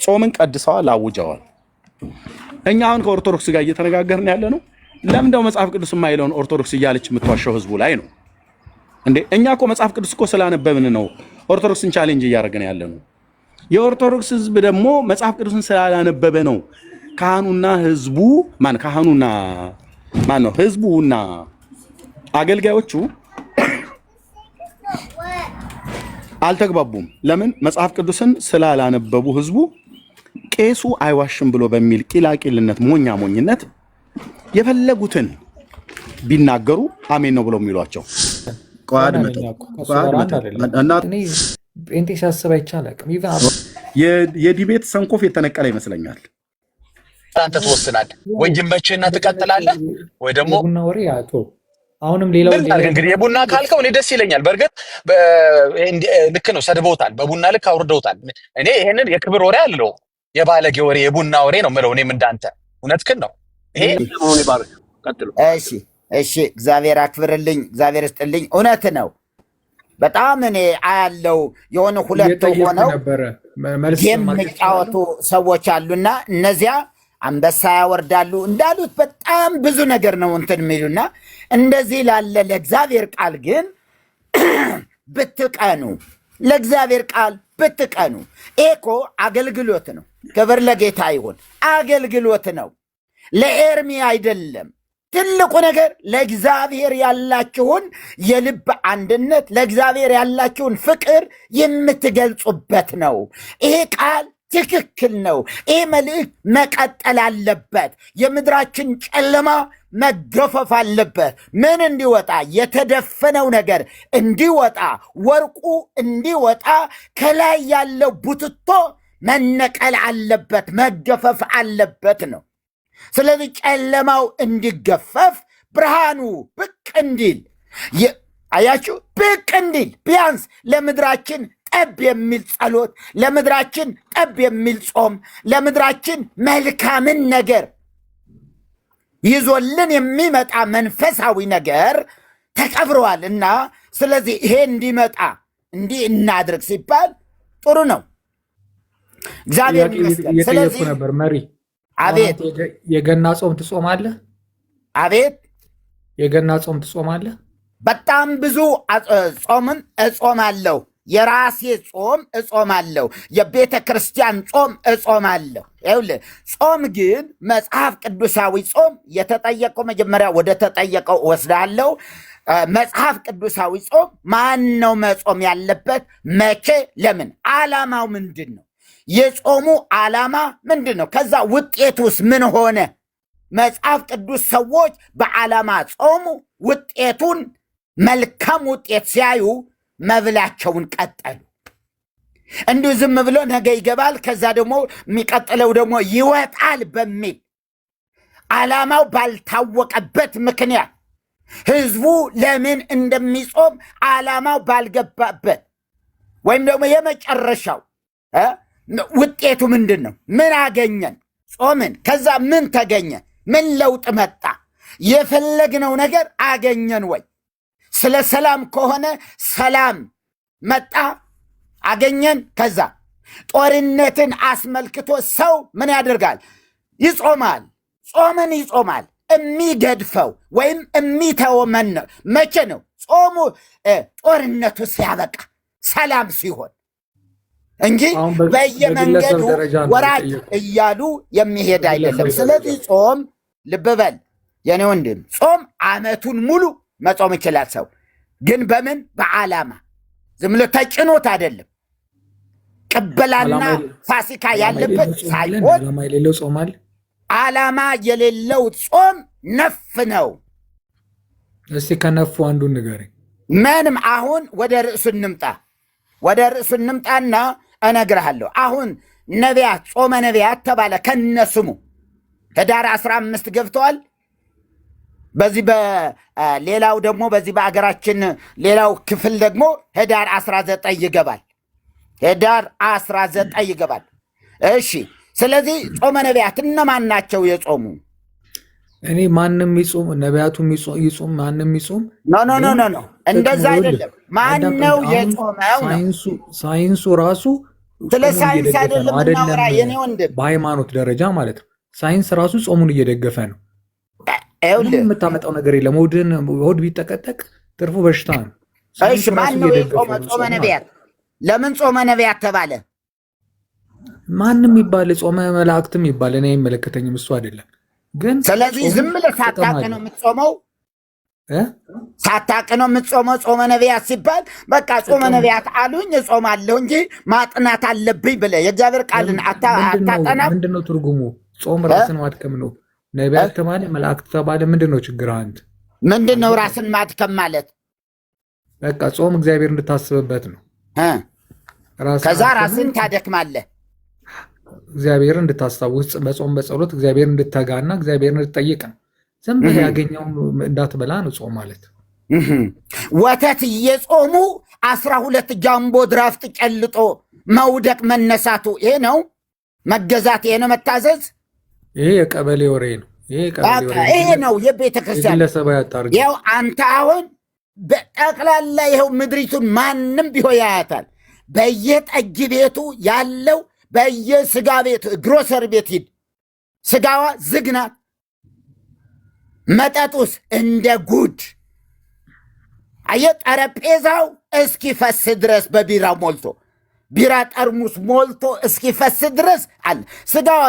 ጾምን ቀድሰዋል አውጀዋል እኛ አሁን ከኦርቶዶክስ ጋር እየተነጋገርን ያለ ነው ለምንድነው መጽሐፍ ቅዱስ የማይለውን ኦርቶዶክስ እያለች የምትዋሸው ህዝቡ ላይ ነው እንዴ እኛ እኮ መጽሐፍ ቅዱስ እኮ ስላነበብን ነው ኦርቶዶክስን ቻሌንጅ እያደረግን ያለ ነው የኦርቶዶክስ ህዝብ ደግሞ መጽሐፍ ቅዱስን ስላላነበበ ነው ካህኑና ህዝቡ ማን ነው ህዝቡና አገልጋዮቹ አልተግባቡም ለምን መጽሐፍ ቅዱስን ስላላነበቡ ህዝቡ ቄሱ አይዋሽም ብሎ በሚል ቂላቂልነት ሞኝነት የፈለጉትን ቢናገሩ አሜን ነው ብለው የሚሏቸው ጴንጤ ሲያስብ አይቻልም የዲቤት ሰንኮፍ የተነቀለ ይመስለኛል አንተ ትወስናለህ ወይ ጅምበችህና ትቀጥላለህ ወይ ደግሞ ቡና ወሬ ያቶ አሁንም ሌላው እንግዲህ የቡና ካልከው እኔ ደስ ይለኛል በርግጥ ልክ ነው ሰድበውታል በቡና ልክ አውርደውታል እኔ ይሄንን የክብር ወሬ አለው የባለጌ ወሬ የቡና ወሬ ነው ማለት እኔም እንዳንተ እውነትህን ነው ይሄ ነው ይባርክ ቀጥሉ እሺ እግዚአብሔር አክብርልኝ እግዚአብሔር ይስጥልኝ እውነት ነው በጣም እኔ አያለው የሆነ ሁለት ሆነው የሚጫወቱ ሰዎች አሉና እነዚያ አንበሳ ያወርዳሉ እንዳሉት በጣም ብዙ ነገር ነው እንትን የሚሉና እንደዚህ ላለ ለእግዚአብሔር ቃል ግን ብትቀኑ ለእግዚአብሔር ቃል ብትቀኑ ኤኮ አገልግሎት ነው ክብር ለጌታ ይሁን አገልግሎት ነው ለኤርሚ አይደለም ትልቁ ነገር ለእግዚአብሔር ያላችሁን የልብ አንድነት ለእግዚአብሔር ያላችሁን ፍቅር የምትገልጹበት ነው ይሄ ቃል ትክክል ነው ይሄ መልእክት መቀጠል አለበት የምድራችን ጨለማ መገፈፍ አለበት ምን እንዲወጣ የተደፈነው ነገር እንዲወጣ ወርቁ እንዲወጣ ከላይ ያለው ቡትቶ መነቀል አለበት መገፈፍ አለበት ነው ስለዚህ ጨለማው እንዲገፈፍ ብርሃኑ ብቅ እንዲል አያችሁ ብቅ እንዲል ቢያንስ ለምድራችን ጠብ የሚል ጸሎት ለምድራችን ጠብ የሚል ጾም ለምድራችን መልካምን ነገር ይዞልን የሚመጣ መንፈሳዊ ነገር ተቀብረዋል እና ስለዚህ ይሄ እንዲመጣ እንዲህ እናድርግ ሲባል ጥሩ ነው እግዚአብሔር ይመስገን ስለዚህ ነበር መሪ አቤት የገና ጾም ትጾማለህ አቤት የገና ጾም ትጾማለህ በጣም ብዙ ጾምን እጾማለሁ የራሴ ጾም እጾማለሁ የቤተ ክርስቲያን ጾም እጾማለሁ ይኸውልህ ጾም ግን መጽሐፍ ቅዱሳዊ ጾም የተጠየቀው መጀመሪያ ወደ ተጠየቀው ወስዳለሁ መጽሐፍ ቅዱሳዊ ጾም ማን ነው መጾም ያለበት መቼ ለምን ዓላማው ምንድን ነው የጾሙ ዓላማ ምንድን ነው ከዛ ውጤቱስ ምን ሆነ መጽሐፍ ቅዱስ ሰዎች በዓላማ ጾሙ ውጤቱን መልካም ውጤት ሲያዩ መብላቸውን ቀጠሉ እንዲሁ ዝም ብሎ ነገ ይገባል ከዛ ደግሞ የሚቀጥለው ደግሞ ይወጣል በሚል ዓላማው ባልታወቀበት ምክንያት ህዝቡ ለምን እንደሚጾም ዓላማው ባልገባበት ወይም ደግሞ የመጨረሻው ውጤቱ ምንድን ነው ምን አገኘን ጾምን ከዛ ምን ተገኘ ምን ለውጥ መጣ የፈለግነው ነገር አገኘን ወይ ስለ ሰላም ከሆነ ሰላም መጣ አገኘን ከዛ ጦርነትን አስመልክቶ ሰው ምን ያደርጋል ይጾማል ጾምን ይጾማል የሚገድፈው ወይም የሚተወመን መቼ ነው ጾሙ ጦርነቱ ሲያበቃ ሰላም ሲሆን እንጂ በየመንገዱ ወራጅ እያሉ የሚሄድ አይደለም ስለዚህ ጾም ልበበል የኔ ወንድም ጾም ዓመቱን ሙሉ መጾም ይችላል ሰው ግን በምን በዓላማ ዝም ብሎ ተጭኖት አይደለም ቅበላና ፋሲካ ያለበት ሳይሆን ዓላማ የሌለው ጾም ነፍ ነው እስቲ ከነፉ አንዱን ንገረኝ ምንም አሁን ወደ ርዕሱ እንምጣና እነግርሃለሁ አሁን ነቢያት ጾመ ነቢያት ተባለ ከነስሙ ህዳር 15 ገብተዋል በዚህ በሌላው ደግሞ በዚህ በአገራችን ሌላው ክፍል ደግሞ ህዳር 19 ይገባል ህዳር 19 ይገባል እሺ ስለዚህ ጾመ ነቢያት እነማን ናቸው የጾሙ እኔ ማንም ይጾም ነቢያቱ ይጾም ማንም ይጾም ኖ እንደዛ አይደለም ማን ነው የጾመው ሳይንሱ ራሱ ስለ ሳይንስ አይደለም እናወራ የኔ ወንድም፣ በሃይማኖት ደረጃ ማለት ነው። ሳይንስ ራሱ ጾሙን እየደገፈ ነው። ምንም የምታመጣው ነገር የለም። ሆድ ቢጠቀጠቅ ትርፉ በሽታ ነው። እሺ ማን ነው ጾመ ነቢያት? ለምን ጾመ ነቢያት ተባለ? ማንም ይባል ጾመ መላእክትም ይባል እኔ አይመለከተኝም፣ እሱ አይደለም ግን። ስለዚህ ዝም ብለህ ሳታውቅ ነው የምትጾመው ሳታውቅ ነው የምትጾመው። ጾመ ነቢያት ሲባል በቃ ጾመ ነቢያት አሉኝ እጾማለሁ እንጂ ማጥናት አለብኝ ብለህ የእግዚአብሔር ቃልን አታጠናም። ምንድን ነው ትርጉሙ? ጾም ራስን ማድከም ነው። ነቢያት ተባለ መላእክት ተባለ፣ ምንድን ነው ችግር? አንተ ምንድን ነው ራስን ማድከም ማለት? በቃ ጾም እግዚአብሔር እንድታስብበት ነው። ከዛ ራስን ታደክማለህ። እግዚአብሔር እንድታስታውስ በጾም በጸሎት እግዚአብሔር እንድትተጋና እግዚአብሔር እንድትጠይቅ ነው። ዝም ብለህ ያገኘውን እንዳትበላ ነው ጾም ማለት። ወተት እየጾሙ 12 ጃምቦ ድራፍት ጨልጦ መውደቅ መነሳቱ ይሄ ነው መገዛት? ይሄ ነው መታዘዝ? ይሄ የቀበሌ ወሬ ነው። ይሄ ነው የቤተ ክርስቲያን ያው አንተ አሁን በጠቅላላ ይኸው ምድሪቱን ማንም ቢሆን ያያታል። በየጠጅ ቤቱ ያለው በየስጋ ቤት ግሮሰር ቤት ሂድ፣ ስጋዋ ዝግ ናት። መጠጡስ እንደ ጉድ አየህ፣ ጠረጴዛው እስኪፈስ ድረስ በቢራ ሞልቶ ቢራ ጠርሙስ ሞልቶ እስኪፈስ ድረስ አለ። ስጋዋ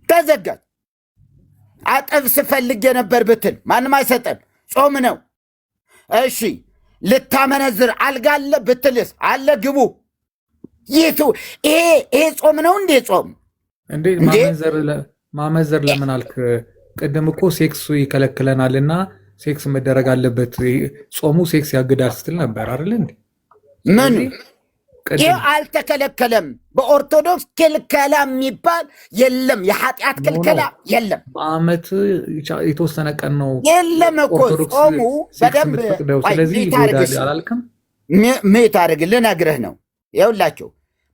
ተዘጋች። አጠብስ ፈልጌ ነበር ብትል ማንም አይሰጠም፣ ጾም ነው። እሺ ልታመነዝር አልጋለ ብትልስ አለ፣ ግቡ። ይቱ ይሄ ጾም ነው እንዴ? ጾም እንዴ? ማመንዘር ለምን አልክ? ቅድም እኮ ሴክሱ ይከለክለናልና ሴክስ መደረግ አለበት፣ ጾሙ ሴክስ ያግዳል ስትል ነበር አይደል እንዴ? ምን ይህ አልተከለከለም። በኦርቶዶክስ ክልከላ የሚባል የለም። የኃጢአት ክልከላ የለም። በአመት የተወሰነ ቀን ነው የለም እኮ ጾሙ በደንብ አላልክም? ሜት አድርግ ልነግርህ ነው። ይኸውላቸው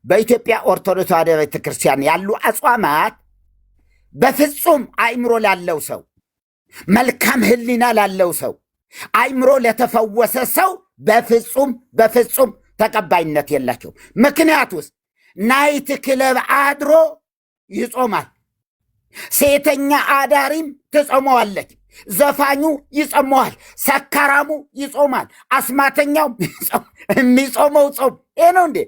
በኢትዮጵያ ኦርቶዶክስ ተዋሕዶ ቤተክርስቲያን ያሉ አጽዋማት በፍጹም አእምሮ ላለው ሰው፣ መልካም ሕሊና ላለው ሰው፣ አእምሮ ለተፈወሰ ሰው በፍጹም ተቀባይነት የላቸው። ምክንያት ውስጥ ናይት ክለብ አድሮ ይጾማል፣ ሴተኛ አዳሪም ትጾመዋለች፣ ዘፋኙ ይጾመዋል፣ ሰካራሙ ይጾማል፣ አስማተኛው የሚጾመው ጾም ይሄ ነው እንዴ?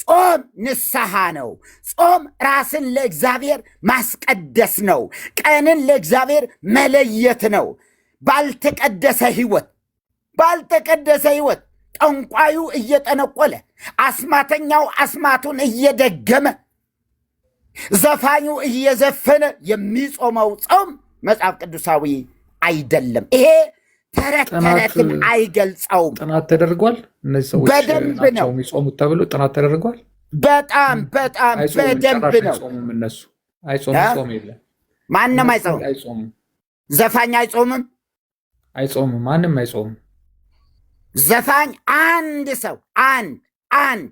ጾም ንስሐ ነው። ጾም ራስን ለእግዚአብሔር ማስቀደስ ነው። ቀንን ለእግዚአብሔር መለየት ነው። ባልተቀደሰ ህይወት ጠንቋዩ እየጠነቆለ፣ አስማተኛው አስማቱን እየደገመ፣ ዘፋኙ እየዘፈነ የሚጾመው ጾም መጽሐፍ ቅዱሳዊ አይደለም። ይሄ ተረትም አይገልጸውም። ጥናት ተደርጓል። እነዚህ ሰዎች በደንብ ነው የሚጾሙት ተብሎ ጥናት ተደርጓል። በጣም በደንብ ነው። እነሱ አይጾሙም። ጾም የለም። ማንም አይጾምም። ዘፋኝ አይጾምም። ማንም አይጾምም። ዘፋኝ አንድ ሰው አንድ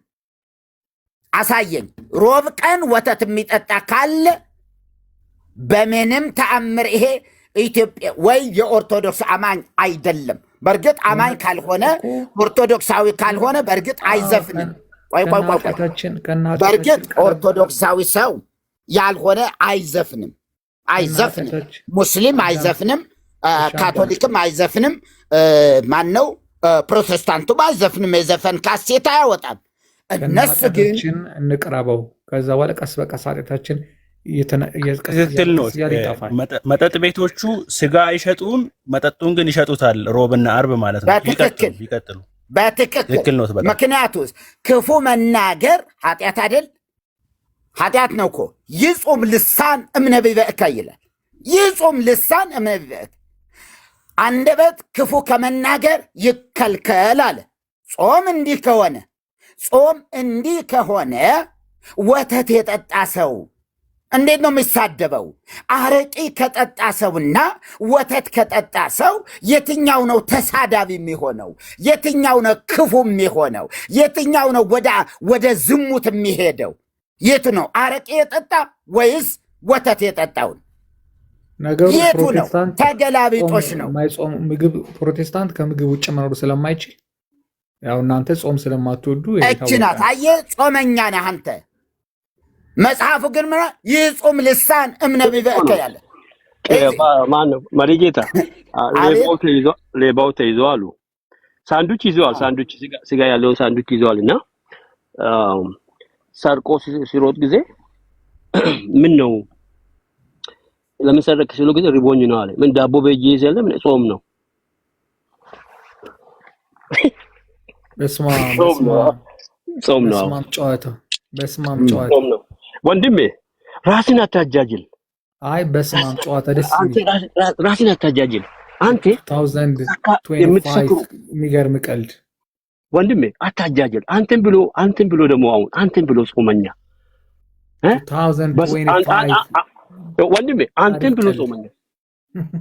አሳየኝ። ሮብ ቀን ወተት የሚጠጣ ካለ በምንም ተአምር ይሄ ኢትዮጵያ ወይ የኦርቶዶክስ አማኝ አይደለም። በእርግጥ አማኝ ካልሆነ ኦርቶዶክሳዊ ካልሆነ በእርግጥ አይዘፍንም። ቆይ በእርግጥ ኦርቶዶክሳዊ ሰው ያልሆነ አይዘፍንም። ሙስሊም አይዘፍንም፣ ካቶሊክም አይዘፍንም። ማነው ፕሮቴስታንቱም አይዘፍንም። የዘፈን ካሴት አያወጣም። እነሱ ግን እንቅረበው። ከዛ በኋላ ቀስ በቀስ ኃጢአታችን ትክክል ነው። መጠጥ ቤቶቹ ስጋ አይሸጡም፣ መጠጡን ግን ይሸጡታል። ሮብና አርብ ማለት ነው። ይቀጥሉ። በትክክል ነው። ምክንያቱስ ክፉ መናገር ኃጢአት አይደል? ኃጢአት ነው እኮ። ይጹም ልሳን እምነቢበእከ ይላል። ይጹም ልሳን እምነቢበእከ፣ አንደበት ክፉ ከመናገር ይከልከል አለ። ጾም እንዲህ ከሆነ ወተት የጠጣ ሰው እንዴት ነው የሚሳደበው? አረቂ ከጠጣ ሰውና ወተት ከጠጣ ሰው የትኛው ነው ተሳዳቢ የሚሆነው? የትኛው ነው ክፉ የሚሆነው? የትኛው ነው ወደ ዝሙት የሚሄደው? የቱ ነው? አረቂ የጠጣ ወይስ ወተት የጠጣውን? የቱ ነው? ተገላቢጦሽ ነው። ምግብ ፕሮቴስታንት ከምግብ ውጭ መኖር ስለማይችል ያው እናንተ ጾም ስለማትወዱ እቺ ናት። አየህ ጾመኛ ነህ አንተ። መጽሐፉ ግን ምን ይጹም ልሳን እምነቢበከ ያለ ማን ነው መሪጌታ? ሌባው ተይዞ አሉ። ሳንዱች ይዘዋል። ሳንዱች ስጋ ያለውን ሳንዱች ይዘዋል እና ሰርቆ ሲሮጥ ጊዜ ምን ነው ለምን ሰረክ ሲሉ ጊዜ ሪቦኝ ነው አለ። ምን ዳቦ በእጄ ይዘለ ምን ጾም ነው? በስመ አብ ጾም ነው። በስመ አብ ጨዋታ ጾም ነው። ወንድሜ ራስን አታጃጅል። አይ በስመ አብ ጨዋታ ደስ ይላል። አንተ ራስን አታጃጅል። አንተ 2025 የሚገርም ቀልድ ወንድሜ አታጃጅል። አንተን ብሎ ደግሞ አሁን አንተን ብሎ ጾመኛ 2025 ወንድሜ አንተን ብሎ ጾመኛ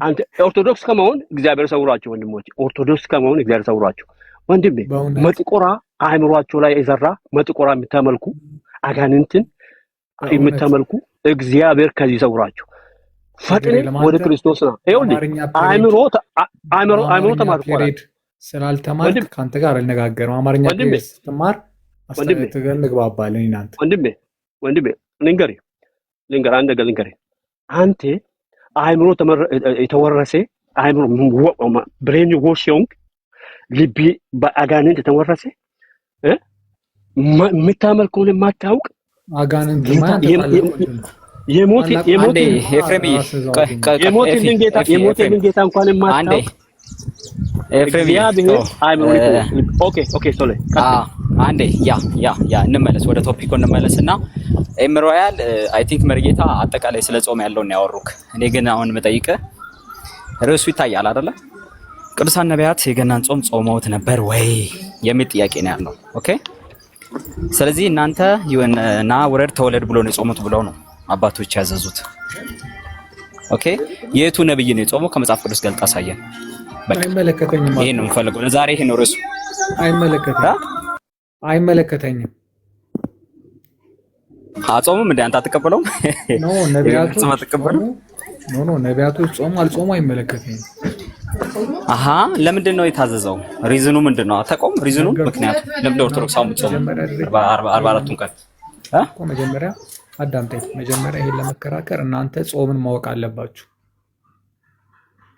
አንተ ኦርቶዶክስ ከመሆን እግዚአብሔር ሰውራቸው ወንድሞች፣ ኦርቶዶክስ ከመሆን እግዚአብሔር ሰውራቸው ወንድሜ። መጥቆራ አእምሯቸው ላይ የዘራ መጥቆራ የምታመልኩ አጋንንትን የምታመልኩ እግዚአብሔር ከዚህ ሰውራቸው። ፈጥነ ወደ ክርስቶስ ነው። ይኸውልህ አእምሮ ተማርኳል። ስላልተማርክ ካንተ ጋር አልነጋገርም። አማርኛ ስትማር አስተጋገር እንግባባለን። እናንተ ወንድሜ ልንገርህ አንድ ነገር ልንገርህ። አንተ አእምሮ የተወረሰ አእምሮ ብሬን ወሽንግ ልቢ በአጋንንት የተወረሰ የምታመልከውን የማታውቅ አጋንንት የሞትን ጌታ እንኳን የማታውቅ አንዴ ያ እንመለስ፣ ወደ ቶፒኩ እንመለስና ኤምሮያል አይ ቲንክ መርጌታ አጠቃላይ ስለ ጾም ያለውን ያወሩክ። እኔ ግን አሁን የምጠይቅህ ርዕሱ ይታያል አይደለ? ቅዱሳን ነቢያት የገናን ጾም ጾመውት ነበር ወይ የሚል ጥያቄ ነው ያለው። ኦኬ። ስለዚህ እናንተ ና ውረድ ተወለድ ብሎ ነው የጾሙት ብለው ነው አባቶች ያዘዙት። ኦኬ። የቱ ነብይ ነው የጾመው? ከመጽሐፍ ቅዱስ ገልጣ አሳየን። አይመለከተኝም። ይሄን ነው የምፈልገው ለዛሬ። ይሄን ነው ርዕሱ። አይመለከተኝም። አጾሙም እንደ አንተ አትቀበለውም? ኖ ነቢያቶች ጾሙ አልጾሙ አይመለከተኝም። አሃ ለምንድን ነው የታዘዘው? ሪዝኑ ምንድን ነው? አታውቀውም ሪዝኑ? ምክንያቱም ለምን ኦርቶዶክስ አሁን ጾሙ 44ቱን ቀን እኮ መጀመሪያ አዳምጠኝ። መጀመሪያ ይሄን ለመከራከር እናንተ ጾምን ማወቅ አለባችሁ።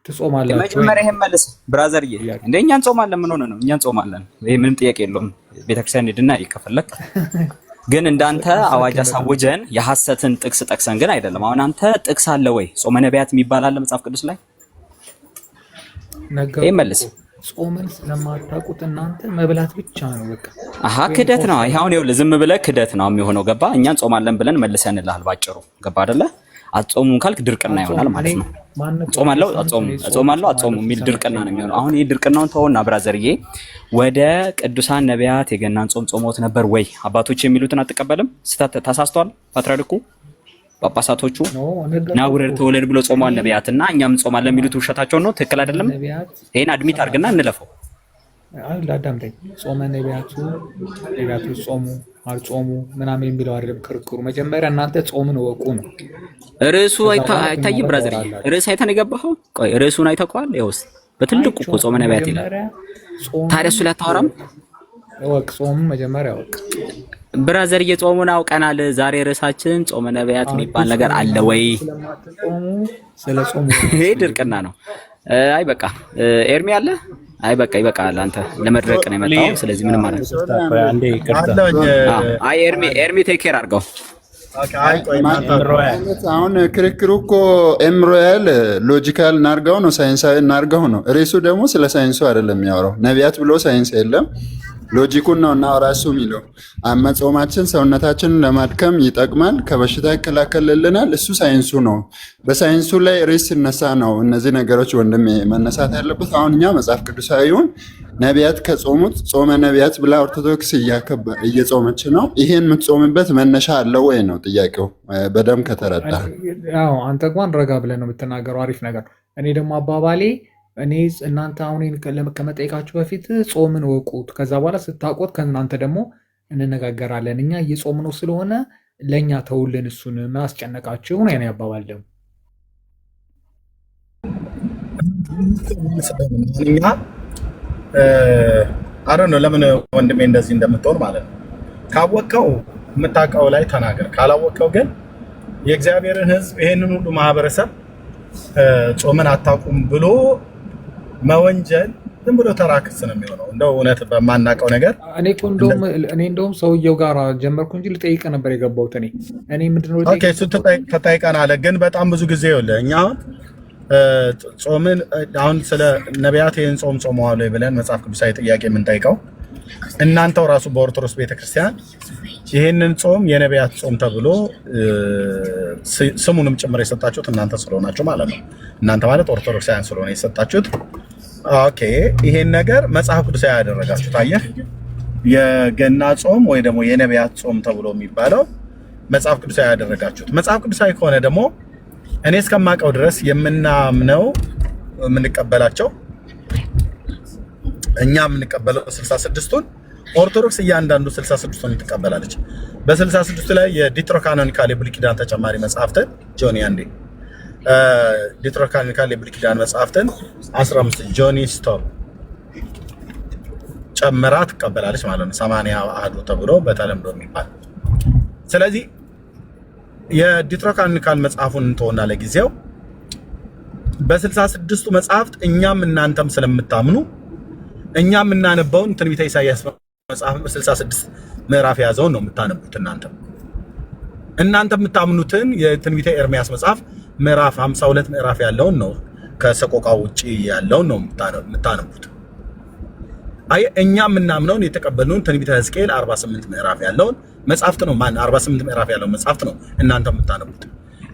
ትጾማላችሁ? መጀመሪያ ይሄን መልስ ብራዘርዬ። እንደኛ እንጾማለን። ምን ሆነ ነው? እኛ እንጾማለን። ይሄ ምንም ጥያቄ የለውም። ቤተክርስቲያን ሄድና ይከፈለክ። ግን እንዳንተ አዋጅ አሳውጀን የሐሰትን ጥቅስ ጠቅሰን ግን አይደለም። አሁን አንተ ጥቅስ አለ ወይ? ጾመ ነቢያት የሚባል አለ መጽሐፍ ቅዱስ ላይ? ይሄ መልስ። ጾምን ስለማታውቁት እናንተ መብላት ብቻ ነው በቃ። አሃ ክደት ነው። አሁን ይኸውልህ ዝም ብለህ ክደት ነው የሚሆነው። ገባ? እኛ እንጾማለን ብለን መልሰንልሃል ባጭሩ። ገባ አይደለ? አጾሙን ካልክ ድርቅና ይሆናል ማለት ነው። ጾማለው አጾሙ የሚል ድርቅና ነው የሚሆነው። አሁን ይሄ ድርቅናውን ተወውና ብራዘርዬ፣ ወደ ቅዱሳን ነቢያት የገናን ጾም ጾመውት ነበር ወይ? አባቶች የሚሉትን አትቀበልም? ተሳስተዋል። ፓትርያርኩ ጳጳሳቶቹ ና ውረድ ተወለድ ብሎ ጾመዋል ነቢያትና እኛም እንጾማለን የሚሉት ውሸታቸውን ነው። ትክክል አይደለም። ይሄን አድሚት አድርግና እንለፈው። አይ ላዳምጠኝ። ጾመ ነቢያቶች ጾሙ አልጾሙ ምናምን የሚለው አይደለም ክርክሩ። መጀመሪያ እናንተ ጾምን ወቁ ነው ርዕሱ። አይታይም ብራዘር? ርዕስ አይተን የገባኸው? ቆይ ርዕሱን አይተኸዋል? ይኸውስ በትልቁ እኮ ጾመ ነቢያት ይላል። ታዲያ እሱ ላይ አታወራም? ወቅ ጾሙ መጀመሪያ ወቅ ብራዘር፣ እየጾሙን አውቀናል። ዛሬ ርዕሳችን ጾመ ነቢያት የሚባል ነገር አለ ወይ? ስለ ጾሙ ይሄ ድርቅና ነው። አይ በቃ ኤርሚ አለ። አይ በቃ ይበቃል። አንተ ለመድረቅ ነው የመጣው። ስለዚህ ምንም ማለት ነው። አይ ኤርሚ ቴክ ኬር አድርገው። አሁን ክርክሩ እኮ ኤምሮያል ሎጂካል እናርገው ነው፣ ሳይንሳዊ እናርገው ነው። ሬሱ ደግሞ ስለ ሳይንሱ አይደለም የሚያወራው። ነቢያት ብሎ ሳይንስ የለም። ሎጂኩን ነው እና ራሱ የሚለው መጾማችን ሰውነታችንን ለማድከም ይጠቅማል፣ ከበሽታ ይከላከልልናል። እሱ ሳይንሱ ነው። በሳይንሱ ላይ ሬስ ሲነሳ ነው እነዚህ ነገሮች ወንድሜ መነሳት ያለበት። አሁን እኛ መጽሐፍ ቅዱሳዊውን ነቢያት ከጾሙት ጾመ ነቢያት ብላ ኦርቶዶክስ እየጾመች ነው። ይሄን የምትጾምበት መነሻ አለው ወይ ነው ጥያቄው። በደንብ ከተረዳ አንተ እንኳን ረጋ ብለን ነው የምትናገረው። አሪፍ ነገር። እኔ ደግሞ አባባሌ እኔ እናንተ አሁን ከመጠየቃችሁ በፊት ጾምን ወቁት፣ ከዛ በኋላ ስታቆት ከእናንተ ደግሞ እንነጋገራለን። እኛ እየጾም ነው ስለሆነ ለእኛ ተውልን፣ እሱን ምን አስጨነቃችሁ ነው የኔ አባባል። ደግሞ እኛ አረ ነው ለምን ወንድሜ እንደዚህ እንደምትሆን ማለት ነው። ካወቀው የምታውቀው ላይ ተናገር፣ ካላወቀው ግን የእግዚአብሔርን ሕዝብ ይሄንን ሁሉ ማህበረሰብ ጾምን አታውቁም ብሎ መወንጀል ዝም ብሎ ተራክስ ነው የሚሆነው። እንደው እውነት በማናውቀው ነገር እኔ እንደውም ሰውየው ጋር ጀመርኩ እንጂ ልጠይቅ ነበር የገባሁት። እኔ ምንድነው ኦኬ እሱ ተጠይቀን አለ። ግን በጣም ብዙ ጊዜ ይኸውልህ እኛ ጾምን አሁን ስለ ነቢያት ይህን ጾም ጾመዋል ብለን መጽሐፍ ቅዱሳዊ ጥያቄ የምንጠይቀው እናንተው ራሱ በኦርቶዶክስ ቤተክርስቲያን ይህንን ጾም የነቢያት ጾም ተብሎ ስሙንም ጭምር የሰጣችሁት እናንተ ስለሆናችሁ ማለት ነው። እናንተ ማለት ኦርቶዶክሳውያን ስለሆነ የሰጣችሁት። ኦኬ ይሄን ነገር መጽሐፍ ቅዱሳዊ ያደረጋችሁት። አየህ የገና ጾም ወይ ደግሞ የነቢያት ጾም ተብሎ የሚባለው መጽሐፍ ቅዱሳዊ ያደረጋችሁት። መጽሐፍ ቅዱሳዊ ከሆነ ደግሞ እኔ እስከማውቀው ድረስ የምናምነው የምንቀበላቸው እኛ የምንቀበለው 66ቱን ኦርቶዶክስ እያንዳንዱ 66ቱን ትቀበላለች። በ66ቱ ላይ የዲትሮካኖኒካል የብሉይ ኪዳን ተጨማሪ መጽሐፍትን ጆኒ አንዴ ዲትሮካኖኒካል የብሉይ ኪዳን መጽሐፍትን 15 ጆኒ ስቶፕ ጨምራ ትቀበላለች ማለት ነው። 80 አሐዱ ተብሎ በተለምዶ የሚባል። ስለዚህ የዲትሮካኖኒካል መጽሐፉን እንተውና ለጊዜው በ66ቱ መጽሐፍት እኛም እናንተም ስለምታምኑ እኛም እናነበውን ትንቢተ ኢሳይያስ መጽሐፍ 66 ምዕራፍ የያዘውን ነው የምታነቡት። እናንተ የምታምኑትን የትንቢተ ኤርሚያስ መጽሐፍ ምዕራፍ 52 ምዕራፍ ያለውን ነው፣ ከሰቆቃው ውጪ ያለውን ነው የምታነቡት። አይ እኛ የምናምነውን የተቀበልነውን ትንቢተ ሕዝቅኤል 48 ምዕራፍ ያለውን መጽሐፍት ነው 48 ምዕራፍ ያለውን መጽሐፍት ነው እናንተ የምታነቡት።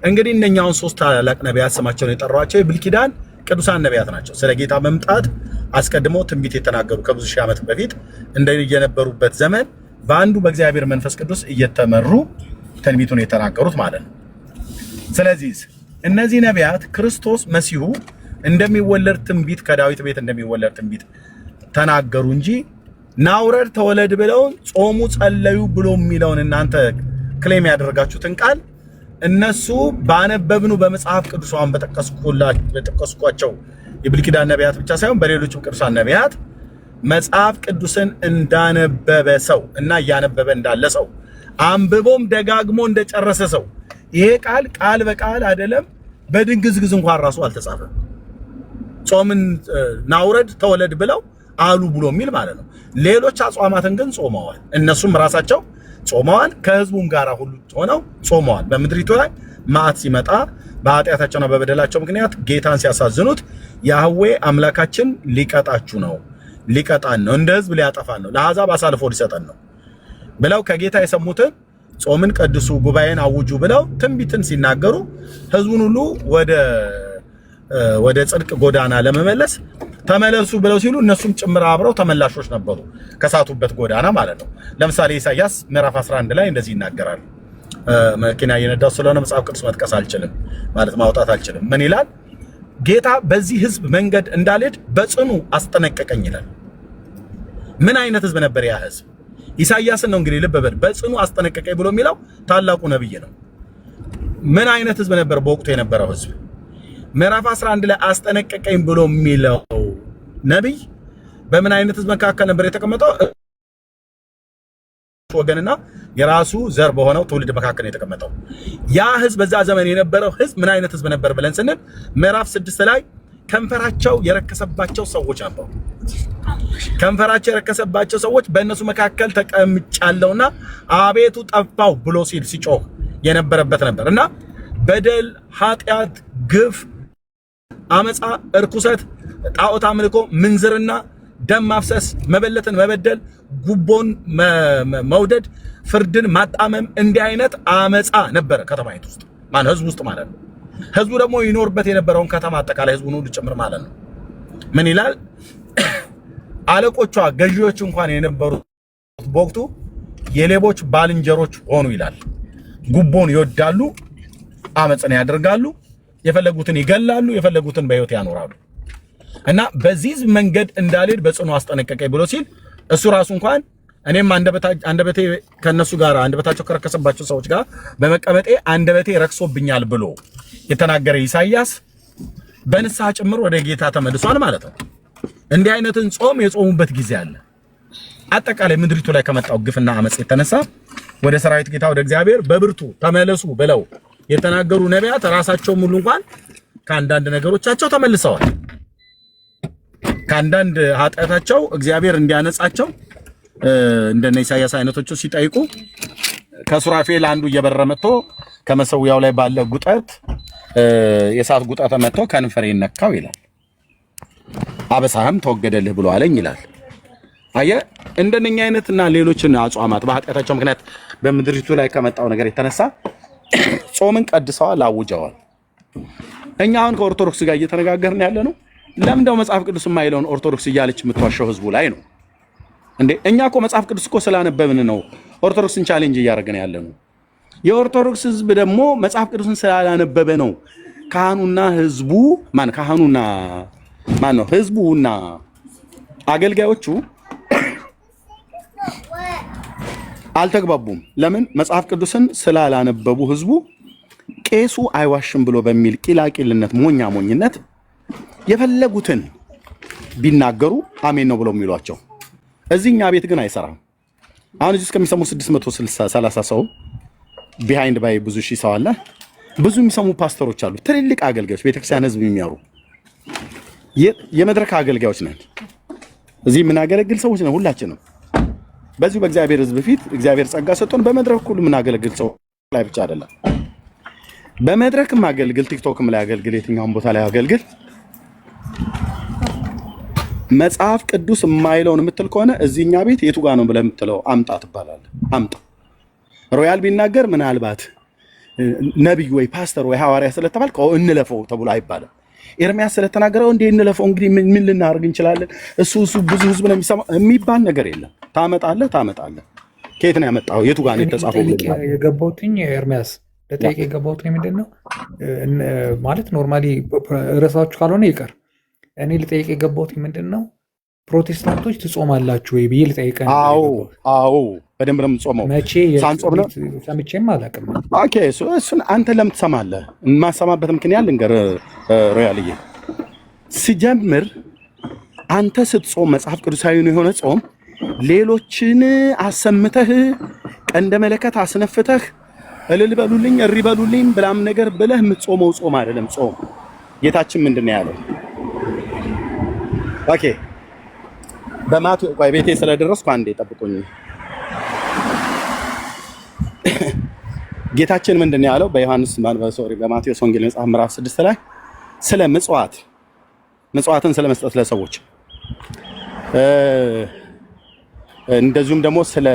እንግዲህ እነኛውን ሶስት ታላላቅ ነቢያት ስማቸውን የጠሯቸው የብሉይ ኪዳን ቅዱሳን ነቢያት ናቸው። ስለ ጌታ መምጣት አስቀድሞ ትንቢት የተናገሩ ከብዙ ሺህ ዓመት በፊት እንደየነበሩበት ዘመን በአንዱ በእግዚአብሔር መንፈስ ቅዱስ እየተመሩ ትንቢቱን የተናገሩት ማለት ነው። ስለዚህ እነዚህ ነቢያት ክርስቶስ መሲሁ እንደሚወለድ ትንቢት ከዳዊት ቤት እንደሚወለድ ትንቢት ተናገሩ እንጂ ናውረድ ተወለድ ብለው ጾሙ ጸለዩ ብሎ የሚለውን እናንተ ክሌም ያደረጋችሁትን ቃል እነሱ ባነበብኑ በመጽሐፍ ቅዱሳን በጠቀስኳቸው የብሉይ ኪዳን ነቢያት ብቻ ሳይሆን በሌሎችም ቅዱሳን ነቢያት መጽሐፍ ቅዱስን እንዳነበበ ሰው እና እያነበበ እንዳለ ሰው አንብቦም ደጋግሞ እንደጨረሰ ሰው ይሄ ቃል በቃል አይደለም በድንግዝግዝ እንኳን ራሱ አልተጻፈም። ጾምን ናውረድ ተወለድ ብለው አሉ ብሎ የሚል ማለት ነው። ሌሎች አጽዋማትን ግን ጾመዋል። እነሱም ራሳቸው ጾመዋል፣ ከህዝቡም ጋር ሁሉ ሆነው ጾመዋል። በምድሪቱ ላይ መዓት ሲመጣ በኃጢአታቸውና በበደላቸው ምክንያት ጌታን ሲያሳዝኑት ያህዌ አምላካችን ሊቀጣችሁ ነው፣ ሊቀጣን ነው፣ እንደ ህዝብ ሊያጠፋን ነው፣ ለአሕዛብ አሳልፎ ሊሰጠን ነው ብለው ከጌታ የሰሙትን ጾምን ቀድሱ፣ ጉባኤን አውጁ ብለው ትንቢትን ሲናገሩ ህዝቡን ሁሉ ወደ ጽድቅ ጎዳና ለመመለስ ተመለሱ ብለው ሲሉ እነሱም ጭምር አብረው ተመላሾች ነበሩ፣ ከሳቱበት ጎዳና ማለት ነው። ለምሳሌ ኢሳይያስ ምዕራፍ 11 ላይ እንደዚህ ይናገራል። መኪና እየነዳሁ ስለሆነ መጽሐፍ ቅዱስ መጥቀስ አልችልም ማለት ማውጣት አልችልም። ምን ይላል? ጌታ በዚህ ህዝብ መንገድ እንዳልሄድ በጽኑ አስጠነቀቀኝ ይላል። ምን አይነት ህዝብ ነበር ያ ህዝብ? ኢሳይያስን ነው እንግዲህ ልብ በል በጽኑ አስጠነቀቀኝ ብሎ የሚለው ታላቁ ነብይ ነው። ምን አይነት ህዝብ ነበር በወቅቱ የነበረው ህዝብ? ምዕራፍ 11 ላይ አስጠነቀቀኝ ብሎ የሚለው ነብይ በምን አይነት ህዝብ መካከል ነበር የተቀመጠው? ወገንና የራሱ ዘር በሆነው ትውልድ መካከል የተቀመጠው ያ ህዝብ በዛ ዘመን የነበረው ህዝብ ምን አይነት ህዝብ ነበር ብለን ስንል ምዕራፍ 6 ላይ ከንፈራቸው የረከሰባቸው ሰዎች ነበሩ። ከንፈራቸው የረከሰባቸው ሰዎች በእነሱ መካከል ተቀምጫለሁና አቤቱ ጠፋው ብሎ ሲጮህ የነበረበት ነበር እና በደል፣ ኃጢአት፣ ግፍ፣ አመፃ፣ እርኩሰት፣ ጣዖት አምልኮ፣ ምንዝርና፣ ደም ማፍሰስ፣ መበለትን መበደል፣ ጉቦን መውደድ፣ ፍርድን ማጣመም እንዲህ አይነት አመፃ ነበረ ከተማይቱ ውስጥ ህዝብ ውስጥ ማለት ነው። ህዝቡ ደግሞ ይኖርበት የነበረውን ከተማ አጠቃላይ ህዝቡን ሁሉ ጭምር ማለት ነው። ምን ይላል? አለቆቿ ገዢዎች እንኳን የነበሩት በወቅቱ የሌቦች ባልንጀሮች ሆኑ ይላል። ጉቦን ይወዳሉ፣ አመፅን ያደርጋሉ፣ የፈለጉትን ይገላሉ፣ የፈለጉትን በህይወት ያኖራሉ እና በዚህ መንገድ እንዳልሄድ በጽኑ አስጠነቀቀኝ ብሎ ሲል እሱ ራሱ እንኳን እኔም አንደበቴ ከነሱ ጋር አንደበታቸው ከረከሰባቸው ሰዎች ጋር በመቀመጤ አንደበቴ ረክሶብኛል ብሎ የተናገረ ኢሳይያስ በንስሐ ጭምር ወደ ጌታ ተመልሷል ማለት ነው። እንዲህ አይነትን ጾም የጾሙበት ጊዜ አለ። አጠቃላይ ምድሪቱ ላይ ከመጣው ግፍና አመጽ የተነሳ ወደ ሰራዊት ጌታ ወደ እግዚአብሔር በብርቱ ተመለሱ ብለው የተናገሩ ነቢያት ራሳቸው ሙሉ እንኳን ከአንዳንድ ነገሮቻቸው ተመልሰዋል። ከአንዳንድ ኃጢአታቸው እግዚአብሔር እንዲያነጻቸው እንደነ ኢሳያስ አይነቶቹ ሲጠይቁ ከሱራፌል አንዱ እየበረረ መጥቶ ከመሰዊያው ላይ ባለ ጉጠት የሳት ጉጠት መጥቶ ከንፈሬን ነካው ይላል። አበሳህም ተወገደልህ ብሎ አለኝ ይላል። አየ እንደነኛ አይነትና ሌሎችን አጽዋማት በኃጢአታቸው ምክንያት በምድሪቱ ላይ ከመጣው ነገር የተነሳ ጾምን ቀድሰዋል፣ አውጀዋል። እኛ አሁን ከኦርቶዶክስ ጋር እየተነጋገርን ያለ ነው። ለምንድነው መጽሐፍ ቅዱስ የማይለውን ኦርቶዶክስ እያለች የምትዋሸው ህዝቡ ላይ ነው እንዴ? እኛ እኮ መጽሐፍ ቅዱስ እኮ ስላነበብን ነው ኦርቶዶክስን ቻሌንጅ እያደረግን ያለ ነው። የኦርቶዶክስ ህዝብ ደግሞ መጽሐፍ ቅዱስን ስላላነበበ ነው ካህኑና ህዝቡ ህዝቡና አገልጋዮቹ አልተግባቡም። ለምን? መጽሐፍ ቅዱስን ስላላነበቡ ህዝቡ ቄሱ አይዋሽም ብሎ በሚል ቂላቂልነት ሞኝነት የፈለጉትን ቢናገሩ አሜን ነው ብለው የሚሏቸው። እዚህኛ ቤት ግን አይሰራም። አሁን እዚህ እስከሚሰሙ 630 ሰው ቢሃይንድ ባይ ብዙ ሺህ ሰው አለ። ብዙ የሚሰሙ ፓስተሮች አሉ፣ ትልልቅ አገልጋዮች፣ ቤተክርስቲያን ህዝብ የሚያሩ የመድረክ አገልጋዮች ነን። እዚህ የምናገለግል ሰዎች ነን ሁላችንም። በዚሁ በእግዚአብሔር ህዝብ ፊት እግዚአብሔር ጸጋ ሰጥቶን በመድረክ ሁሉ የምናገለግል ሰው ላይ ብቻ አይደለም። በመድረክም አገልግል፣ ቲክቶክም ላይ አገልግል፣ የትኛውም ቦታ ላይ አገልግል። መጽሐፍ ቅዱስ የማይለውን የምትል ከሆነ እዚህኛ ቤት የቱ ጋር ነው ብለህ የምትለው አምጣ ትባላለህ። አምጣ። ሮያል ቢናገር ምናልባት ነቢይ ወይ ፓስተር ወይ ሐዋርያ ስለተባልክ እንለፈው ተብሎ አይባልም። ኤርሚያስ ስለተናገረው እንዴ እንለፈው እንግዲህ ምን ልናደርግ እንችላለን? እሱ ብዙ ህዝብ ነው የሚሰማው የሚባል ነገር የለም። ታመጣለህ። ከየት ነው ያመጣው? የቱ ጋር ነው የተጻፈው? የገባሁትኝ ኤርሚያስ ለጠይቅ የገባሁት ምንድን ነው ማለት ኖርማሊ ርዕሳችሁ ካልሆነ ይቀር። እኔ ልጠይቅ የገባሁት ምንድን ነው ፕሮቴስታንቶች ትጾማላችሁ ወይ ብዬ ልጠይቅ። አዎ በደንብ ነው የምጾመው። መቼ ሳንጾም ነው ሰምቼም አላውቅም። ኦኬ እሱን አንተ ለምን ትሰማለህ? የማሰማበት ምክንያት ልንገርህ ሮያልዬ። ሲጀምር አንተ ስትጾም መጽሐፍ ቅዱሳዊ የሆነ ጾም ሌሎችን አሰምተህ ቀንደ መለከት አስነፍተህ እልል በሉልኝ እሪ በሉልኝ ብላም ነገር ብለህ የምትጾመው ጾም አይደለም። ጾም ጌታችን ምንድን ነው ያለው? ኦኬ በማቴዎስ ቆይ ቤቴ ስለደረስኩ አንዴ ጠብቁኝ። ጌታችን ምንድን ነው ያለው? በማቴዎስ ወንጌል መጽሐፍ ምዕራፍ 6 ላይ ስለ ምጽዋትን ስለ መስጠት ለሰዎች እንደዚሁም ደግሞ ስለ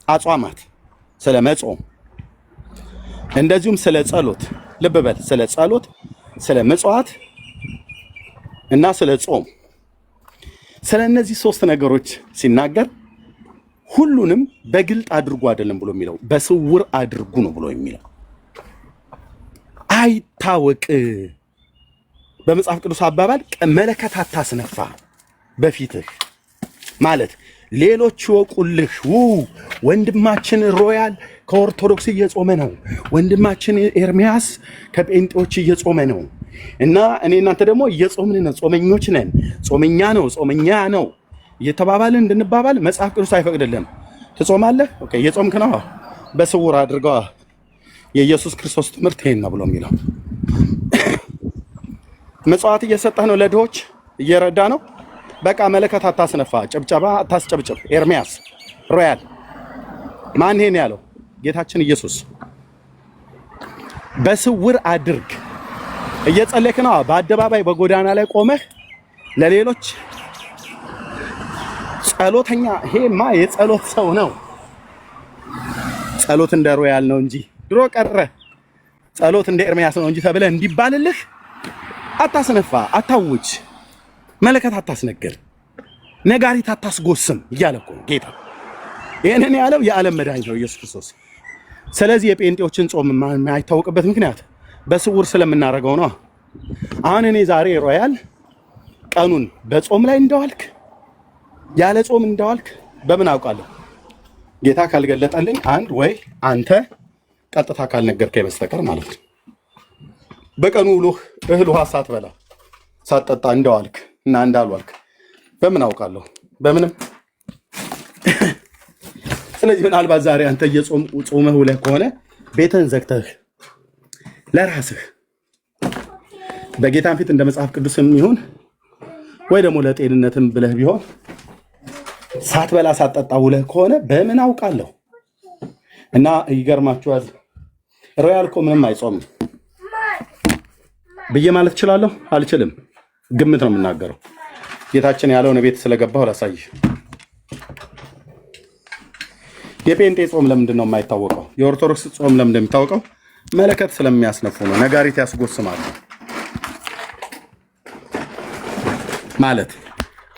አጽዋማት ስለ መጾም እንደዚሁም ስለ ጸሎት፣ ልብ በል፣ ስለ ጸሎት፣ ስለ ምጽዋት እና ስለ ጾም፣ ስለ እነዚህ 3 ነገሮች ሲናገር ሁሉንም በግልጥ አድርጉ አይደለም ብሎ የሚለው በስውር አድርጉ ነው ብሎ የሚለው። አይታወቅ። በመጽሐፍ ቅዱስ አባባል መለከት አታስነፋ በፊትህ ማለት ሌሎች ይወቁልህ። ወንድማችን ሮያል ከኦርቶዶክስ እየጾመ ነው፣ ወንድማችን ኤርሚያስ ከጴንጤዎች እየጾመ ነው እና እኔ እናንተ ደግሞ እየጾምን ነው፣ ጾመኞች ነን፣ ጾመኛ ነው እየተባባልን እንድንባባል መጽሐፍ ቅዱስ አይፈቅድልም። ትጾማለህ? ኦኬ እየጾምክ ነው፣ በስውር አድርገዋ። የኢየሱስ ክርስቶስ ትምህርት ይሄን ነው ብሎ የሚለው መጽዋት እየሰጠህ ነው፣ ለድሆች እየረዳ ነው። በቃ መለከት አታስነፋ፣ ጭብጨባ አታስጨብጭብ። ኤርሚያስ ሮያል ማን ይሄን ያለው? ጌታችን ኢየሱስ። በስውር አድርግ። እየጸለይክ ነው፣ በአደባባይ በጎዳና ላይ ቆመህ ለሌሎች ጸሎተኛ። ይሄማ የጸሎት ሰው ነው። ጸሎት እንደ ሮያል ነው እንጂ ድሮ ቀረ። ጸሎት እንደ ኤርሚያስ ነው እንጂ ተብለህ እንዲባልልህ አታስነፋ፣ አታውጅ፣ መለከት አታስነግር፣ ነጋሪት አታስጎስም እያለ እኮ ጌታ። ይህንን ያለው የዓለም መድኃኒት ነው ኢየሱስ ክርስቶስ። ስለዚህ የጴንጤዎችን ጾም የማይታወቅበት ምክንያት በስውር ስለምናደርገው ነው። አሁን እኔ ዛሬ ሮያል ቀኑን በጾም ላይ እንደዋልክ ያለ ጾም እንደዋልክ በምን አውቃለሁ? ጌታ ካልገለጠልኝ አንድ ወይ አንተ ቀጥታ ካልነገርከኝ በስተቀር ማለት ነው። በቀኑ ውሎህ እህል ውሃ ሳትበላ ሳትጠጣ እንደዋልክ እና እንዳልዋልክ በምን አውቃለሁ? በምንም። ስለዚህ ምናልባት ዛሬ አንተ ጾመህ ውለህ ከሆነ ቤትህን ዘግተህ ለራስህ በጌታን ፊት እንደ መጽሐፍ ቅዱስም ይሁን ወይ ደግሞ ለጤንነትም ብለህ ቢሆን ሳትበላ ሳትጠጣ ውለህ ከሆነ በምን አውቃለሁ? እና ይገርማችኋል፣ ሮያል እኮ ምንም አይጾምም ብዬ ማለት እችላለሁ? አልችልም። ግምት ነው የምናገረው። ጌታችን ያለውን ቤት ስለገባሁ ላሳይህ። የጴንጤ ጾም ለምንድን ነው የማይታወቀው? የኦርቶዶክስ ጾም ለምንድን ነው የሚታወቀው? መለከት ስለሚያስነፉ ነው። ነጋሪት ያስጎስማሉ ማለት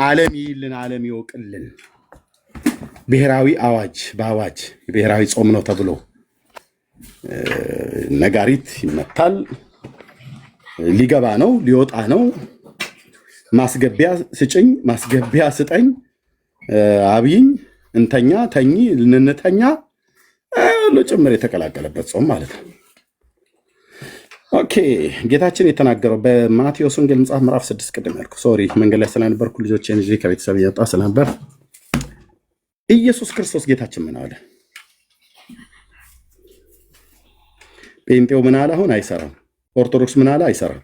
ዓለም ይልን ዓለም ይወቅልን ብሔራዊ አዋጅ በአዋጅ ብሔራዊ ጾም ነው ተብሎ ነጋሪት ይመታል። ሊገባ ነው፣ ሊወጣ ነው። ማስገቢያ ስጭኝ፣ ማስገቢያ ስጠኝ፣ አብይኝ፣ እንተኛ፣ ተኚ፣ እንተኛ ሁሉ ጭምር የተቀላቀለበት ጾም ማለት ነው። ኦኬ ጌታችን የተናገረው በማቴዎስ ወንጌል መጽሐፍ ምዕራፍ 6 ቅድም ያልኩ ሶሪ መንገድ ላይ ስለነበርኩ ልጆቼን ይዤ ከቤተሰብ እየወጣ ስለነበር ኢየሱስ ክርስቶስ ጌታችን ምን አለ? ጴንጤው ምን አለ? አሁን አይሰራም። ኦርቶዶክስ ምን አለ? አይሰራም።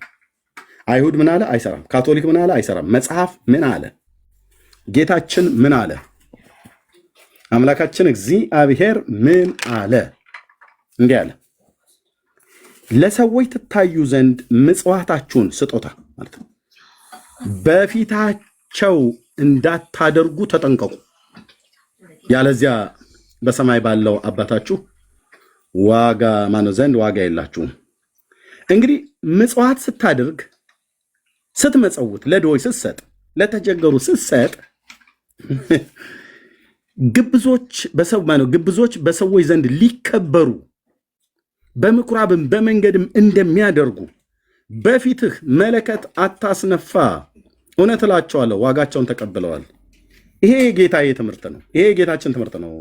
አይሁድ ምን አለ? አይሰራም። ካቶሊክ ምን አለ? አይሰራም። መጽሐፍ ምን አለ? ጌታችን ምን አለ? አምላካችን እግዚአብሔር ምን አለ? እንዲህ አለ፣ ለሰዎች ትታዩ ዘንድ ምጽዋታችሁን ስጦታ ማለት ነው በፊታቸው እንዳታደርጉ ተጠንቀቁ፣ ያለዚያ በሰማይ ባለው አባታችሁ ዋጋ ማነው ዘንድ ዋጋ የላችሁም። እንግዲህ ምጽዋት ስታደርግ፣ ስትመጸውት፣ ለድሆች ስትሰጥ፣ ለተቸገሩ ስትሰጥ ግብዞች በሰዎች ዘንድ ሊከበሩ በምኩራብም በመንገድም እንደሚያደርጉ በፊትህ መለከት አታስነፋ። እውነት እላቸዋለሁ ዋጋቸውን ተቀብለዋል። ይሄ የጌታዬ ትምህርት ነው። ይሄ የጌታችን ትምህርት ነው።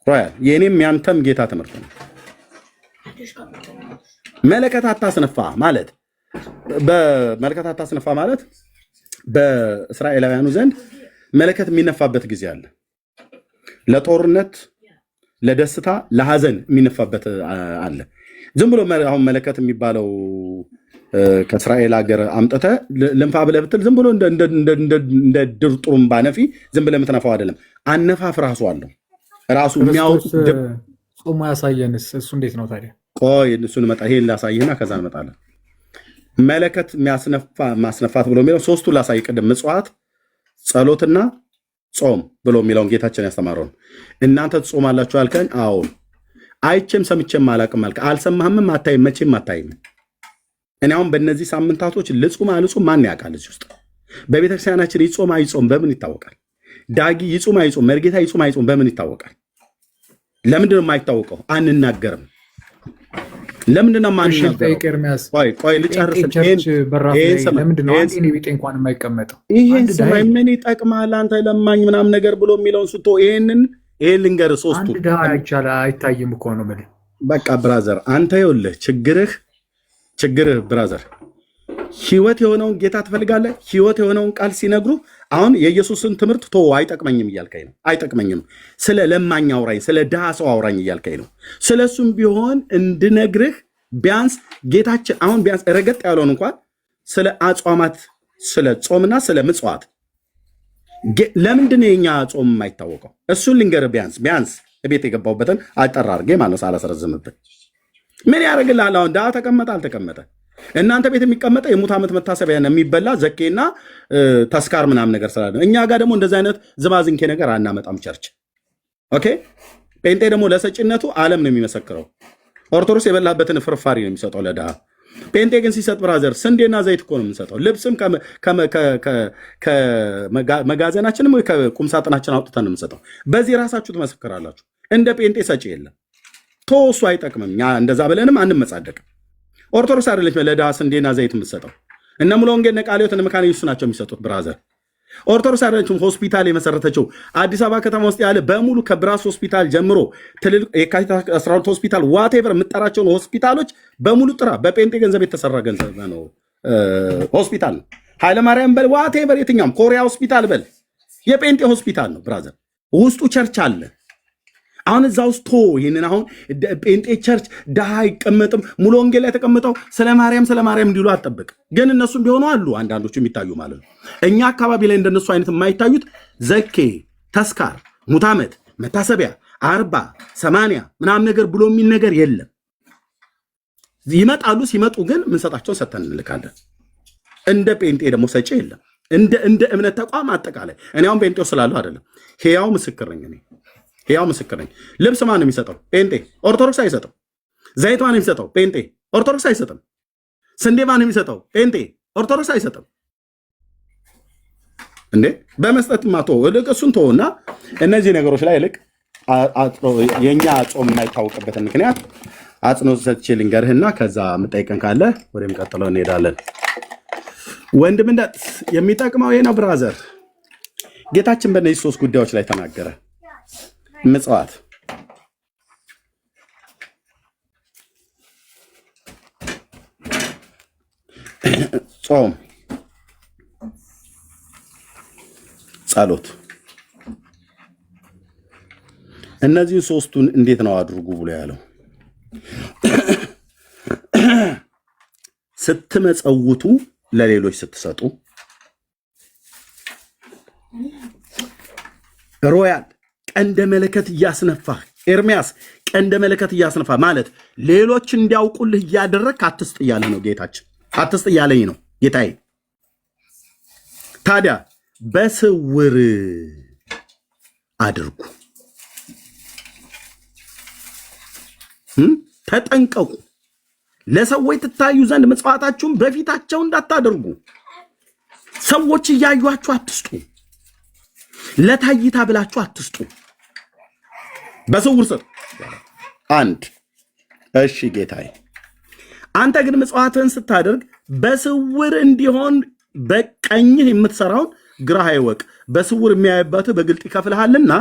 ሮያል የእኔም ያንተም ጌታ ትምህርት ነው። መለከት አታስነፋ ማለት በመለከት አታስነፋ ማለት በእስራኤላውያኑ ዘንድ መለከት የሚነፋበት ጊዜ አለ። ለጦርነት፣ ለደስታ፣ ለሐዘን የሚነፋበት አለ። ዝም ብሎ አሁን መለከት የሚባለው ከእስራኤል ሀገር አምጥተ ልንፋ ብለህ ብትል ዝም ብሎ እንደ ድር ጥሩምባ ነፊ ዝም ብለህ የምትነፋው አይደለም። አነፋፍ ራሱ አለው። ራሱ የሚያወጡ ጾሙ ያሳየንስ እሱ እንዴት ነው ታዲያ? ቆይ እሱን ይሄን ላሳይህና ከዛ እንመጣለን። መለከት ማስነፋት ብሎ የሚለው ሶስቱ ላሳይ። ቅድም ምጽዋት፣ ጸሎትና ጾም ብሎ የሚለውን ጌታችን ያስተማረው። እናንተ ትጾማላችሁ ያልከኝ፣ አዎ አይቼም ሰምቼም አላቅም አልከ። አልሰማህምም፣ አታይም፣ መቼም አታይም። እኔ አሁን በእነዚህ ሳምንታቶች ልጹም አልጹም ማን ያውቃል? እዚህ ውስጥ በቤተክርስቲያናችን ይጾም አይጾም በምን ይታወቃል? ዳጊ ይጹም አይጾም፣ መርጌታ ይጹም አይጾም በምን ይታወቃል? ለምንድን ነው የማይታወቀው? አንናገርም። ለምንድን ነው የማንናገረው? ቆይ ልጨርስ። ይሄን ስማኝ፣ ምን ይጠቅማል አንተ ለማኝ ምናምን ነገር ብሎ የሚለውን ስቶ ይሄን ልንገርህ። ሶስቱ አንድ ድሃ አይቻልም አይታይም እኮ ነው የምልህ። በቃ ብራዘር አንተ ይኸውልህ ችግርህ ብራዘር ህይወት የሆነውን ጌታ ትፈልጋለህ። ህይወት የሆነውን ቃል ሲነግሩ አሁን የኢየሱስን ትምህርት ቶ አይጠቅመኝም እያልከኝ ነው። አይጠቅመኝም። ስለ ለማኝ አውራኝ፣ ስለ ድሃ ሰው አውራኝ እያልከኝ ነው። ስለሱም ቢሆን እንድነግርህ ቢያንስ ጌታችን አሁን ቢያንስ ረገጥ ያለውን እንኳን ስለ አጽዋማት፣ ስለ ጾምና ስለ ምጽዋት ለምንድን ነው የኛ ጾም የማይታወቀው? እሱን ልንገርህ። ቢያንስ ቤት የገባሁበትን አጠራ አድርጌ ማለት ሳላስረዝምብን ምን ያደርግልሃል? አሁን ድሃ ተቀመጠ አልተቀመጠ እናንተ ቤት የሚቀመጠ የሙት ዓመት መታሰቢያ የሚበላ ዘኬና ተስካር ምናምን ነገር ስላለ፣ እኛ ጋር ደግሞ እንደዚህ አይነት ዝባዝንኬ ነገር አናመጣም። ቸርች ኦኬ። ጴንጤ ደግሞ ለሰጭነቱ ዓለም ነው የሚመሰክረው። ኦርቶዶክስ የበላበትን ፍርፋሪ ነው የሚሰጠው ለድሃ። ጴንጤ ግን ሲሰጥ ብራዘር ስንዴና ዘይት እኮ ነው የምንሰጠው። ልብስም ከመጋዘናችንም ወይ ከቁምሳጥናችን አውጥተን ነው የምንሰጠው። በዚህ ራሳችሁ ትመሰክራላችሁ። እንደ ጴንጤ ሰጪ የለም። እሱ አይጠቅምም። እኛ እንደዛ ብለንም አንመጻደቅም። ኦርቶዶክስ አይደለች ለድሃ ስንዴና ዘይት የምትሰጠው። እነ ሙሉ ወንጌል፣ እነ ቃለ ሕይወት፣ እነ መካነ ኢየሱስ ናቸው የሚሰጡት ብራዘር። ኦርቶዶክስ አይደለችም ሆስፒታል የመሰረተችው። አዲስ አበባ ከተማ ውስጥ ያለ በሙሉ ከብራስ ሆስፒታል ጀምሮ ትልልቅ የካቲት 12 ሆስፒታል ዋቴቨር የምጠራቸውን ሆስፒታሎች በሙሉ ጥራ። በጴንጤ ገንዘብ የተሰራ ገንዘብ ነው ሆስፒታል ነው። ኃይለማርያም በል ዋቴቨር፣ የትኛውም ኮሪያ ሆስፒታል በል የጴንጤ ሆስፒታል ነው ብራዘር። ውስጡ ቸርች አለ። አሁን እዛ ውስጥ ይህንን አሁን ጴንጤ ቸርች ድሃ አይቀመጥም ሙሉ ወንጌል ላይ ተቀምጠው ስለ ማርያም እንዲሉ አጠብቅ። ግን እነሱም ቢሆኑ አሉ አንዳንዶቹ የሚታዩ ማለት ነው። እኛ አካባቢ ላይ እንደነሱ አይነት የማይታዩት ዘኬ፣ ተስካር፣ ሙት ዓመት፣ መታሰቢያ 40 80 ምናምን ነገር ብሎ የሚል ነገር የለም። ይመጣሉ። ሲመጡ ግን ምንሰጣቸውን ሰተን እንልካለን። እንደ ጴንጤ ደግሞ ሰጪ የለም። እንደ እምነት ተቋም አጠቃላይ እኔ አሁን ጴንጤው ስላለሁ አይደለም፣ ሕያው ምስክር ነኝ። እኔ ሕያው ምስክር ነኝ። ልብስ ማን ነው የሚሰጠው? ጴንጤ። ኦርቶዶክስ አይሰጥም። ዘይት ማን ነው የሚሰጠው? ጴንጤ። ኦርቶዶክስ አይሰጥም። ስንዴ ማን ነው የሚሰጠው? ጴንጤ። ኦርቶዶክስ አይሰጥም። እንዴ በመስጠትማ ልቅ እሱን ተወውና እነዚህ ነገሮች ላይ ልቅ የኛ ጾም የማይታወቅበትን ምክንያት አጽንኦት ሰጥቼ ልንገርህና ከዛ የምጠይቀን ካለ ወደሚቀጥለው እንሄዳለን። ወንድምነት የሚጠቅመው ይሄ ነው ብራዘር። ጌታችን በእነዚህ 3 ጉዳዮች ላይ ተናገረ። ምጽዋት፣ ጾም፣ ጸሎት። እነዚህን 3ቱን እንዴት ነው አድርጉ ብሎ ያለው? ስትመጸውቱ ለሌሎች ስትሰጡ፣ ሮያል ቀንደ መለከት እያስነፋ ኤርሚያስ ቀንደ መለከት እያስነፋ ማለት ሌሎች እንዲያውቁልህ እያደረግህ አትስጥ እያለ ነው ጌታችን። አትስጥ እያለኝ ነው ጌታዬ። ታዲያ በስውር አድርጉ፣ ተጠንቀቁ። ለሰዎች ትታዩ ዘንድ ምጽዋታችሁን በፊታቸው እንዳታደርጉ። ሰዎች እያዩአችሁ አትስጡ። ለታይታ ብላችሁ አትስጡ። በስውር ስጥ። አንድ እሺ ጌታዬ፣ አንተ ግን ምጽዋትህን ስታደርግ በስውር እንዲሆን በቀኝህ የምትሰራውን ግራህ አይወቅ፣ በስውር የሚያይበትህ በግልጥ ይከፍልሃልና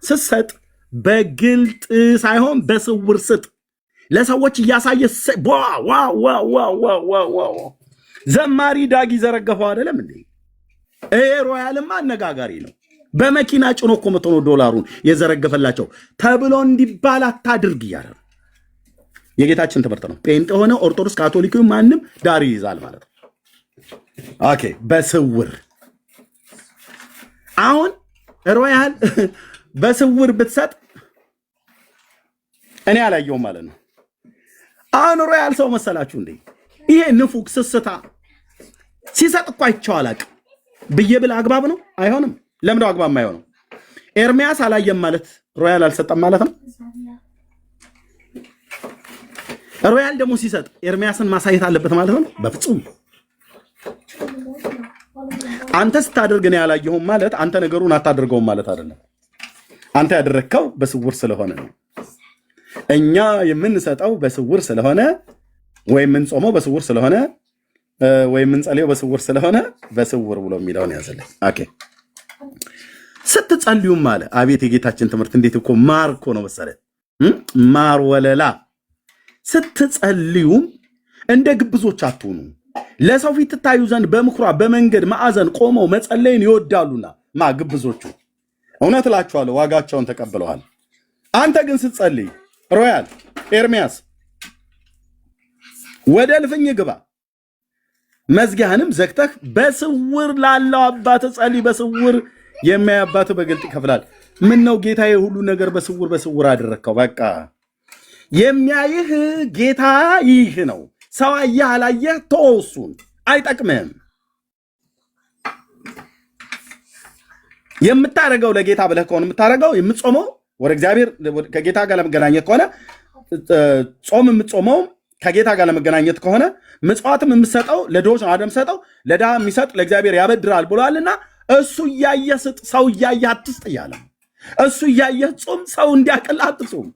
ስትሰጥ በግልጥ ሳይሆን በስውር ስጥ። ለሰዎች እያሳየ ዘማሪ ዳጊ ዘረገፈው አይደለም እንዴ? ሮያልማ አነጋጋሪ ነው። በመኪና ጭኖ እኮ መቶ ነው ዶላሩን የዘረገፈላቸው ተብሎ እንዲባል አታድርግ እያለ ነው። የጌታችን ትምህርት ነው። ጴንጤ ሆነ ኦርቶዶክስ፣ ካቶሊክ ማንም ዳር ይይዛል ማለት ነው። ኦኬ፣ በስውር አሁን ሮያል በስውር ብትሰጥ እኔ አላየውም ማለት ነው። አሁን ሮያል ሰው መሰላችሁ እንዴ? ይሄ ንፉግ ስስታ ሲሰጥ እኮ አይቼው አላቅም ብዬ ብል አግባብ ነው? አይሆንም። ለምን ነው አግባብ የማይሆነው? ኤርሚያስ አላየም ማለት ሮያል አልሰጠም ማለት ነው። ሮያል ደግሞ ሲሰጥ ኤርሚያስን ማሳየት አለበት ማለት ነው? በፍጹም። አንተ ስታደርግ ነው ያላየሁም ማለት አንተ ነገሩን አታደርገውም ማለት አይደለም። አንተ ያደረግከው በስውር ስለሆነ ነው። እኛ የምንሰጠው በስውር ስለሆነ ወይም የምንጾመው በስውር ስለሆነ ወይም የምንጸልየው በስውር ስለሆነ በስውር ብሎ የሚለውን ያዘልኝ። ኦኬ፣ ስትጸልዩም አለ። አቤት የጌታችን ትምህርት እንዴት እኮ ማር እኮ ነው መሰለ፣ ማር ወለላ። ስትጸልዩም እንደ ግብዞች አትሁኑ፣ ለሰው ፊት ትታዩ ዘንድ በምኩራብ በመንገድ ማዕዘን ቆመው መጸለይን ይወዳሉና። ግብዞቹ እውነት እላችኋለሁ ዋጋቸውን ተቀብለዋል። አንተ ግን ስትጸልይ ሮያል ኤርሚያስ ወደ እልፍኝ ግባ፣ መዝጊያህንም ዘግተህ በስውር ላለው አባት ጸልይ፣ በስውር የሚያይ አባት በግልጥ ይከፍላል። ምን ነው ጌታዬ ሁሉ ነገር በስውር አደረግከው? በቃ የሚያይህ ጌታ ይህ ነው። ሰው አየህ አላየህ ተወው፣ እሱን አይጠቅምህም። የምታረገው ለጌታ ብለህ ከሆነ የምታረገው የምትጾመው ወደ እግዚአብሔር ከጌታ ጋር ለመገናኘት ከሆነ ጾም የምትጾመው ከጌታ ጋር ለመገናኘት ከሆነ ምጽዋትም የምትሰጠው ለድሆች ነው አይደል? ሰጠው ለድሃ የሚሰጥ ለእግዚአብሔር ያበድራል ብሏልና እሱ እያየህ ስጥ፣ ሰው እያየህ አትስጥ እያለ እሱ እያየህ ጾም፣ ሰው እንዲያቅልህ አትጾም።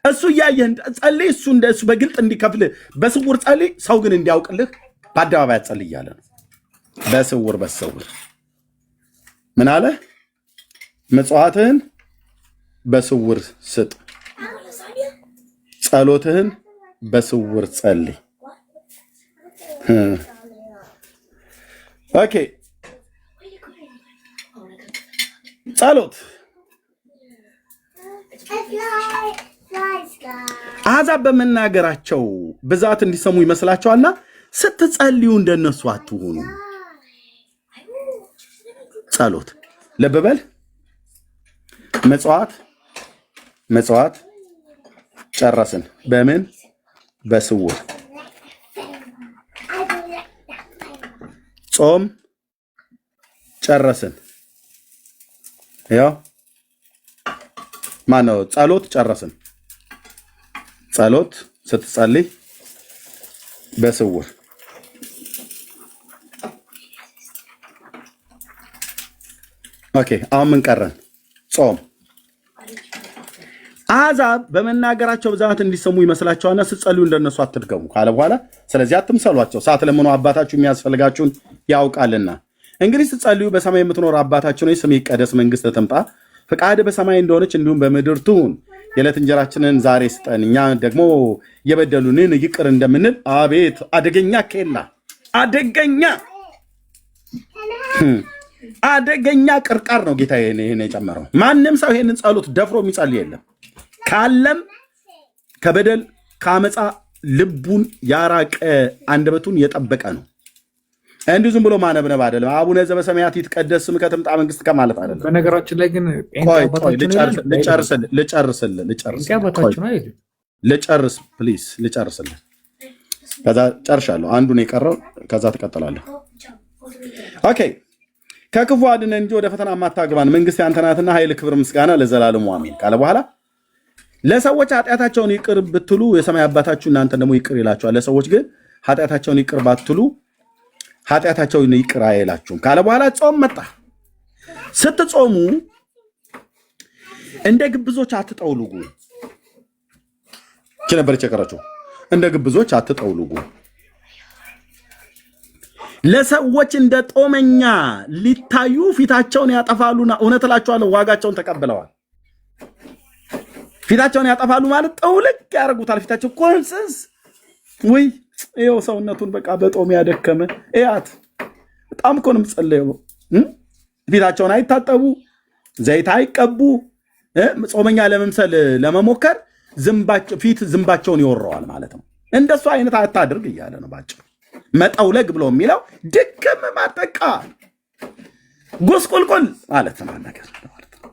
እሱ እያየህ ጸልይ፣ እሱ እንደሱ በግልጥ እንዲከፍልህ በስውር ጸልይ፣ ሰው ግን እንዲያውቅልህ በአደባባይ ጸልይ እያለ ነው። በስውር ምን አለ? ምጽዋትህን በስውር ስጥ፣ ጸሎትህን በስውር ጸልይ። ኦኬ፣ ጸሎት አሕዛብ በመናገራቸው ብዛት እንዲሰሙ ይመስላቸዋልና ስትጸልዩ እንደነሱ አትሁኑ። ጸሎት ለበበል መጽዋት ጨረስን። በምን በስውር ጾም ጨረስን። ያው ማነው ጸሎት ጨረስን። ጸሎት ስትጸልይ በስውር ኦኬ። አሁን ምን ቀረን? ጾም። አሕዛብ በመናገራቸው ብዛት እንዲሰሙ ይመስላቸዋልና ስትጸልዩ እንደነሱ አትድገሙ ካለ በኋላ ስለዚህ አትምሰሏቸው፣ ሳትለምኑ አባታችሁ የሚያስፈልጋችሁን ያውቃልና። እንግዲህ ስትጸልዩ በሰማይ የምትኖር አባታችን ሆይ ስምህ ይቀደስ፣ መንግሥትህ ትምጣ፣ ፈቃድህ በሰማይ እንደሆነች እንዲሁም በምድር ትሁን። የዕለት እንጀራችንን ዛሬ ስጠን፣ እኛ ደግሞ የበደሉንን ይቅር እንደምንል። አቤት አደገኛ ኬላ፣ አደገኛ ቅርቃር ነው ጌታ ይሄን የጨመረው። ማንም ሰው ይሄንን ጸሎት ደፍሮ የሚጸልይ የለም። ካለም ከበደል ከአመፃ ልቡን ያራቀ አንደበቱን የጠበቀ ነው። እንዲሁ ዝም ብሎ ማነብነብ አይደለም። አቡነ ዘበሰማያት ይትቀደስ ስምከ ትምጣ መንግሥትከ ማለት አይደለም። በነገራችን ላይ ግን ልጨርስ ፕሊዝ፣ ልጨርስልህ። ከዛ ጨርሻለሁ። አንዱን የቀረው ከዛ ትቀጥላለህ። ኦኬ። ከክፉ አድነን እንጂ ወደ ፈተና አታግባን፣ መንግሥት ያንተ ናትና ኃይል፣ ክብር፣ ምስጋና ለዘላለሙ አሜን ካለ በኋላ ለሰዎች ኃጢአታቸውን ይቅር ብትሉ የሰማይ አባታችሁ እናንተ ደግሞ ይቅር ይላችኋል። ለሰዎች ግን ኃጢአታቸውን ይቅር ባትሉ ኃጢአታቸውን ይቅር አይላችሁም ካለ በኋላ ጾም መጣ። ስትጾሙ እንደ ግብዞች አትጠውልጉ። እቺ ነበረች የቀረችው። እንደ ግብዞች አትጠውልጉ፣ ለሰዎች እንደ ጦመኛ ሊታዩ ፊታቸውን ያጠፋሉና እውነት እላችኋለሁ ዋጋቸውን ተቀብለዋል። ፊታቸውን ያጠፋሉ ማለት ጠውልቅ ያደርጉታል። ፊታቸው ኮንስስ ወይ ይኸው ሰውነቱን በቃ በጦም ያደከመ እያት በጣም እኮ ነው የምጸለየው። ፊታቸውን አይታጠቡ፣ ዘይት አይቀቡ፣ ጾመኛ ለመምሰል ለመሞከር ፊት ዝንባቸውን ይወረዋል ማለት ነው። እንደሱ አይነት አታድርግ እያለ ነው ባጭሩ። መጠውለግ ብሎ የሚለው ድክም ማጠቃ ጉስቁልቁል ማለት ነው ነገር ማለት ነው።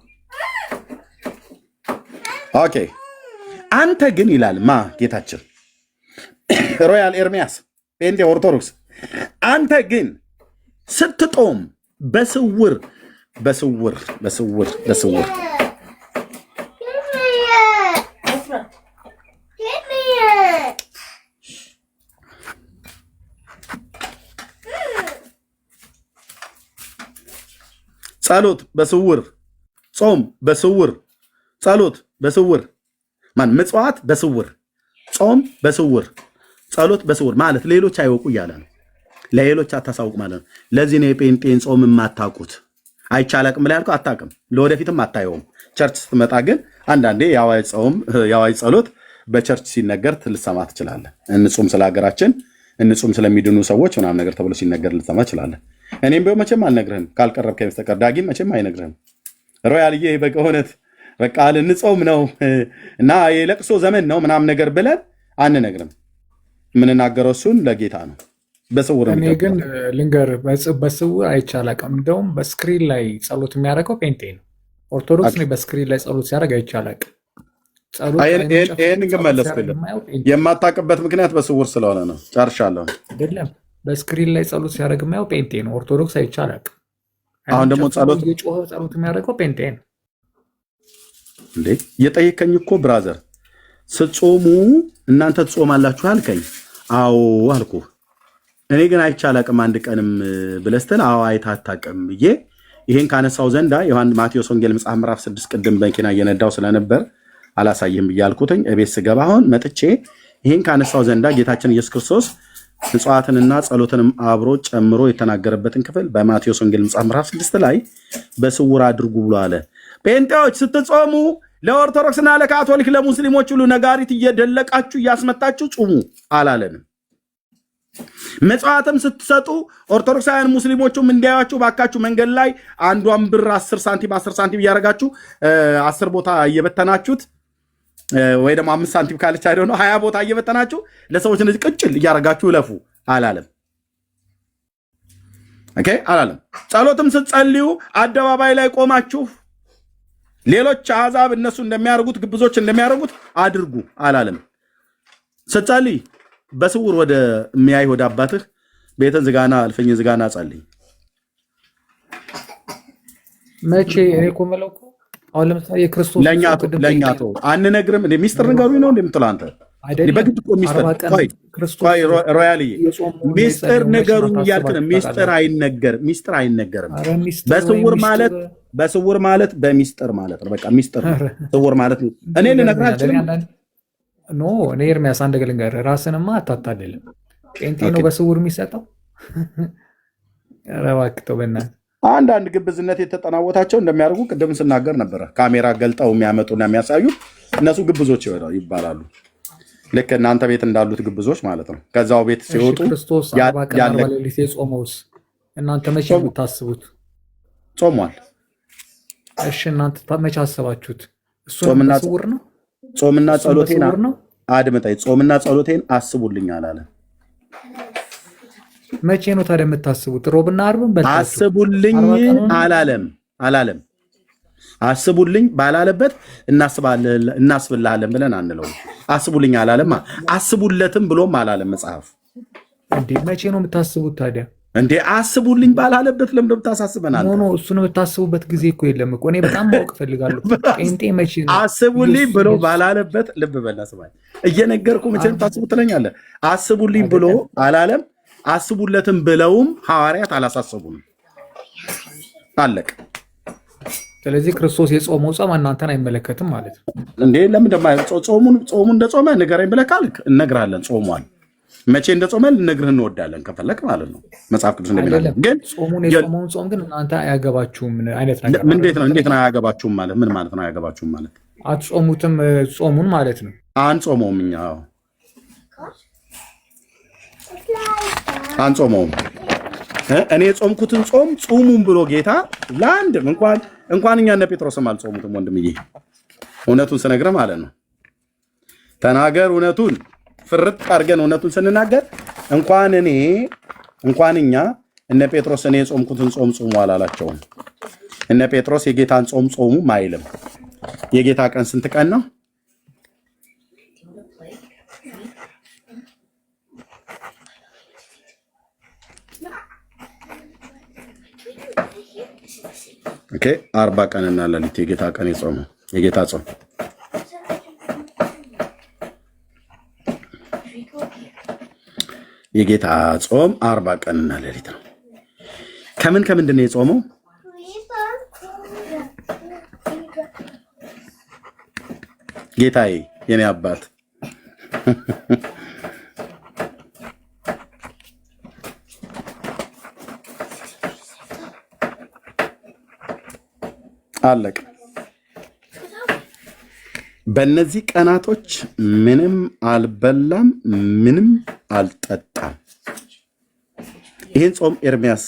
ኦኬ። አንተ ግን ይላል ማ ጌታችን ሮያል ኤርሚያስ ጴንጤ ኦርቶዶክስ፣ አንተ ግን ስትጦም በስውር ጸሎት በስውር፣ ጾም በስውር፣ ጸሎት በስውር፣ ምጽዋት በስውር፣ ጾም በስውር፣ ጸሎት በስውር ማለት ሌሎች አይወቁ እያለ ነው። ለሌሎች አታሳውቅ ማለት ነው። ለዚህ ነው የጴንጤን ጾም የማታውቁት። አይቻላቅም ላይ ያልከው አታውቅም፣ ለወደፊትም አታየውም። ቸርች ስትመጣ ግን አንዳንዴ የአዋጅ ጸሎት በቸርች ሲነገር ልትሰማ ትችላለህ። እንጹም ስለ ሀገራችን፣ እንጹም ስለሚድኑ ሰዎች ምናምን ነገር ተብሎ ሲነገር ልትሰማ ትችላለህ። እኔም ቢሆን መቼም አልነግርህም ካልቀረብከኝ በስተቀር። ዳጊም መቼም አይነግርህም። ሮያልዬ በእውነት በቃ ልንጾም ነው እና የለቅሶ ዘመን ነው ምናምን ነገር ብለን አንነግርም። የምንናገረው እሱን ለጌታ ነው። በስውር እኔ ግን ልንገር፣ በስውር አይቻላቅም። እንደውም በስክሪን ላይ ጸሎት የሚያደርገው ጴንጤ ነው። ኦርቶዶክስ ነው በስክሪን ላይ ጸሎት ሲያደርግ አይቻላቅም። ይህን ግን መለስክልህ። የማታውቅበት ምክንያት በስውር ስለሆነ ነው። ጨርሻለሁ። አይደለም በስክሪን ላይ ጸሎት ሲያደርግ የማየው ጴንጤ ነው። ኦርቶዶክስ አይቻላቅም። አሁን ደግሞ ጸሎት የሚያደርገው ጴንጤ ነው። እንዴ የጠየከኝ እኮ ብራዘር፣ ስትጾሙ እናንተ ትጾማላችሁ አልከኝ። አዎ አልኩህ። እኔ ግን አይቻላቅም አንድ ቀንም ብለህ ስትል አዎ አይተህ አታውቅም ብዬ ይሄን ካነሳው ዘንዳ ማቴዎስ ወንጌል መጽሐፍ ምዕራፍ 6 ቅድም በመኪና እየነዳው ስለነበር አላሳይህም ብዬ አልኩትኝ። እቤት ስገባ አሁን መጥቼ ይሄን ካነሳው ዘንዳ ጌታችን ኢየሱስ ክርስቶስ ምጽዋትንና ጸሎትንም አብሮ ጨምሮ የተናገረበትን ክፍል በማቴዎስ ወንጌል መጽሐፍ ምዕራፍ 6 ላይ በስውር አድርጉ ብሎ አለ። ጴንጤዎች ስትጾሙ ለኦርቶዶክስና ለካቶሊክ ለሙስሊሞች ሁሉ ነጋሪት እየደለቃችሁ እያስመታችሁ ጹሙ አላለንም። ምጽዋትም ስትሰጡ ኦርቶዶክሳውያን ሙስሊሞቹም እንዲያዩአችሁ ባካችሁ መንገድ ላይ አንዷን ብር 10 ሳንቲም 10 ሳንቲም እያደረጋችሁ 10 ቦታ እየበተናችሁት ወይ ደግሞ 5 ሳንቲም ካለች አይደው 20 ቦታ እየበተናችሁ ለሰዎች እንደዚህ ቅጭል እያደረጋችሁ ለፉ አላለም። ኦኬ አላለም። ጸሎትም ስትጸልዩ አደባባይ ላይ ቆማችሁ ሌሎች አሕዛብ እነሱ እንደሚያደርጉት ግብዞች እንደሚያደርጉት አድርጉ አላለም። ስትጸልይ በስውር ወደ የሚያይ ወደ አባትህ ቤትን ዝጋና አልፈኝ ዝጋና ጸልይ። መቼ እኔ እኮ የምለው እኮ አሁን ለምሳሌ የክርስቶስ ለኛ ተው አንነግርም እንደ ሚስጥር ንገሩኝ ነው እንደምትለው አንተ በግድ እኮ ሚስጥር ቆይ ሮያልዬ ሚስጥር ንገሩኝ እያልክ ነው። ሚስጥር አይነገርም። በስውር ማለት በሚስጥር ማለት ነው። በቃ ሚስጥር ስውር ማለት ነው። እኔ ልነግራችሁ ኖ እኔ ኤርሚያስ አንድ ገል ንገር፣ ራስንማ አታታልልም። ጴንጤ ነው በስውር የሚሰጠው። ኧረ እባክህ ተው በእናትህ። አንዳንድ ግብዝነት የተጠናወታቸው እንደሚያደርጉ ቅድም ስናገር ነበረ። ካሜራ ገልጠው የሚያመጡና የሚያሳዩ እነሱ ግብዞች ይባላሉ። ልክ እናንተ ቤት እንዳሉት ግብዞች ማለት ነው። ከዛው ቤት ሲወጡ ክርስቶስ 40 ቀን 40 ሌሊት የጾመውስ እናንተ መቼ የምታስቡት? ጾሟል። እሺ እናንተ መቼ አሰባችሁት? እሱ ስውር ነው። ጾምና ጸሎቴን አድምጠኝ። ጾምና ጸሎቴን አስቡልኝ አላለ። መቼ ነው ታዲያ የምታስቡት? ሮብና ዓርብን በልታችሁ አስቡልኝ አላለም። አስቡልኝ ባላለበት እናስብልሃለን ብለን አንለው። አስቡልኝ አላለም። አስቡለትም ብሎም አላለም መጽሐፍ። እንዴ መቼ ነው የምታስቡት ታዲያ? እንዴ አስቡልኝ ባላለበት ለምን የምታሳስበናል? ኖ እሱን የምታስቡበት ጊዜ እኮ የለም እኮ። እኔ በጣም ማወቅ ፈልጋለሁ። ጴንጤ መቼ ነው አስቡልኝ ብሎ ባላለበት? ልብ በልና ስማኝ፣ እየነገርኩ መቼ ነው የምታስቡት ትለኛለህ። አስቡልኝ ብሎ አላለም። አስቡለትም ብለውም ሐዋርያት አላሳሰቡም። አለቅ። ስለዚህ ክርስቶስ የጾመው ጾም እናንተን አይመለከትም ማለት ነው እንዴ? ለምን ጾሙ እንደጾመ ንገረኝ ብለህ ካልክ እነግርሃለን። ጾሟል። መቼ እንደጾመ ልነግርህ እንወዳለን ከፈለክ ማለት ነው። መጽሐፍ ቅዱስ እንደሚላል ግን ጾሙን የጾመውን ጾም ግን እናንተ አያገባችሁም አይነት ነገር። እንዴት ነው አያገባችሁም ማለት? ምን ማለት ነው አያገባችሁም ማለት? አትጾሙትም ጾሙን ማለት ነው። አንጾመውም፣ እኛ አንጾመውም። እኔ የጾምኩትን ጾም ጹሙን ብሎ ጌታ ለአንድም እንኳን እኛ እነ ጴጥሮስም አልጾሙትም። ወንድምዬ እውነቱን ስነግርህ ማለት ነው። ተናገር እውነቱን ፍርጥ አድርገን እውነቱን ስንናገር እንኳን እኛ እነ ጴጥሮስ እኔ የጾምኩትን ጾም ጾሙ አላላቸውም። እነ ጴጥሮስ የጌታን ጾም ጾሙ አይልም። የጌታ ቀን ስንት ቀን ነው? ኦኬ 40 ቀንና ሌሊት የጌታ ቀን የጾመው የጌታ ጾም የጌታ ጾም 40 ቀንና ሌሊት ነው። ከምንድን ነው የጾመው? ጌታዬ የኔ አባት አለቅ። በእነዚህ ቀናቶች ምንም አልበላም፣ ምንም አልጠጣም። ይህን ጾም ኤርሚያስ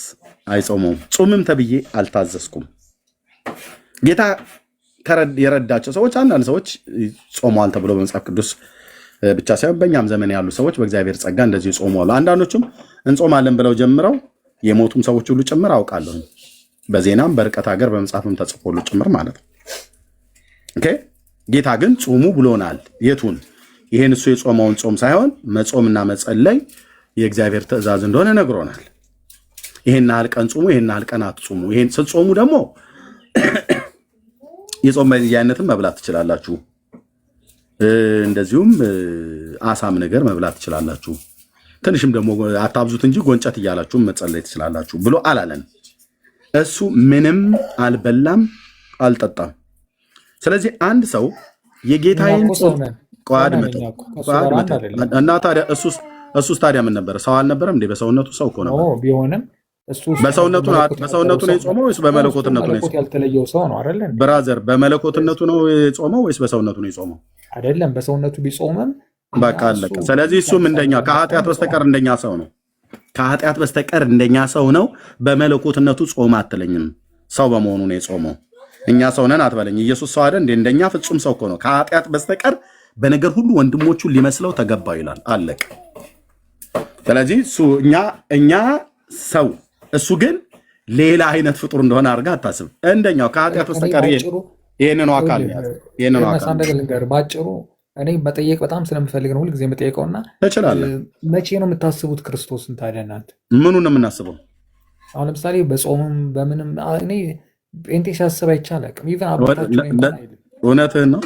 አይጾመውም። ጾምም ተብዬ አልታዘዝኩም። ጌታ የረዳቸው ሰዎች አንዳንድ ሰዎች ጾመዋል ተብሎ በመጽሐፍ ቅዱስ ብቻ ሳይሆን በእኛም ዘመን ያሉ ሰዎች በእግዚአብሔር ጸጋ እንደዚህ ጾመዋል። አንዳንዶቹም እንጾማለን ብለው ጀምረው የሞቱም ሰዎች ሁሉ ጭምር አውቃለሁ። በዜናም በርቀት ሀገር በመጽሐፍም ተጽፎ ሁሉ ጭምር ማለት ነው። ኦኬ ጌታ ግን ጾሙ ብሎናል። የቱን? ይሄን እሱ የጾመውን ጾም ሳይሆን መጾምና መጸለይ የእግዚአብሔር ትእዛዝ እንደሆነ ነግሮናል። ይሄን ያህል ቀን ጾሙ፣ ይሄን ያህል ቀን አትጾሙ። ይሄን ስትጾሙ ደግሞ የጾም በየአይነትም መብላት ትችላላችሁ። እንደዚሁም አሳም ነገር መብላት ትችላላችሁ። ትንሽም ደግሞ አታብዙት እንጂ ጎንጨት እያላችሁ መጸለይ ትችላላችሁ ብሎ አላለን። እሱ ምንም አልበላም አልጠጣም። ስለዚህ አንድ ሰው የጌታዬን እና ታዲያ እሱስ ታዲያ ምን ነበረ? ሰው አልነበረም እንዴ? በሰውነቱ ሰው እኮ ነበር። ቢሆንም በሰውነቱ ነው የጾመው ወይስ በመለኮትነቱ ነው የጾመው? ያልተለየው ሰው ነው አይደል? ብራዘር በመለኮትነቱ ነው የጾመው ወይስ በሰውነቱ ነው የጾመው? አይደለም፣ በሰውነቱ ቢጾምም በቃ አለቀ። ስለዚህ እሱም እንደኛ ከኃጢአት በስተቀር እንደኛ ሰው ነው። ከኃጢአት በስተቀር እንደኛ ሰው ነው። በመለኮትነቱ ጾም አትለኝም። ሰው በመሆኑ ነው የጾመው። እኛ ሰው ነን አትበለኝ። ኢየሱስ ሰው አይደል እንዴ? እንደኛ ፍጹም ሰው እኮ ነው። ከኃጢአት በስተቀር በነገር ሁሉ ወንድሞቹን ሊመስለው ተገባው ይላል። አለቀ። ስለዚህ እኛ ሰው፣ እሱ ግን ሌላ አይነት ፍጡር እንደሆነ አድርጋ አታስብ። እንደኛው ከኃጢአት በስተቀር ይሄንን አካል ባጭሩ እኔ መጠየቅ በጣም ስለምፈልግ ነው ሁልጊዜ የምጠይቀውና ትችላለህ። መቼ ነው የምታስቡት ክርስቶስን ታዲያ እናንተ? ምኑን ነው የምናስበው? አሁን ለምሳሌ በጾምም በምንም እኔ ጴንጤ ሲያስብ አይቻልም። ኢቨን አባታችሁ እውነትህን ነው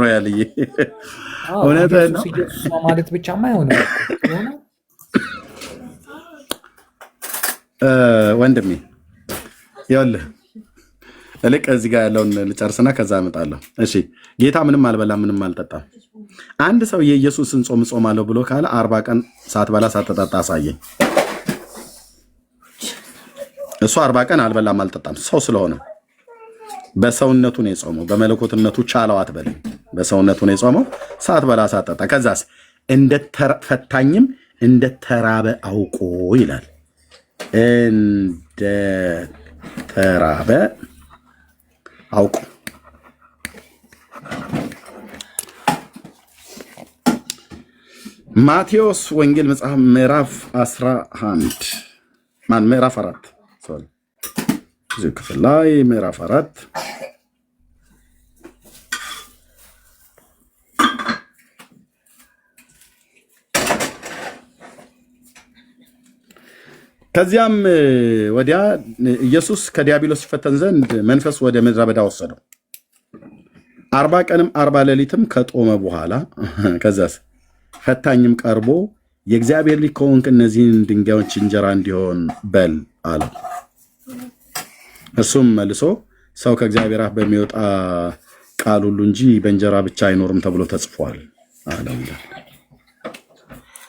ሮያልዬ፣ እውነትህን ነው ማለት ብቻማ አይሆንም ወንድሜ። ይኸውልህ እልቅ እዚህ ጋር ያለውን ልጨርስና ከዛ እመጣለሁ። እሺ ጌታ ምንም አልበላም ምንም አልጠጣም። አንድ ሰው የኢየሱስን ጾም ጾማለሁ ብሎ ካለ 40 ቀን ሳትበላ ሳትጠጣ አሳየኝ። እሱ 40 ቀን አልበላም አልጠጣም ሰው ስለሆነ በሰውነቱ ነው የጾመው። በመለኮትነቱ ቻለው አትበለኝ። በሰውነቱ ነው የጾመው ሳትበላ ሳትጠጣ። ከዛስ ፈታኝም እንደተራበ አውቆ ይላል። እንደተራበ አውቆ ማቴዎስ ወንጌል መጽሐፍ ምዕራፍ 11 ምዕራፍ 4 እዚህ ክፍል ላይ ምዕራፍ 4 ከዚያም ወዲያ ኢየሱስ ከዲያብሎስ ሲፈተን ዘንድ መንፈስ ወደ ምድረ በዳ ወሰደው። 40 ቀንም 40 ሌሊትም ከጦመ በኋላ ከዛስ ፈታኝም ቀርቦ የእግዚአብሔር ልጅ ከሆንክ እነዚህን ድንጋዮች እንጀራ እንዲሆን በል አለው። እርሱም መልሶ ሰው ከእግዚአብሔር አፍ በሚወጣ ቃል ሁሉ እንጂ በእንጀራ ብቻ አይኖርም ተብሎ ተጽፏል አለው።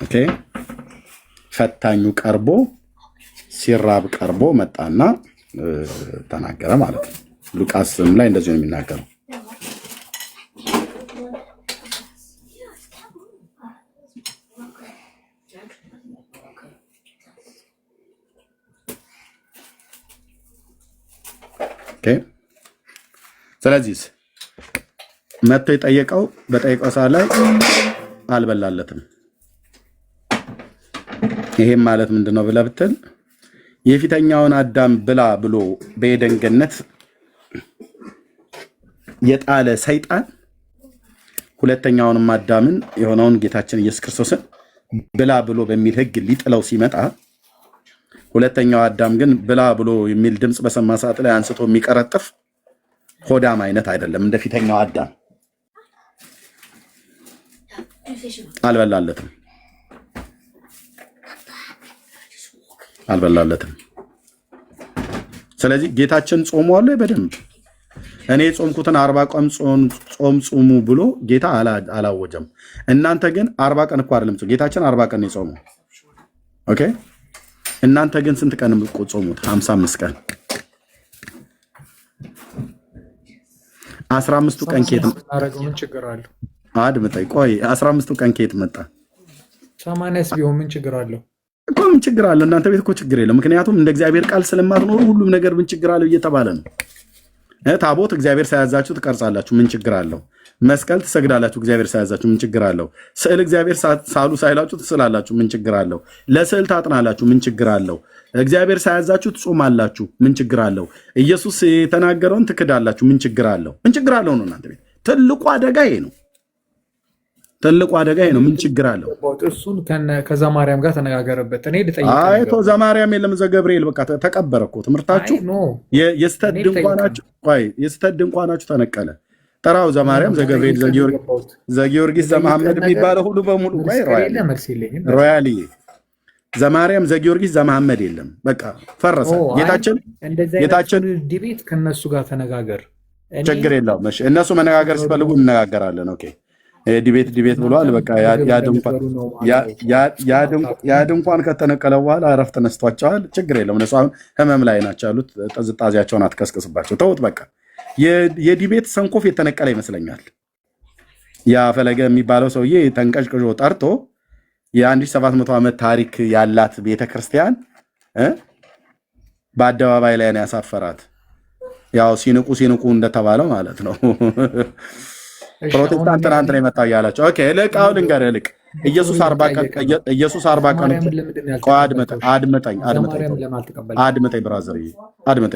ኦኬ ፈታኙ ቀርቦ ሲራብ ቀርቦ መጣና ተናገረ ማለት ነው። ሉቃስም ላይ እንደዚህ ነው የሚናገረው። ስለዚህ መጥቶ የጠየቀው በጠየቀው ሰዓት ላይ አልበላለትም። ይሄም ማለት ምንድነው ብለህ ብትል የፊተኛውን አዳም ብላ ብሎ በኤደን ገነት የጣለ ሰይጣን ሁለተኛውንም አዳምን የሆነውን ጌታችን ኢየሱስ ክርስቶስን ብላ ብሎ በሚል ሕግ ሊጥለው ሲመጣ ሁለተኛው አዳም ግን ብላ ብሎ የሚል ድምፅ በሰማ ሰዓት ላይ አንስቶ የሚቀረጥፍ ሆዳም አይነት አይደለም። እንደ ፊተኛው አዳም አልበላለትም። ስለዚህ ጌታችን ጾሟል በደንብ እኔ ጾምኩትን 40 ቀን ጾም ጹሙ ብሎ ጌታ አላወጀም። እናንተ ግን 40 ቀን እኮ አይደለም ጌታችን 40 ቀን የጾመው። ኦኬ እናንተ ግን ስንት ቀን ጾሙት? 55 ቀን 15ቱ ቀን ከየት ምን ችግር አለው? አድምጠኝ ቆይ 15ቱ ቀን ከየት መጣ? 80ስ ቢሆን ምን ችግር አለው እኮ? ምን ችግር አለው? እናንተ ቤት እኮ ችግር የለም። ምክንያቱም እንደ እግዚአብሔር ቃል ስለማትኖሩ ሁሉም ነገር ምን ችግር አለው እየተባለ ነው። ታቦት እግዚአብሔር ሳያዛችሁ ትቀርጻላችሁ፣ ምን ችግር አለው? መስቀል ትሰግዳላችሁ፣ እግዚአብሔር ሳያዛችሁ ምን ችግር አለው? ስዕል እግዚአብሔር ሳሉ ሳይላችሁ ትስላላችሁ፣ ምን ችግር አለው? ለስዕል ታጥናላችሁ፣ ምን ችግር አለው? እግዚአብሔር ሳያዛችሁ ትጾማላችሁ፣ ምን ችግር አለው? ኢየሱስ የተናገረውን ትክዳላችሁ፣ ምን ችግር አለው? ምን ችግር አለው ነው እናንተ ቤት ትልቁ አደጋ ይሄ ነው። ትልቁ አደጋ ይሄ ነው። ምን ችግር አለው? እሱን ከዘማርያም ጋር ተነጋገረበት። እኔ ልጠይቅ አይቶ ዘማርያም የለም ዘገብርኤል በቃ ተቀበረ እኮ ትምህርታችሁ። የስተት ድንኳናችሁ ተነቀለ። ጠራው ዘማርያም ዘገብርኤል ዘጊዮርጊስ ዘመሐመድ የሚባለው ሁሉ በሙሉ ሮያልዬ ዘማርያም ዘጊዮርጊስ ዘመሐመድ የለም። በቃ ፈረሰ። ጌታችን ዲቤት ከነሱ ጋር ተነጋገር፣ ችግር የለውም። እነሱ መነጋገር ሲፈልጉ እንነጋገራለን። ኦኬ ዲቤት ብሏል። በቃ ያ ድንኳን ከተነቀለ በኋላ እረፍት ነስቷቸዋል። ችግር የለም። እነሱ አሁን ህመም ላይ ናቸው ያሉት። ጥዝጣዜያቸውን አትቀስቅስባቸው፣ ተውት። በቃ የዲቤት ሰንኮፍ የተነቀለ ይመስለኛል። ያ ፈለገ የሚባለው ሰውዬ ተንቀሽቅሾ ጠርቶ የ1700 ዓመት ታሪክ ያላት ቤተክርስቲያን በአደባባይ ላይ ነው ያሳፈራት። ያው ሲንቁ እንደተባለው ማለት ነው። ፕሮቴስታንት ትናንት ነው የመጣው እያላቸው። ኦኬ ልቅ አሁን ልንገርህ ልቅ ኢየሱስ 40 ቀን አድምጠኝ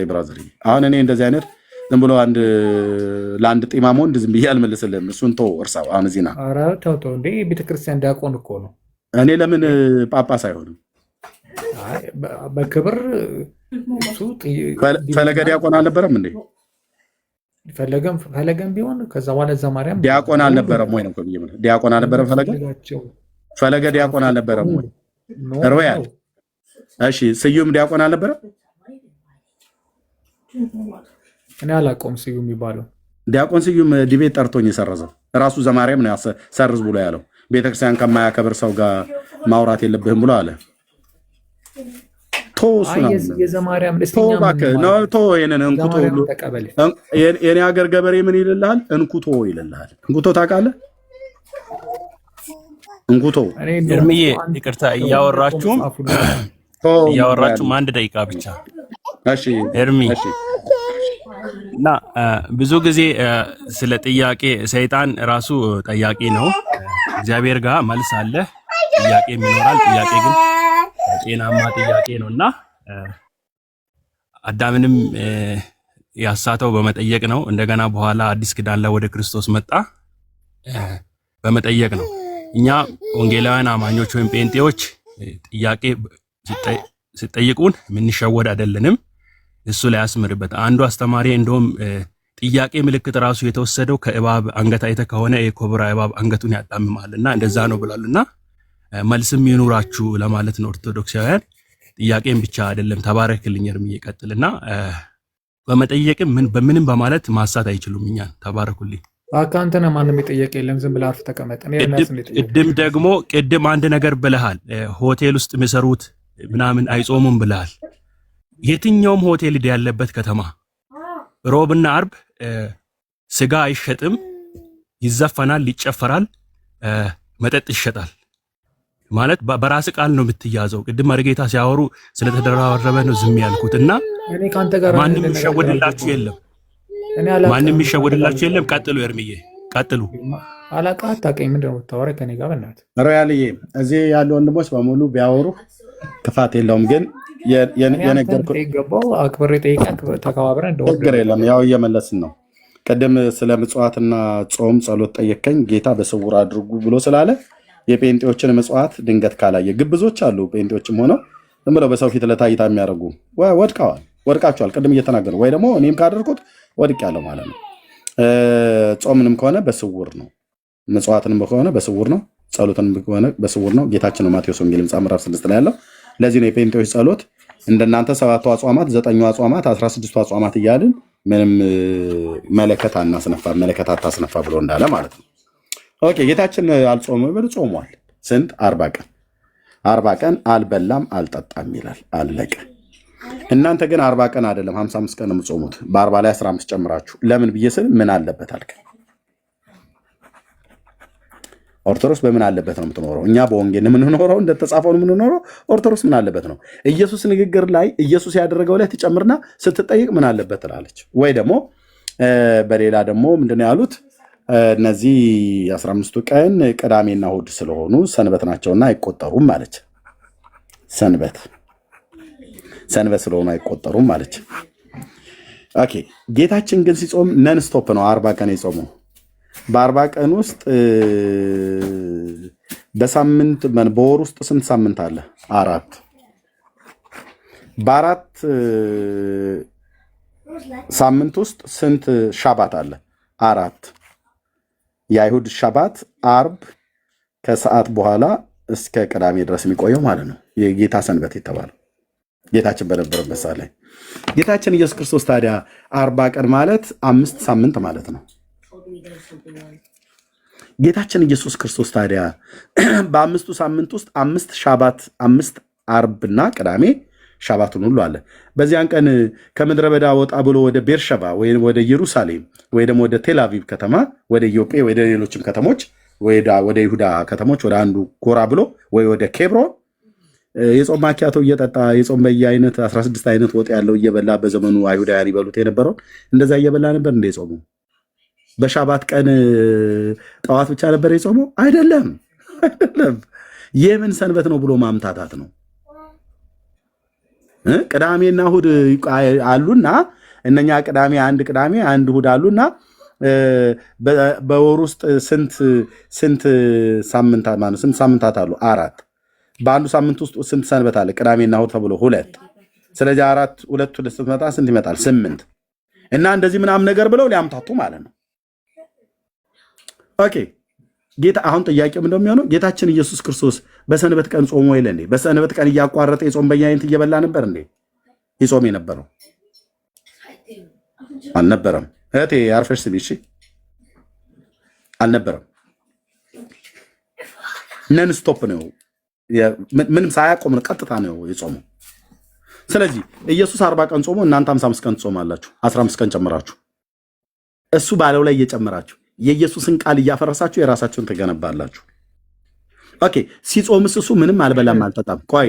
ብራዘር። አሁን እኔ እንደዚህ አይነት ዝም ብሎ ለአንድ ጢማም ወንድ ዝም ብዬ አልመልስልህም። እሱን ተው እርሳው። አሁን እዚህ ና ተው እንዴ ቤተክርስቲያን ዲያቆን እኮ ነው። እኔ ለምን ጳጳስ አይሆንም? በክብር ፈለገ ዲያቆን አልነበረም እንዴ? ፈለገም ቢሆን ከዛ በኋላ ዘማርያም ዲያቆን አልነበረም ወይ ነው? ዲያቆን አልነበረም ፈለገ ዲያቆን አልነበረም ወይ? ሮያል እሺ፣ ስዩም ዲያቆን አልነበረም? እኔ አላውቀውም ስዩም የሚባለው። ዲያቆን ስዩም ዲቤት ጠርቶኝ የሰረዘው ራሱ ዘማርያም ነው ሰርዝ ብሎ ያለው። ቤተክርስቲያን ከማያከብር ሰው ጋር ማውራት የለብህም ብሎ አለ። የኔ ሀገር ገበሬ ምን ይልልሃል? እንኩቶ ይልልሃል። እንኩቶ ታውቃለህ? እንኩቶ እርምዬ ይቅርታ፣ እያወራችሁም አንድ ደቂቃ ብቻ እሺ እርሚ። እና ብዙ ጊዜ ስለ ጥያቄ ሰይጣን ራሱ ጠያቂ ነው። እግዚአብሔር ጋር መልስ አለ፣ ጥያቄም ይኖራል። ጥያቄ ግን ጤናማ ጥያቄ ነው እና አዳምንም ያሳተው በመጠየቅ ነው። እንደገና በኋላ አዲስ ኪዳን ላይ ወደ ክርስቶስ መጣ በመጠየቅ ነው። እኛ ወንጌላውያን አማኞች ወይም ጴንጤዎች ጥያቄ ሲጠይቁን የምንሸወድ አይደለንም። እሱ ላይ ያስምርበት። አንዱ አስተማሪ እንደውም ጥያቄ ምልክት ራሱ የተወሰደው ከእባብ አንገት አይተህ ከሆነ የኮብራ እባብ አንገቱን ያጣምማልና እንደዛ ነው ብሏልና መልስም ይኑራችሁ ለማለት ነው። ኦርቶዶክሳውያን ጥያቄም ብቻ አይደለም። ተባረክልኝ እርምዬ ቀጥልና በመጠየቅም በምንም በማለት ማሳት አይችሉም። እኛን ተባረኩልኝ። አካንተና ማንም ይጠየቅ የለም። ዝም ብለህ አርፍ ተቀመጥ። ቅድም አንድ ነገር ብለሃል። ሆቴል ውስጥ የሚሰሩት ምናምን አይጾሙም ብለሃል። የትኛውም ሆቴል ያለበት ከተማ ሮብና አርብ ስጋ አይሸጥም፣ ይዘፈናል፣ ይጨፈራል፣ መጠጥ ይሸጣል። ማለት በራስ ቃል ነው የምትያዘው። ቅድም መርጌታ ሲያወሩ ስለተደራረበ ነው ዝም ያልኩት እና ማንም ይሸወድላችሁ የለም። ማንም ይሸወድላችሁ የለም። ቀጥሉ ኤርሚዬ ቀጥሉ። አላቃ አታውቀኝ ምንድን ነው የምታወራው ከኔ ጋር? በእናትህ ሮያልዬ እዚህ ያሉ ወንድሞች በሙሉ ቢያወሩ ክፋት የለውም። ግን የነገርኩህ ይገባው አክብሬ ጠይቀህ ተከባብረን እንደው ችግር የለም። ያው እየመለስን ነው። ቅድም ስለ ምጽዋትና ጾም ጸሎት ጠየቀኝ። ጌታ በስውር አድርጉ ብሎ ስላለ የጴንጤዎችን ምጽዋት ድንገት ካላየ ግብዞች አሉ። ጴንጤዎችም ሆነው ዝም ብለው በሰው ፊት ለታይታ የሚያደርጉ ወድቃቸዋል። ቅድም እየተናገሩ ወይ ደግሞ እኔም ካደርኩት ወድቅ ያለው ማለት ነው። ጾምንም ከሆነ በስውር ነው፣ ምጽዋትንም ከሆነ በስውር ነው፣ ጸሎትንም ከሆነ በስውር ነው። ጌታችን ነው ማቴዎስ ወንጌል ምዕራፍ 6 ላይ ያለው። ለዚህ ነው የጴንጤዎች ጸሎት እንደናንተ 7 አጽዋማት 9 አጽዋማት 16 አጽዋማት እያልን ምንም መለከት አታስነፋ ብሎ እንዳለ ማለት ነው። ኦኬ ጌታችን አልጾመም ብሎ ጾሟል። ስንት 40 ቀን አልበላም አልጠጣም ይላል። አለቀ። እናንተ ግን 40 ቀን አይደለም 55 ቀን ነው የምትጾሙት። በ40 ላይ 15 ጨምራችሁ ለምን ብዬ ስል ምን አለበት አልከ? ኦርቶዶክስ በምን አለበት ነው የምትኖረው? እኛ በወንጌል የምንኖረው እንደተጻፈው ነው የምንኖረው። ኦርቶዶክስ ምን አለበት ነው? ኢየሱስ ንግግር ላይ ኢየሱስ ያደረገው ላይ ትጨምርና ስትጠይቅ ምን አለበት ትላለች። ወይ ደግሞ በሌላ ደግሞ ምንድነው ያሉት? እነዚህ 15ቱ ቀን ቅዳሜና እሑድ ስለሆኑ ሰንበት ናቸውና አይቆጠሩም ማለች። ሰንበት ስለሆኑ አይቆጠሩም ማለች። ኦኬ ጌታችን ግን ሲጾም ነን ስቶፕ ነው 40 ቀን የጾመው። በ40 ቀን ውስጥ በሳምንት በወር ውስጥ ስንት ሳምንት አለ? 4። በ4 ሳምንት ውስጥ ስንት ሻባት አለ? 4። የአይሁድ ሻባት አርብ ከሰዓት በኋላ እስከ ቅዳሜ ድረስ የሚቆየው ማለት ነው የጌታ ሰንበት የተባለው ጌታችን በነበረበት ሰዓት ላይ። ጌታችን ኢየሱስ ክርስቶስ ታዲያ 40 ቀን ማለት 5 ሳምንት ማለት ነው። ጌታችን ኢየሱስ ክርስቶስ ታዲያ በ5ቱ ሳምንት ውስጥ 5 ሻባት 5 አርብና ቅዳሜ ሻባቱን ሁሉ አለ። በዚያን ቀን ከምድረ በዳ ወጣ ብሎ ወደ ቤርሸባ ወይ ወደ ኢየሩሳሌም ወይ ደግሞ ወደ ቴልአቪቭ ከተማ ወደ ኢዮጴ ወደ ሌሎችም ከተሞች ወደ ይሁዳ ከተሞች ወደ አንዱ ጎራ ብሎ ወይ ወደ ኬብሮን የጾም ማኪያቶ እየጠጣ የጾም በየአይነት 16 አይነት ወጥ ያለው እየበላ በዘመኑ አይሁዳውያን ይበሉት የነበረው እንደዛ እየበላ ነበር እንደ የጾሙ። በሻባት ቀን ጠዋት ብቻ ነበር የጾመው? አይደለም። የምን ሰንበት ነው ብሎ ማምታታት ነው። ቅዳሜና እሑድ አሉና እነኛ አንድ ቅዳሜ አንድ እሑድ አሉና በወር ውስጥ ስንት ሳምንታት አሉ? 4። በአንዱ ሳምንት ውስጥ ስንት ሰንበት አለ? ቅዳሜና እሑድ ተብሎ 2። ስለዚህ 2 ስትመጣ ስንት ይመጣል? 8። እና እንደዚህ ምናምን ነገር ብለው ሊያምታቱ ማለት ነው። ኦኬ ጌታ አሁን ጥያቄው ምንድነው የሚሆነው? ጌታችን ኢየሱስ ክርስቶስ በሰንበት ቀን ጾሞ የለ እንዴ? በሰንበት ቀን እያቋረጠ የጾም በየአይነት እየበላ ነበር እንዴ? ይጾም የነበረው አልነበረም። እህቴ አርፈሽ ስሚ እሺ። አልነበረም። ነን ስቶፕ ነው፣ ምንም ሳያቆም ቀጥታ ነው የጾመው። ስለዚህ ኢየሱስ 40 ቀን ጾሞ እናንተ 55 ቀን ትጾማላችሁ፣ 15 ቀን ጨምራችሁ እሱ ባለው ላይ እየጨመራችሁ የኢየሱስን ቃል እያፈረሳችሁ የራሳችሁን ትገነባላችሁ። ኦኬ ሲጾምስ እሱ ምንም አልበላም አልጠጣም። ቆይ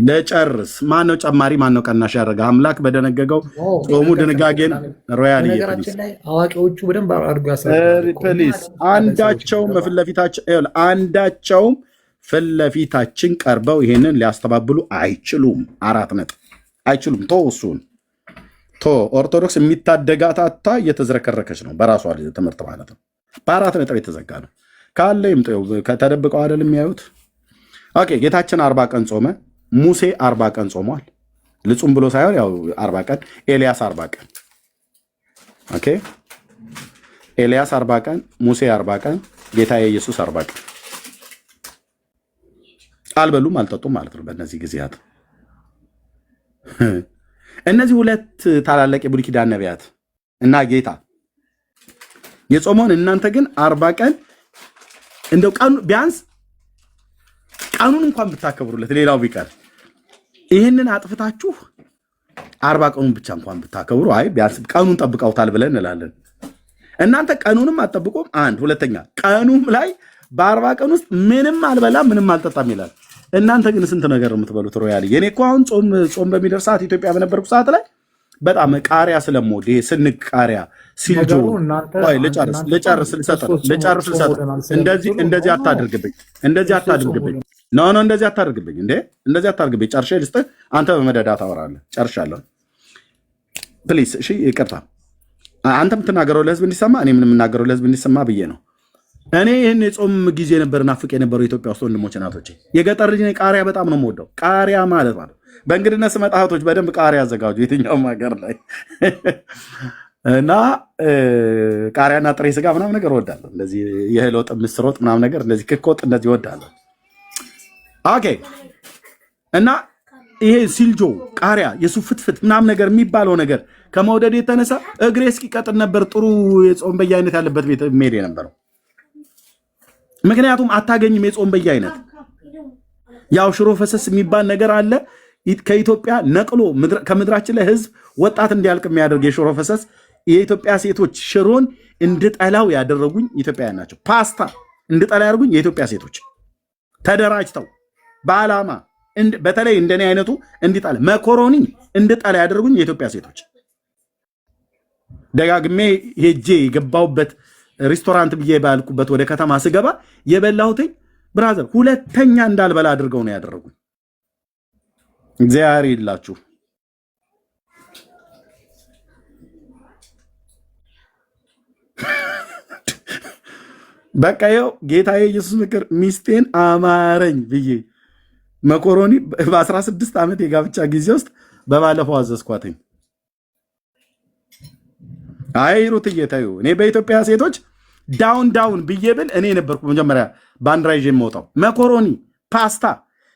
ልጨርስ። ማነው ጨማሪ ማነው ቀናሽ ያደረገ? አምላክ በደነገገው ጾሙ ድንጋጌን ሮያል አዋቂዎቹ በደንብ አድርጎ ፕሊዝ አንዳቸውም ፊት ለፊታችን ቀርበው ይሄንን ሊያስተባብሉ አይችሉም። 4 ነጥብ አይችሉም። እሱን ኦርቶዶክስ የሚታደጋታታ እየተዝረከረከች ነው በራሷ ትምህርት ማለት ነው። በ4 ነጥብ የተዘጋ ነው። ካለ ይምጠው ከተደብቀው አይደል የሚያዩት። ኦኬ ጌታችን 40 ቀን ጾመ። ሙሴ 40 ቀን ጾሟል። ልጹም ብሎ ሳይሆን ያው 40 ቀን። ኤልያስ 40 ቀን። ኦኬ ኤልያስ 40 ቀን፣ ሙሴ 40 ቀን፣ ጌታ ኢየሱስ 40 ቀን። አልበሉም አልጠጡም ማለት ነው በእነዚህ ጊዜያት። እነዚህ 2 ታላላቅ የብሉይ ኪዳን ነቢያት እና ጌታ የጾመውን እናንተ ግን 40 ቀን እንደው ቀኑ ቢያንስ ቀኑን እንኳን ብታከብሩለት ሌላው ቢቀር ይህንን አጥፍታችሁ 40 ቀኑን ብቻ እንኳን ብታከብሩ አይ ቢያንስ ቀኑን ጠብቀውታል ብለን እንላለን። እናንተ ቀኑንም አትጠብቁም። አንድ ሁለተኛ ቀኑም ላይ በ40 ቀን ውስጥ ምንም አልበላም ምንም አልጠጣም ይላል። እናንተ ግን ስንት ነገር የምትበሉት ሮያል። የኔ እኮ አሁን ጾም በሚደርስ ሰዓት ኢትዮጵያ በነበርኩ ሰዓት ላይ በጣም ቃሪያ ስለምወድ ይሄ ስንቅ ቃሪያ ሲልጆ ልጨርስ እንደዚህ አታድርግብኝ ኖ እንደዚህ አታድርግብኝ እንደዚህ አታድርግብኝ። ጨርሼ ልስጥህ አንተ በመደዳ ታወራለህ። ጨርሻለሁ ፕሊስ። እሺ ይቅርታ። አንተ የምትናገረው ለህዝብ እንዲሰማ እኔ ምን የምናገረው ለህዝብ እንዲሰማ ብዬ ነው። እኔ ይህን የጾም ጊዜ ነበር ናፍቅ የነበረው ኢትዮጵያ ውስጥ ወንድሞች እናቶቼ። የገጠር ልጅ ቃሪያ በጣም ነው የምወደው። ቃሪያ ማለት በእንግድነት ስመጣ እህቶች በደንብ ቃሪያ አዘጋጁ የትኛውም ሀገር ላይ እና ቃሪያና ጥሬ ስጋ ምናምን ነገር እወዳለሁ። እንደዚህ የእህል ወጥ ምስር ወጥ ምናምን ነገር እንደዚህ ክክ ወጥ እንደዚህ እወዳለሁ። ኦኬ እና ይሄ ሲልጆ ቃሪያ የሱ ፍትፍት ምናምን ነገር የሚባለው ነገር ከመውደድ የተነሳ እግሬ እስኪቀጥን ነበር ጥሩ የጾም በየአይነት ያለበት ቤት ሜድ የነበረው። ምክንያቱም አታገኝም የጾም በየአይነት። ያው ሽሮ ፈሰስ የሚባል ነገር አለ ከኢትዮጵያ ነቅሎ ከምድራችን ላይ ህዝብ ወጣት እንዲያልቅ የሚያደርግ የሽሮ ፈሰስ። የኢትዮጵያ ሴቶች ሽሮን እንድጠላው ያደረጉኝ ኢትዮጵያውያን ናቸው። ፓስታ እንድጠላ ያደርጉኝ የኢትዮጵያ ሴቶች ተደራጅተው በዓላማ በተለይ እንደኔ አይነቱ እንዲጠላ መኮሮኒ እንድጠላ ያደረጉኝ የኢትዮጵያ ሴቶች። ደጋግሜ ሄጄ የገባሁበት ሬስቶራንት ብዬ ባልኩበት ወደ ከተማ ስገባ የበላሁትኝ ብራዘር ሁለተኛ እንዳልበላ አድርገው ነው ያደረጉኝ። እግዚአብሔር ይላችሁ። በቃ ይኸው ጌታ ኢየሱስ ምክር ሚስቴን አማረኝ ብዬ መኮሮኒ በ16 ዓመት የጋብቻ ጊዜ ውስጥ በባለፈው አዘዝኳትኝ። አይ ሩት እየታዩ እኔ በኢትዮጵያ ሴቶች ዳውን ብዬ ብል እኔ ነበርኩ መጀመሪያ ባንዲራ ይዤ የምወጣው። መኮሮኒ ፓስታ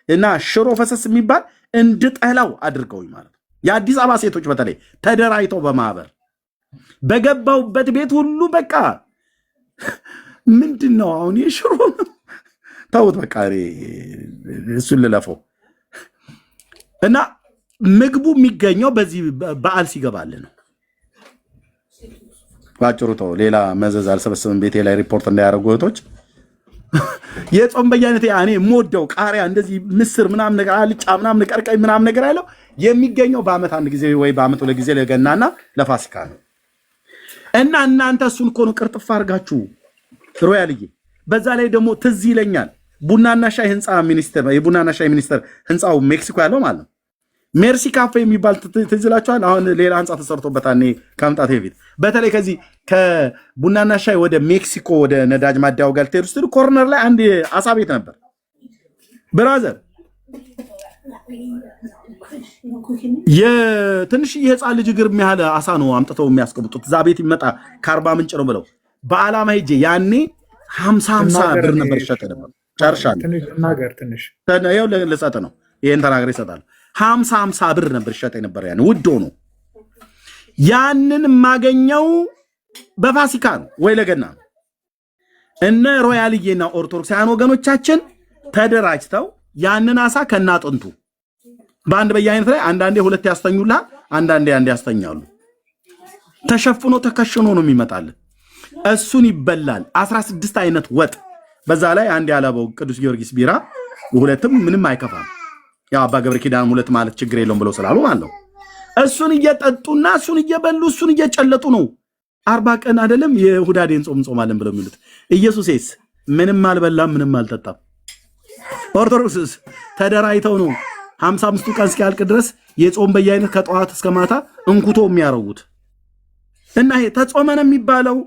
እና ሽሮ ፈሰስ የሚባል እንድጠላው አድርገውኝ ማለት ነው። የአዲስ አበባ ሴቶች በተለይ ተደራጅተው በማህበር በገባውበት ቤት ሁሉ በቃ ምንድን ነው አሁን የሽሮ ተውት በቃ እሱን ልለፈው እና ምግቡ የሚገኘው በዚህ በዓል ሲገባል ነው። ባጭሩ ተው፣ ሌላ መዘዝ አልሰበስብም ቤቴ ላይ ሪፖርት እንዳያደርጉ እህቶች። የጾም በየአይነት እኔ የምወደው ቃሪያ እንደዚህ ምስር ምናምን ነገር አልጫ ምናምን ቀርቀይ ምናምን ነገር ያለው የሚገኘው በአመት አንድ ጊዜ ወይ በአመት ሁለት ጊዜ ለገናና ለፋሲካ ነው። እና እናንተ እሱን እኮ ነው ቅርጥፍ አድርጋችሁ ሮያልዬ። በዛ ላይ ደግሞ ትዝ ይለኛል ቡናና ሻይ ህንፃ ሚኒስቴር፣ የቡናና ሻይ ሚኒስቴር ህንፃው ሜክሲኮ ያለው ማለት ነው። ሜርሲ ካፌ የሚባል ትዝ ይላችኋል? አሁን ሌላ ህንፃ ተሰርቶበታል እኔ ከመምጣቴ በፊት። በተለይ ከዚህ ከቡናና ሻይ ወደ ሜክሲኮ ወደ ነዳጅ ማደያው ጋር ትሄዱ ስትሉ ኮርነር ላይ አንድ አሳ ቤት ነበር ብራዘር። የትንሽ የህፃን ልጅ እግር የሚያህል አሳ ነው አምጥተው የሚያስቀምጡት። እዛ ቤት ይመጣ ከአርባ ምንጭ ነው ብለው በዓላማ ሄጄ ያኔ 50 ብር ነበር ይሸጥ ነበር። ጨርሻለሁ። ይኸው ልሰጥ ነው ይሄን ተናግሬ ይሰጣል። 50 ብር ነበር ይሸጥ ነበር ያኔ ውድ ሆኖ። ያንን የማገኘው በፋሲካ ነው ወይ ለገና ነው። እነ ሮያልዬና ኦርቶዶክሳውያን ወገኖቻችን ተደራጅተው ያንን አሳ ከናጥንቱ በአንድ በየአይነት ላይ አንዳንዴ ሁለት ያስተኙልሃል፣ አንዳንዴ አንድ ያስተኛሉ። ተሸፍኖ ተከሽኖ ነው የሚመጣልን። እሱን ይበላል። 16 አይነት ወጥ በዛ ላይ አንድ ያለበው ቅዱስ ጊዮርጊስ ቢራ ሁለትም ምንም አይከፋም። ያው አባ ገብረ ኪዳን ሁለት ማለት ችግር የለውም ብለው ስላሉ ማለት ነው። እሱን እየጠጡና እሱን እየበሉ እሱን እየጨለጡ ነው 40 ቀን አይደለም የሁዳዴን ጾም ጾማለን ብለው የሚሉት። ኢየሱስስ ምንም አልበላም ምንም አልጠጣም። ኦርቶዶክስስ ተደራይተው ነው 55ቱ ቀን እስኪያልቅ ድረስ የጾም በየአይነት ከጠዋት እስከ ማታ እንኩቶ የሚያረጉት። እና ይሄ ተጾመነ የሚባለው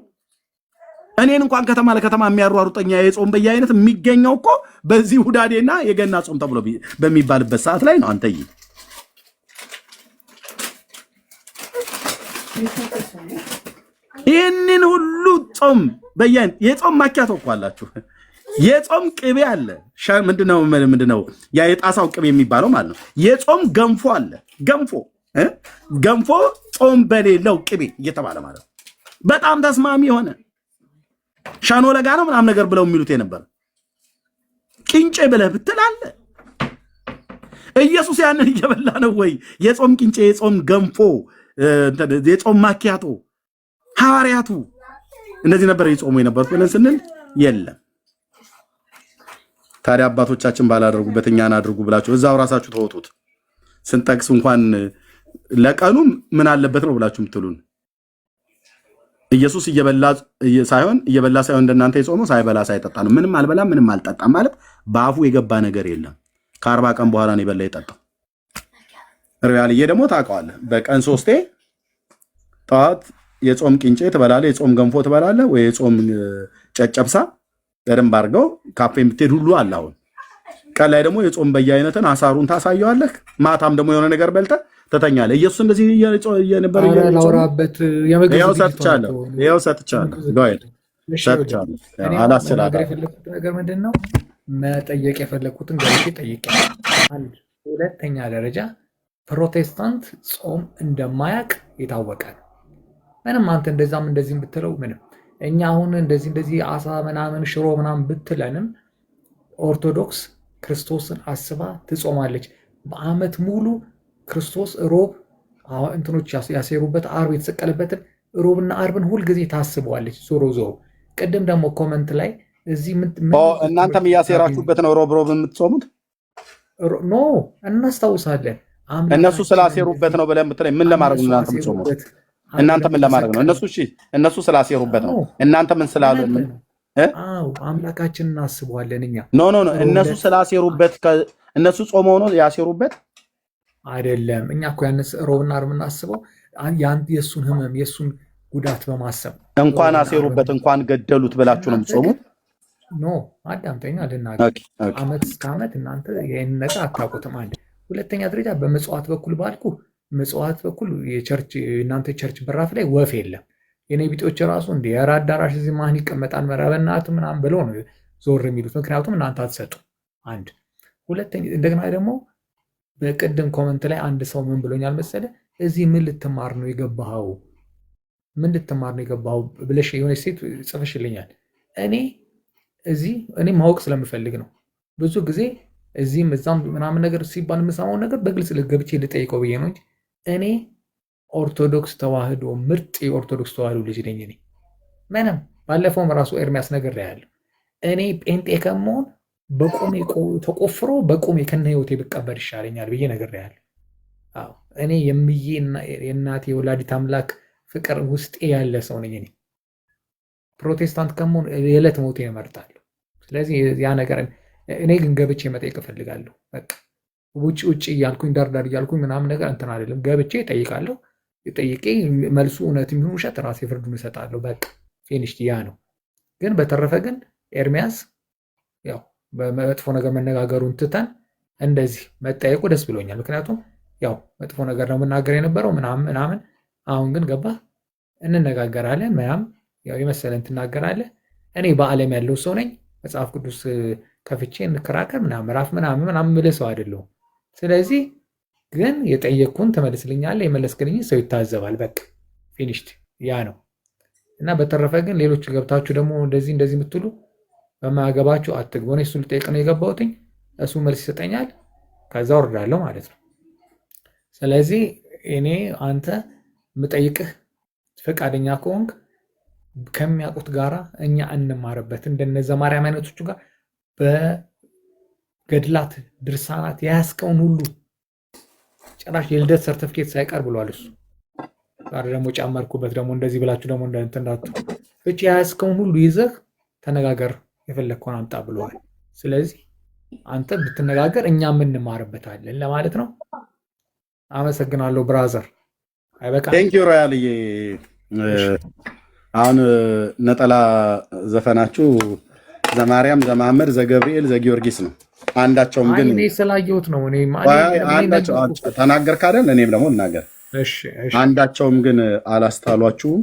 እኔን እንኳን ከተማ ለከተማ የሚያሯሩጠኛ የጾም በየአይነት የሚገኘው እኮ በዚህ ሁዳዴና የገና ጾም ተብሎ በሚባልበት ሰዓት ላይ ነው። አንተዬ ይህንን ሁሉ ጾም በየአይነት የጾም ማኪያቶ እኮ አላችሁ። የጾም ቅቤ አለ። ምንድነው ያ የጣሳው ቅቤ የሚባለው ማለት ነው። የጾም ገንፎ አለ። ገንፎ ጾም በሌለው ቅቤ እየተባለ ማለት ነው። በጣም ተስማሚ የሆነ ሻኖ ለጋ ነው ምናምን ነገር ብለው የሚሉት የነበር ቅንጬ ብለህ ብትል አለ። ኢየሱስ ያንን እየበላ ነው ወይ? የጾም ቅንጬ፣ የጾም ገንፎ፣ የጾም ማኪያቶ ሐዋርያቱ እነዚህ ነበር የጾሙ የነበሩት ብለን ስንል የለም። ታዲያ አባቶቻችን ባላደርጉበት እኛን አድርጉ ብላችሁ እዛው ራሳችሁ ተወጡት። ስንጠቅስ እንኳን ለቀኑ ምን አለበት ነው ብላችሁ ምትሉን። ኢየሱስ እየበላ ሳይሆን እንደናንተ የጾመው ሳይበላ ሳይጠጣ ነው። ምንም አልበላም ምንም አልጠጣም ማለት በአፉ የገባ ነገር የለም። ከ40 ቀን በኋላ ነው የበላ የጠጣው። ሪያልዬ ደግሞ ታውቀዋለህ። በቀን 3 ጠዋት የጾም ቅንጬ ትበላለህ፣ የጾም ገንፎ ትበላለህ፣ ወይ የጾም ጨጨብሳ በደንብ አድርገው ካፌ የምትሄድ ሁሉ አለ። አሁን ቀን ላይ ደግሞ የጾም በየአይነትን አሳሩን ታሳየዋለህ። ማታም ደግሞ የሆነ ነገር በልተህ ትተኛለህ። ኢየሱስ እንደዚህ እየነበር ላውራበት ይኸው ሰጥቻለሁ። አላስችላለሁ። የፈለኩት ነገር ምንድን ነው መጠየቅ የፈለኩትን ገብቼ ጠይቄያለሁ። ሁለተኛ ደረጃ ፕሮቴስታንት ጾም እንደማያውቅ የታወቀ ነው። ምንም አንተ እንደዛም እንደዚህም ብትለው ምንም እኛ አሁን እንደዚህ አሳ ምናምን ሽሮ ምናምን ብትለንም ኦርቶዶክስ ክርስቶስን አስባ ትጾማለች። በአመት ሙሉ ክርስቶስ ሮብ እንትኖች ያሴሩበት አርብ የተሰቀለበትን ሮብና አርብን ሁልጊዜ ታስበዋለች። ዞሮ ቅድም ደግሞ ኮመንት ላይ እዚህ እናንተም እያሴራችሁበት ነው ሮብ የምትጾሙት? ኖ እናስታውሳለን። እነሱ ስላሴሩበት ነው ብለን ብትለኝ ምን ለማድረግ ነው እናንተ የምትጾሙት? እናንተ ምን ለማድረግ ነው? እነሱ ስላሴሩበት ነው። እናንተ ምን ስላሉ? አምላካችንን እናስበዋለን እኛ። ኖ እነሱ ስላሴሩበት እነሱ ጾመው ነው ያሴሩበት አይደለም። እኛ እኮ ያንስ ሮብና ዓርብ እናስበው የእሱን ህመም የእሱን ጉዳት በማሰብ እንኳን አሴሩበት እንኳን ገደሉት ብላችሁ ነው የምትጾሙት? ኖ አዳምጠኛ ልናገር። አመት እስከ አመት እናንተ ይህን ነገር አታውቁትም። አንድ ሁለተኛ ደረጃ በምጽዋት በኩል ባልኩ ምጽዋት በኩል እናንተ ቸርች በራፍ ላይ ወፍ የለም። የኔ ቢጤዎች ራሱ እንደ የራ አዳራሽ እዚህ ማን ይቀመጣል መራበናት ምናምን ብለው ነው ዞር የሚሉት። ምክንያቱም እናንተ አትሰጡ። አንድ ሁለተኛ እንደገና ደግሞ በቅድም ኮመንት ላይ አንድ ሰው ምን ብሎኛል መሰለ፣ እዚህ ምን ልትማር ነው የገባኸው? ምን ልትማር ነው የገባኸው ብለሽ የሆነ ሴት ጽፈሽልኛል። እኔ ማወቅ ስለምፈልግ ነው። ብዙ ጊዜ እዚህም እዛም ምናምን ነገር ሲባል የምሰማውን ነገር በግልጽ ገብቼ ልጠይቀው ብዬ ነው እንጂ እኔ ኦርቶዶክስ ተዋህዶ ምርጥ የኦርቶዶክስ ተዋህዶ ልጅ ነኝ እኔ። ምንም ባለፈውም ራሱ ኤርሚያስ ነገር ላይ ያለው እኔ ጴንጤ ከመሆን በቁሜ ተቆፍሮ በቁሜ ከነ ህይወቴ ብቀበር ይሻለኛል ብዬ ነገር ያለ። አዎ እኔ የምዬ የእናቴ የወላዲት አምላክ ፍቅር ውስጤ ያለ ሰው ነኝ እኔ። ፕሮቴስታንት ከመሆን የዕለት ሞቴ እመርጣለሁ። ስለዚህ ያ ነገር እኔ ግን ገብቼ መጠየቅ እፈልጋለሁ። በቃ ውጭ እያልኩኝ ዳርዳር እያልኩኝ ምናምን ነገር እንትን አይደለም። ገብቼ እጠይቃለሁ። ጠይቄ መልሱ እውነት የሚሆን ውሸት ራሴ ፍርዱን እሰጣለሁ። በቃ ፊኒሽ ያ ነው። ግን በተረፈ ግን ኤርሚያስ ያው በመጥፎ ነገር መነጋገሩን ትተን እንደዚህ መጠየቁ ደስ ብሎኛል። ምክንያቱም ያው መጥፎ ነገር ነው የምናገር የነበረው ምናምን። አሁን ግን ገባ እንነጋገራለን ምናምን ያው የመሰለን ትናገራለህ። እኔ በዓለም ያለው ሰው ነኝ። መጽሐፍ ቅዱስ ከፍቼ እንከራከር ምዕራፍ ምናምን ምልህ ሰው አይደለሁም። ስለዚህ ግን የጠየቅኩን ትመልስልኛለህ። የመለስክልኝ ሰው ይታዘባል። በቃ ፊኒሽድ ያ ነው። እና በተረፈ ግን ሌሎች ገብታችሁ ደግሞ እንደዚህ የምትሉ በማያገባችሁ አትግቡ። እኔ እሱ ልጠይቅ ነው የገባሁትኝ። እሱ መልስ ይሰጠኛል፣ ከዛ ወርዳለሁ ማለት ነው። ስለዚህ እኔ አንተ የምጠይቅህ ፈቃደኛ ከሆንክ ከሚያውቁት ጋራ እኛ እንማርበት። እንደነዛ ማርያም አይነቶቹ ጋር በገድላት ድርሳናት የያዝከውን ሁሉ ጭራሽ የልደት ሰርተፍኬት ሳይቀር ብሏል እሱ። ዛሬ ደግሞ ጨመርኩበት። ደግሞ እንደዚህ ብላችሁ ደግሞ እንዳትሉ ብቻ የያዝከውን ሁሉ ይዘህ ተነጋገር፣ የፈለግከውን አምጣ ብለዋል። ስለዚህ አንተ ብትነጋገር እኛም እንማርበታለን ለማለት ነው። አመሰግናለሁ ብራዘር። አይበቃም? ቴንክ ዩ ሮያልዬ። አሁን ነጠላ ዘፈናችሁ ዘማርያም፣ ዘመሐመድ፣ ዘገብርኤል፣ ዘጊዮርጊስ ነው። አንዳቸውም ግን እኔ ስላየሁት ነው። አንዳቸው ተናገርክ አይደል? እኔም ደግሞ እናገር። አንዳቸውም ግን አላስታሏችሁም።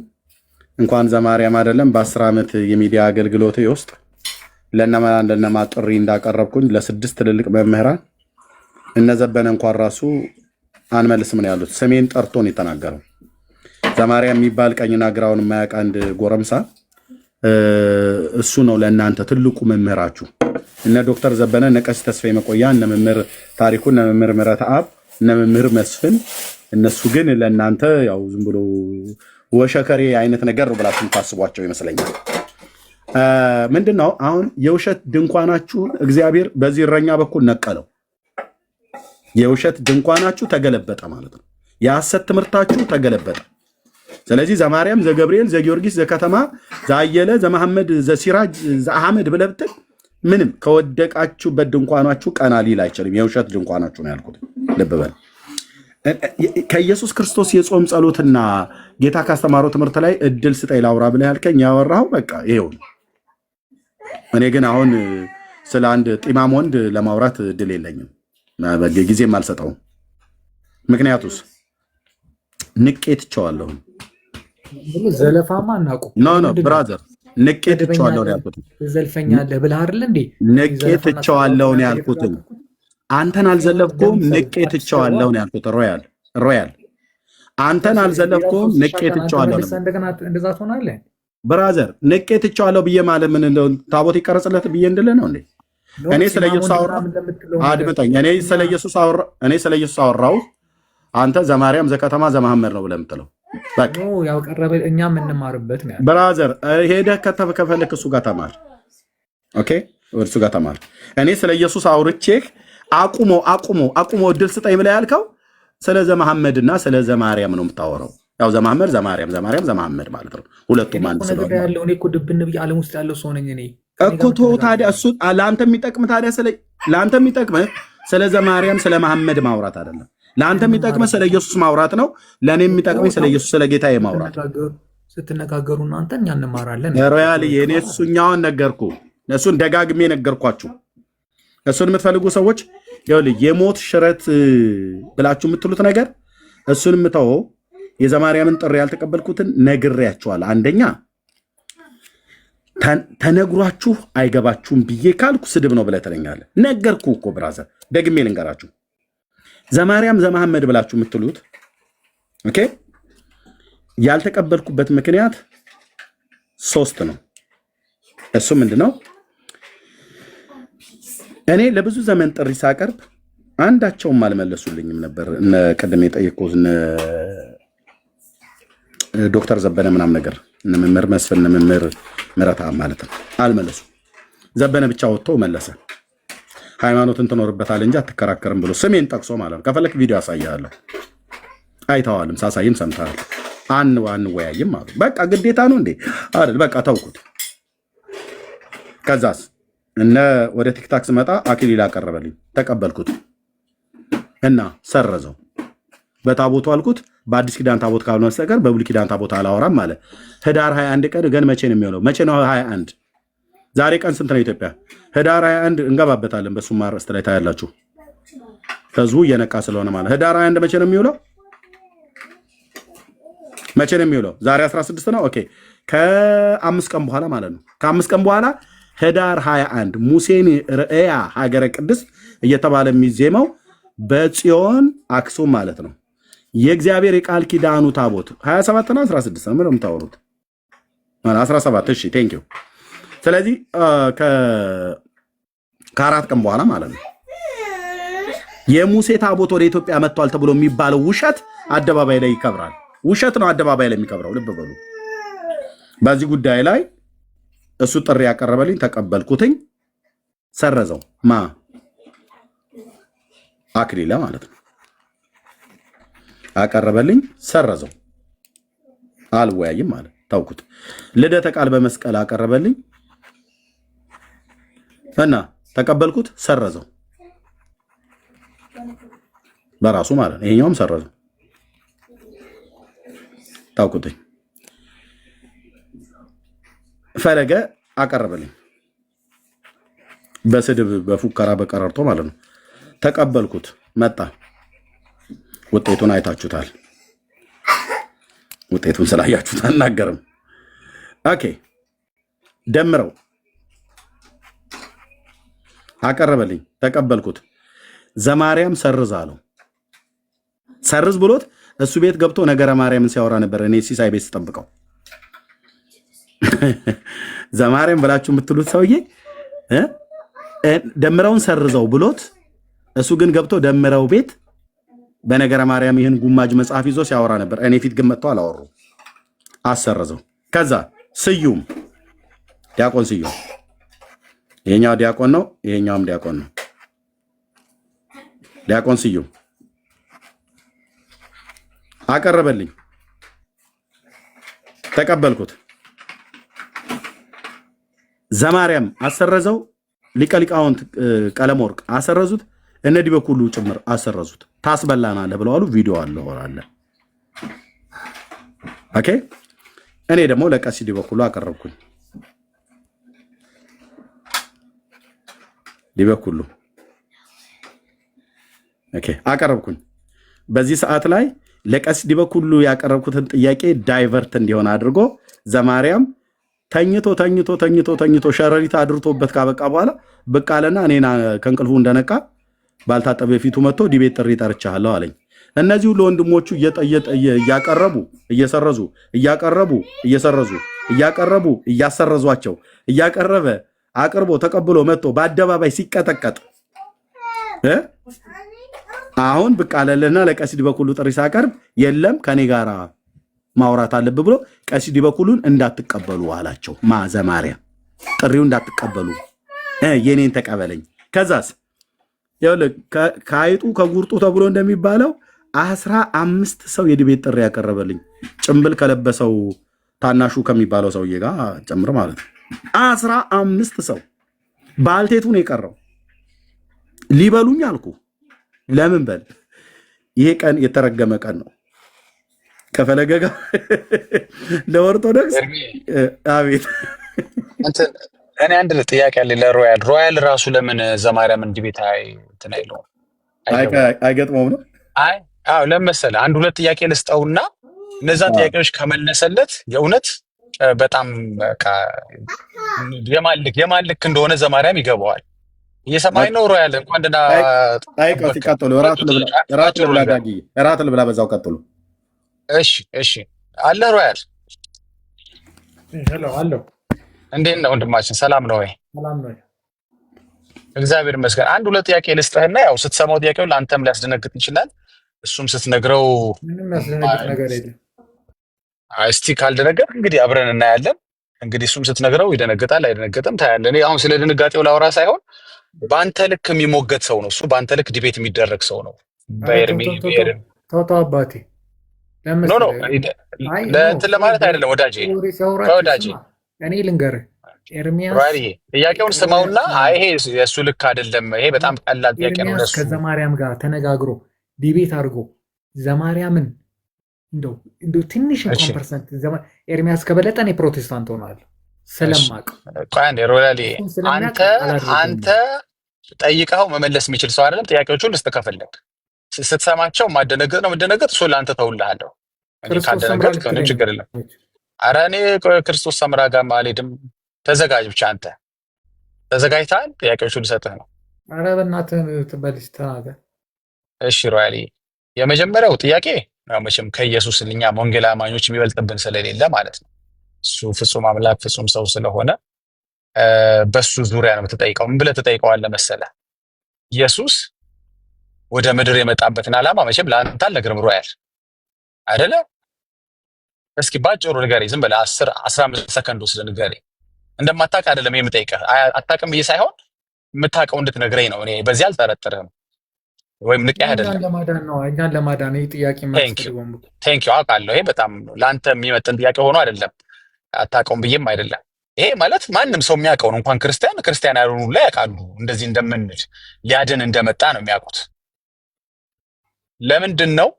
እንኳን ዘማርያም አይደለም በ10 ዓመት የሚዲያ አገልግሎት ውስጥ ለነማ ጥሪ እንዳቀረብኩኝ ለ6 ትልልቅ መምህራን እነዘበነ እንኳን ራሱ አንመልስም ነው ያሉት። ስሜን ጠርቶ ነው የተናገረው። ዘማርያም የሚባል ቀኝና ግራውን የማያውቅ አንድ ጎረምሳ እሱ ነው ለእናንተ ትልቁ መምህራችሁ። እነ ዶክተር ዘበነ፣ እነ ቀሲስ ተስፋዬ መቆያ፣ እነ መምህር ታሪኩ፣ እነ መምህር ምረተአብ፣ እነ መምህር መስፍን እነሱ ግን ለእናንተ ያው ዝም ብሎ ወሸከሬ አይነት ነገር ነው ብላችሁ ታስቧቸው ይመስለኛል። ምንድነው አሁን የውሸት ድንኳናችሁን እግዚአብሔር በዚህ እረኛ በኩል ነቀለው። የውሸት ድንኳናችሁ ተገለበጠ ማለት ነው። የሐሰት ትምህርታችሁ ተገለበጠ። ስለዚህ ዘማርያም፣ ዘገብርኤል፣ ዘጊዮርጊስ፣ ዘከተማ፣ ዘአየለ፣ ዘመሐመድ፣ ዘሲራጅ፣ ዘአህመድ ብለህ ብትል ምንም ከወደቃችሁበት ድንኳናችሁ ቀና ሊል አይችልም። የውሸት ድንኳናችሁ ነው ያልኩት። ልብ በል። ከኢየሱስ ክርስቶስ የጾም ጸሎትና ጌታ ካስተማረው ትምህርት ላይ እድል ስጠኝ ላውራ ብለህ ያልከኝ ያወራው በቃ ይሄው ነው። እኔ ግን አሁን ስለ አንድ ጢማም ወንድ ለማውራት እድል የለኝም፣ ጊዜም አልሰጠውም። ምክንያቱስ ንቄ ትቼዋለሁ። ዘለፋማ እናቁ ኖ ብራዘር፣ ንቄ ትቼዋለሁ ነው ያልኩት። ዘልፈኛለህ ብለህ አይደል እንዴ? ንቄ ትቼዋለሁ ነው ያልኩት። አንተን አልዘለፍኩም፣ ንቄ ትቼዋለሁ ነው ያልኩት። ሮያል አንተን አልዘለፍኩም፣ ንቄ ትቼዋለሁ ነው። እንደገና እንደዛ ትሆናለህ ብራዘር። ንቄ ትቼዋለሁ ብዬ ማለት ምን እንደው ታቦት ይቀረጽለት ብዬ እንድልህ ነው እንዴ? እኔ ስለ ኢየሱስ አወራሁ። አድምጠኝ። እኔ ስለ ኢየሱስ አወራሁ። አንተ ዘማርያም፣ ዘከተማ፣ ዘመሐመድ ነው ብለህ የምትለው በቃ ያው ቀረበ። እኛም እንማርበት ነው ብራዘር። ሄደህ ከፈለክ እሱ ጋር ተማር። ኦኬ፣ እሱ ጋር ተማር። እኔ ስለ ኢየሱስ አውርቼህ አቁሞ እድል ስጠኝ ብለህ ያልከው ስለ ዘመሐመድና ስለ ዘማርያም ነው የምታወራው። ያው ዘመሐመድ፣ ዘማርያም ማለት ነው። ሁለቱም አንድ ስለሆነ ያለው እኔ እኮ ድብን ብዬ ዓለም ውስጥ ያለው ሰው ነኝ እኔ እኮ። ተው ታዲያ እሱ ለአንተ የሚጠቅም ታዲያ ለአንተ የሚጠቅምህ ስለ ዘማርያም ስለ መሐመድ ማውራት አይደለም። ለአንተ የሚጠቅምህ ስለ ኢየሱስ ማውራት ነው። ለእኔ የሚጠቅመኝ ስለ ኢየሱስ ስለ ጌታዬ ማውራት። ስትነጋገሩ እናንተ እኛ እንማራለን። ሮያል እኔ እሱኛውን ነገርኩ፣ እሱን ደጋግሜ ነገርኳችሁ። እሱን የምትፈልጉ ሰዎች የሞት ሽረት ብላችሁ የምትሉት ነገር እሱን የምተወው የዘማርያምን ጥሪ ያልተቀበልኩትን ነግሬያችኋል። አንደኛ ተነግሯችሁ አይገባችሁም ብዬ ካልኩ ስድብ ነው ብለህ ትለኛለህ። ነገርኩ እኮ ብራዘር፣ ደግሜ ልንገራችሁ። ዘማርያም፣ ዘመሐመድ ብላችሁ የምትሉት ኦኬ፣ ያልተቀበልኩበት ምክንያት 3 ነው። እሱ ምንድነው? እኔ ለብዙ ዘመን ጥሪ ሳቀርብ አንዳቸውም አልመለሱልኝም ነበር። ቅድም የጠየቁት ዶክተር ዘበነ ምናምን ነገር መምህር መስፍን መምህር ምረታ ማለት ነው አልመለሱ። ዘበነ ብቻ ወጥቶ መለሰ። ሃይማኖትን ትኖርበታል እንጂ አትከራከርም ብሎ ስሜን ጠቅሶ ማለት ነው። ከፈለክ ቪዲዮ አሳያለሁ። አይተዋልም፣ ሳሳይም ሰምተሃል። አንወያይም አሉ። በቃ ግዴታ ነው እንዴ አይደል? በቃ ተውኩት። ከዛስ እነ ወደ ቲክታክ ስመጣ አክሊል አቀረበልኝ፣ ተቀበልኩት እና ሰረዘው። በታቦቱ አልኩት በአዲስ ኪዳን ታቦት ካልሆነ በስተቀር በብሉይ ኪዳን ታቦት አላወራም አለ። ህዳር 21 ቀን ግን መቼ ነው የሚሆነው? መቼ ነው 21? ዛሬ ቀን ስንት ነው ኢትዮጵያ? ህዳር 21 እንገባበታለን። በሱማ ርዕስት ላይ ታያላችሁ። ህዝቡ እየነቃ ስለሆነ ማለት ህዳር 21 መቼ ነው የሚውለው? መቼ ነው የሚውለው? ዛሬ 16 ነው። ኦኬ ከ5 ቀን በኋላ ማለት ነው። ከ5 ቀን በኋላ ህዳር 21 ሙሴን ርእያ ሀገረ ቅድስት እየተባለ የሚዜመው በጽዮን አክሱም ማለት ነው። የእግዚአብሔር የቃል ኪዳኑ ታቦት 27 ነው 16 ነው ምንም ታወሩት 17። እሺ ቴንክ ዩ። ስለዚህ ከ4 ቀን በኋላ ማለት ነው የሙሴ ታቦት ወደ ኢትዮጵያ መጥቷል ተብሎ የሚባለው ውሸት አደባባይ ላይ ይከብራል። ውሸት ነው አደባባይ ላይ የሚከብረው። ልብ በሉ። በዚህ ጉዳይ ላይ እሱ ጥሪ ያቀረበልኝ ተቀበልኩትኝ፣ ሰረዘው። አክሊለ ማለት ነው አቀረበልኝ፣ ሰረዘው። አልወያይም ማለት ታውኩት። ልደተ ቃል በመስቀል አቀረበልኝ እና ተቀበልኩት፣ ሰረዘው በራሱ ማለት ነው። ይሄኛውም ሰረዘው ታውኩትኝ። ፈለገ አቀረበልኝ በስድብ በፉከራ በቀረርቶ ማለት ነው። ተቀበልኩት፣ መጣ። ውጤቱን አይታችሁታል። ውጤቱን ስላያችሁት አናገርም። ኦኬ ደምረው አቀረበልኝ፣ ተቀበልኩት። ዘማርያም ሰርዝ አለው። ሰርዝ ብሎት እሱ ቤት ገብቶ ነገረ ማርያምን ሲያወራ ነበር። እኔ ሲሳይ ቤት ስጠብቀው ዘማርያም ብላችሁ የምትሉት ሰውዬ ደምረውን ሰርዘው ብሎት እሱ ግን ገብቶ ደምረው ቤት በነገረ ማርያም ይህን ጉማጅ መጽሐፍ ይዞ ሲያወራ ነበር። እኔ ፊት ግን መጥቶ አላወሩ፣ አሰረዘው። ከዛ ስዩም ዲያቆን ስዩም፣ ይሄኛው ዲያቆን ነው፣ ይሄኛውም ዲያቆን ነው። ዲያቆን ስዩም አቀረበልኝ፣ ተቀበልኩት። ዘማርያም አሰረዘው። ሊቀ ሊቃውንት ቀለም ወርቅ አሰረዙት። እነ ዲበኩሉ ጭምር አሰረዙት። ታስበላናለህ ብለዋሉ። ቪዲዮ አለ። ኦኬ እኔ ደግሞ ለቀሲስ ዲበኩሉ አቀረብኩኝ። ዲበኩሉ ኦኬ አቀረብኩኝ። በዚህ ሰዓት ላይ ለቀሲስ ዲበኩሉ ያቀረብኩትን ጥያቄ ዳይቨርት እንዲሆን አድርጎ ዘማርያም ተኝቶ ሸረሪት አድርቶበት ካበቃ በኋላ ብቅ አለና እኔና ከእንቅልፉ እንደነቃ ባልታጠበ ፊቱ መጥቶ ዲቤት ጥሪ ጠርቻለሁ አለኝ። እነዚህ ሁሉ ወንድሞቹ እያቀረቡ እየሰረዙ እያቀረቡ እየሰረዙ እያቀረቡ እያሰረዟቸው እያቀረበ አቅርቦ ተቀብሎ መጥቶ በአደባባይ ሲቀጠቀጥ አሁን ብቅ አለልና ለቀሲስ ዲበኩሉ ጥሪ ሳቀርብ የለም ከኔ ጋር ማውራት አለብህ ብሎ ቀሲስ ዲበኩሉን እንዳትቀበሉ አላቸው። ዘማርያም ጥሪው እንዳትቀበሉ የኔን ተቀበለኝ። ከዛስ ከአይጡ ከጉርጡ ተብሎ እንደሚባለው 15 ሰው የዲቤት ጥሪ ያቀረበልኝ ጭምብል ከለበሰው ታናሹ ከሚባለው ሰውዬ ጋር ጨምር ማለት ነው። 15 ሰው ባልቴቱን የቀረው ሊበሉኝ አልኩ። ለምን በል ይሄ ቀን የተረገመ ቀን ነው። ከፈለገ ጋር ለኦርቶዶክስ አቤት እኔ አንድ ጥያቄ አለ ለሮያል ራሱ ለምን ዘማርያም ዲቤት እንትን አይለውም? አይገጥመውም ነው? አዎ ለምን መሰለህ አንድ ሁለት ጥያቄ ልስጠውና እነዛን ጥያቄዎች ከመለሰለት የእውነት በጣም የማልክ እንደሆነ ዘማርያም ይገባዋል። እየሰማኝ ነው ሮያል? እንኳን ደህና ቀጥሉ። እራት ልብላ በዛው ቀጥሉ። እሺ አለ ሮያል አለው። እንዴት ነው ወንድማችን? ሰላም ነው ወይ? ሰላም ነው እግዚአብሔር ይመስገን። አንድ ሁለት ጥያቄ ልስጥህና ያው ስትሰማው ጥያቄው ለአንተም ሊያስደነግጥ ይችላል። እሱም ስትነግረው ምንም ያስደነግጥ ነገር የለም። እስቲ ካልደነገጥ እንግዲህ አብረን እናያለን። እንግዲህ እሱም ስትነግረው ይደነግጣል አይደነግጥም ታያለህ። እኔ አሁን ስለ ድንጋጤው ላወራ ሳይሆን በአንተ ልክ የሚሞገት ሰው ነው እሱ። በአንተ ልክ ዲቤት የሚደረግ ሰው ነው። በኤርሚ ተው አባቴ ኖ ለእንትን ለማለት አይደለም ወዳጄ። እኔ ልንገርህ ኤርሚያስ ጥያቄውን ስማውና ይሄ የእሱ ልክ አይደለም፣ ይሄ በጣም ቀላል ጥያቄ ነው ለሱ። ከዘማርያም ጋር ተነጋግሮ ዲቤት አድርጎ ዘማርያምን እንደው ትንሽ እንኳን ፐርሰንት ኤርሚያስ ከበለጠ እኔ ፕሮቴስታንት ሆናለሁ ስለማቅ አንተ ጠይቀኸው መመለስ የሚችል ሰው አይደለም። ጥያቄዎቹን ልስትከፈለግ ስትሰማቸው ማደነገጥ ነው የምደነገጥ። እሱ ለአንተ ተውልሃለሁ። ካደነገጥ ምንም ችግር የለም። ኧረ እኔ ክርስቶስ ሰምራ ጋር አልሄድም። ተዘጋጅ ብቻ አንተ ተዘጋጅተሃል። ጥያቄዎቹን ልሰጥህ ነው። ኧረ በእናትህ ትበልሽ ተናገር። እሺ ሮያሊ፣ የመጀመሪያው ጥያቄ መቼም ከኢየሱስ እኛ ወንጌል አማኞች የሚበልጥብን ስለሌለ ማለት ነው። እሱ ፍጹም አምላክ ፍጹም ሰው ስለሆነ በሱ ዙሪያ ነው የምትጠይቀው። ምን ብለህ ትጠይቀዋለህ መሰለህ? ኢየሱስ ወደ ምድር የመጣበትን ዓላማ መቼም ለአንተ አልነግርም ሮያል አይደለ? እስኪ ባጭሩ ንገረኝ። ዝም ብለህ 10-15 ሰከንድ ወስደህ ንገረኝ። እንደማታውቅ አይደለም የምጠይቀህ፣ አታውቅም ብዬ ሳይሆን የምታውቀው እንድትነግረኝ ነው። እኔ በዚህ አልጠረጥርህም ወይም ንቄ አይደለም። እኛን ለማዳን ጥያቄ ቴንክ ዩ አውቃለሁ። ይሄ በጣም ለአንተ የሚመጥን ጥያቄ ሆኖ አይደለም፣ አታውቀውም ብዬም አይደለም። ይሄ ማለት ማንም ሰው የሚያውቀው ነው። እንኳን ክርስቲያን ያልሆኑ ላይ ያውቃሉ እንደዚህ እንደምንል ሊያድን እንደመጣ ነው የሚያውቁት። ለምንድን ነው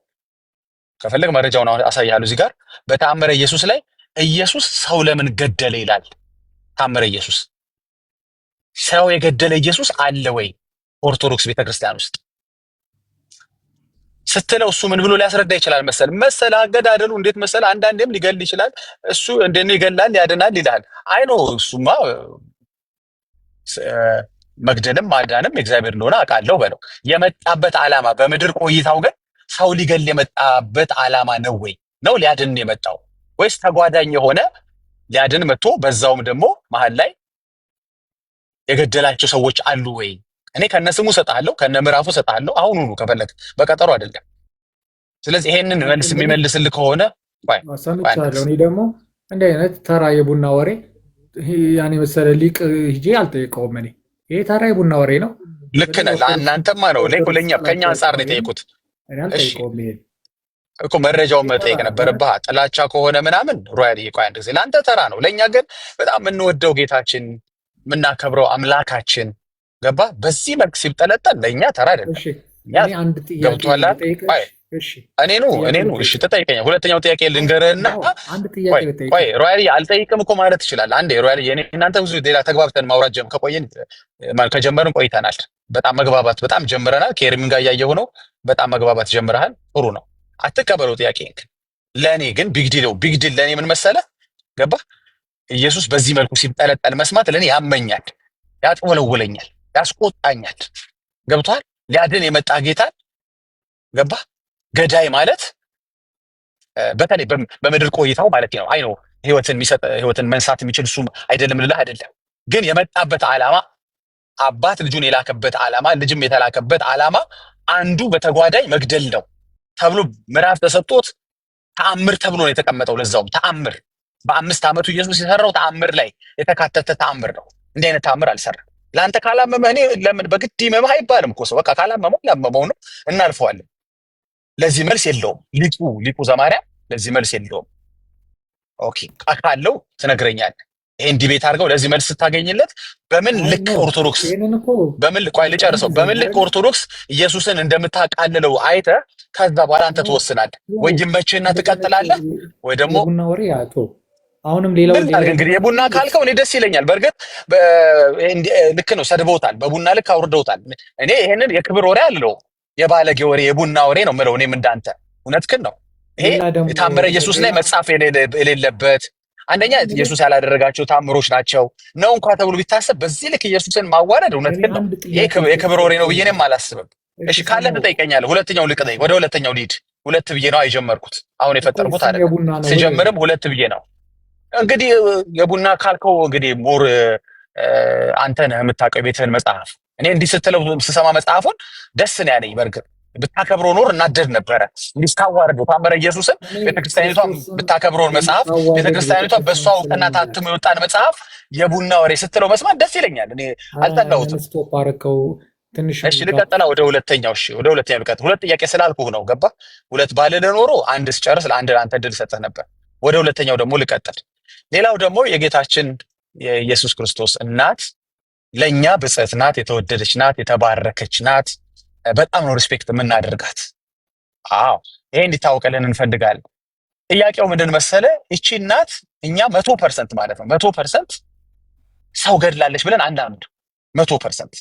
ከፈለግ መረጃውን አሳያለሁ። እዚህ ጋር በተአምረ ኢየሱስ ላይ ኢየሱስ ሰው ለምን ገደለ ይላል። ተአምረ ኢየሱስ ሰው የገደለ ኢየሱስ አለ ወይ ኦርቶዶክስ ቤተክርስቲያን ውስጥ ስትለው እሱ ምን ብሎ ሊያስረዳ ይችላል መሰል አገዳደሉ እንዴት መሰል አንዳንዴም ሊገል ይችላል። እሱ እንደኔ ይገላል ያድናል ይላል። አይ ነው እሱማ መግደልም ማዳንም እግዚአብሔር እንደሆነ አውቃለሁ በለው። የመጣበት ዓላማ በምድር ቆይታው ግን ሰው ሊገል የመጣበት ዓላማ ነው ወይ ነው ሊያድን የመጣው ወይስ ተጓዳኝ የሆነ ሊያድን መጥቶ በዛውም ደግሞ መሀል ላይ የገደላቸው ሰዎች አሉ ወይ? እኔ ከነስሙ ሰጣለሁ ከነምዕራፉ ሰጣለሁ። አሁኑኑ ከፈለክ በቀጠሮ አይደለም። ስለዚህ ይሄንን መልስ የሚመልስልህ ከሆነ ሰምቻለሁ። እኔ ደግሞ እንዲህ አይነት ተራ የቡና ወሬ ያኔ መሰለ ሊቅ ሂጄ አልጠየቀውም። እኔ ይሄ ተራ የቡና ወሬ ነው። ልክ ነህ። ለአንተማ ነው እኔ ለኛ ከኛ አንጻር ነው የጠየቁት እኮ መረጃውን መጠየቅ ነበረብህ። ጥላቻ ከሆነ ምናምን ሮያል ቆይ አንድ ጊዜ ለአንተ ተራ ነው። ለእኛ ግን በጣም የምንወደው ጌታችን የምናከብረው አምላካችን ገባ በዚህ መልክ ሲብጠለጠል ለእኛ ተራ አይደለም። ገብቶሃል? እኔ ነው እሺ ተጠይቀኛል። ሁለተኛው ጥያቄ ልንገርህና ቆይ ሮያል አልጠይቅም እኮ ማለት ትችላለህ። አንዴ ሮያል የኔ እናንተ ብዙ ሌላ ተግባብተን ማውራት ከቆየን ከጀመርን ቆይተናል። በጣም መግባባት በጣም ጀምረናል። ከኤርሚን ጋር እያየሁ ነው። በጣም መግባባት ጀምረሃል። ጥሩ ነው። አትቀበለው ጥያቄ። ለእኔ ግን ቢግዲል ለእኔ ምን መሰለህ ገባ ኢየሱስ በዚህ መልኩ ሲጠለጠል መስማት ለእኔ ያመኛል፣ ያጥወለውለኛል፣ ያስቆጣኛል። ገብቷል? ሊያድን የመጣ ጌታን ገባ ገዳይ ማለት በተለይ በምድር ቆይታው ማለት ነው። አይ ነው ህይወትን የሚሰጥ ህይወትን መንሳት የሚችል እሱ አይደለም ልልህ አይደለም። ግን የመጣበት ዓላማ አባት ልጁን የላከበት ዓላማ ልጅም የተላከበት ዓላማ አንዱ በተጓዳኝ መግደል ነው ተብሎ ምዕራፍ ተሰጥቶት ተአምር ተብሎ ነው የተቀመጠው። ለዛውም ተአምር በ5 ዓመቱ ኢየሱስ የሰራው ተአምር ላይ የተካተተ ተአምር ነው። እንዲህ አይነት ተአምር አልሰራም። ለአንተ ካላመመህ እኔ ለምን በግድ ይመምህ አይባልም እኮ ሰው በቃ ካላመመው ላመመው ነው እናልፈዋለን። ለዚህ መልስ የለውም ሊቁ ዘማርያም ለዚህ መልስ የለውም። ኦኬ ካለው ትነግረኛለህ። ይሄን ዲቤት አድርገው ለዚህ መልስ ስታገኝለት በምን ልክ ኦርቶዶክስ በምን ልክ ኦርቶዶክስ ኢየሱስን እንደምታቃልለው አይተህ ከዛ በኋላ አንተ ትወስናለህ። ወይ ይመችህና ትቀጥላለህ ወይ ደግሞ አሁንም ሌላው እንግዲህ የቡና ካልከው እኔ ደስ ይለኛል። በእርግጥ ልክ ነው፣ ሰድበውታል፣ በቡና ልክ አውርደውታል። እኔ ይሄንን የክብር ወሬ አልለው የባለጌ ወሬ የቡና ወሬ ነው የምለው እኔም እንዳንተ። እውነትህን ነው። ይሄ የታምረ ኢየሱስ ላይ መጻፍ የሌለበት አንደኛ ኢየሱስ ያላደረጋቸው ታምሮች ናቸው ነው እንኳን ተብሎ ቢታሰብ በዚህ ልክ ኢየሱስን ማዋረድ እውነትህን ነው። ይሄ የክብር ወሬ ነው ብዬ እኔም አላስብም። እሺ ካለ ትጠይቀኛለህ። ሁለተኛው ልቅጠኝ፣ ወደ ሁለተኛው ሊድ ሁለት ብዬ ነው የጀመርኩት። አሁን የፈጠርኩት አይደለም፣ ስጀምርም ሁለት ብዬ ነው። እንግዲህ የቡና ካልከው እንግዲህ ሞር አንተ ነህ የምታውቀው የቤትህን መጽሐፍ። እኔ እንዲህ ስትለው ስሰማ መጽሐፉን ደስ ነው ያለኝ። በእርግጥ ብታከብረው ኖር እናደድ ነበረ። እንዲህ ስታዋርደው ታምረ ኢየሱስን ቤተክርስቲያኒቷ ብታከብረውን መጽሐፍ ቤተክርስቲያኒቷ በእሷ እውቅና ታትሞ የወጣን መጽሐፍ የቡና ወሬ ስትለው መስማት ደስ ይለኛል። እኔ አልጠላሁትም። እሺ ልቀጥላ ወደ ሁለተኛው። እሺ ወደ ሁለተኛው ልቀጥል። ሁለት ጥያቄ ስላልኩህ ነው ገባ። ሁለት ባልለ ኖሮ አንድ ስጨርስ ለአንድ አንተ ድል ሰጠህ ነበር። ወደ ሁለተኛው ደግሞ ልቀጥል። ሌላው ደግሞ የጌታችን የኢየሱስ ክርስቶስ እናት ለኛ ብጽዕት ናት፣ የተወደደች ናት፣ የተባረከች ናት። በጣም ነው ሪስፔክት የምናደርጋት። አዎ ይሄ እንዲታወቀልን እንፈልጋለን። ጥያቄው ምንድን መሰለ? ይቺ እናት እኛ 100% ማለት ነው 100% ሰው ገድላለች ብለን አንዳንድ 100%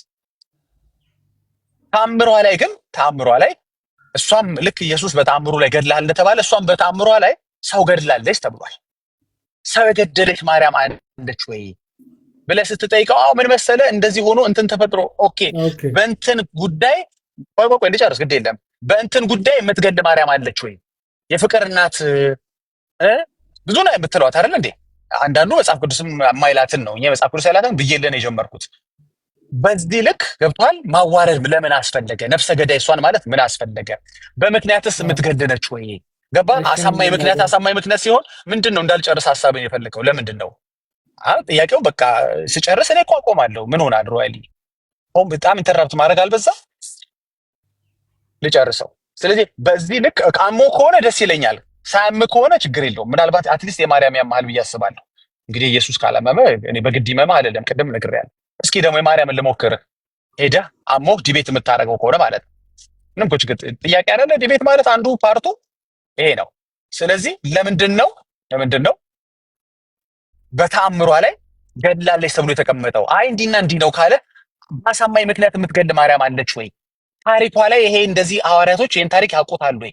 ተአምሯ ላይ ግን ተአምሯ ላይ እሷም ልክ ኢየሱስ በተአምሩ ላይ ገድላል እንደተባለ እሷም በተአምሯ ላይ ሰው ገድላለች ተብሏል። ሰው የገደለች ማርያም አለች ወይ ብለህ ስትጠይቀው አዎ ምን መሰለ እንደዚህ ሆኖ እንትን ተፈጥሮ ኦኬ በእንትን ጉዳይ ቆይ እንድጨርስ ግድ የለም በእንትን ጉዳይ የምትገድ ማርያም አለች ወይ? የፍቅር እናት ብዙ ነው የምትለዋት አይደል እንዴ? አንዳንዱ መጽሐፍ ቅዱስም የማይላትን ነው። እኛ መጽሐፍ ቅዱስ ያላትን ብዬልን የጀመርኩት በዚህ ልክ ገብቷል። ማዋረድ ለምን አስፈለገ? ነፍሰ ገዳይ እሷን ማለት ምን አስፈለገ? በምክንያትስ የምትገድነች ወይ? ገባ? አሳማኝ ምክንያት ሲሆን ምንድን ነው እንዳልጨርስ ሀሳብን የፈለገው ለምንድን ነው? ጥያቄው በቃ ስጨርስ እኔ እኮ አቆማለሁ። ምን ሆናል? ሮያሊ በጣም ኢንተራፕት ማድረግ አልበዛ? ልጨርሰው። ስለዚህ በዚህ ልክ ቃሞ ከሆነ ደስ ይለኛል፣ ሳያም ከሆነ ችግር የለውም። ምናልባት አትሊስት የማርያም ያማል ብዬ አስባለሁ። እንግዲህ ኢየሱስ ካላመመ እኔ በግድ ይመማ አይደለም፣ ቅድም ነግሬያለሁ። እስኪ ደግሞ የማርያምን ልሞክርህ። ሄደህ አሞህ ዲቤት የምታደርገው ከሆነ ማለት ነው ምንም እኮ ችግር ጥያቄ አይደለ? ዲቤት ማለት አንዱ ፓርቱ ይሄ ነው። ስለዚህ ለምንድን ነው በተአምሯ ላይ ገድላለች ተብሎ የተቀመጠው? አይ እንዲና እንዲህ ነው ካለ በአሳማኝ ምክንያት የምትገድ ማርያም አለች ወይ? ታሪኳ ላይ ይሄ እንደዚህ ሐዋርያቶች ይህን ታሪክ ያውቁታሉ ወይ?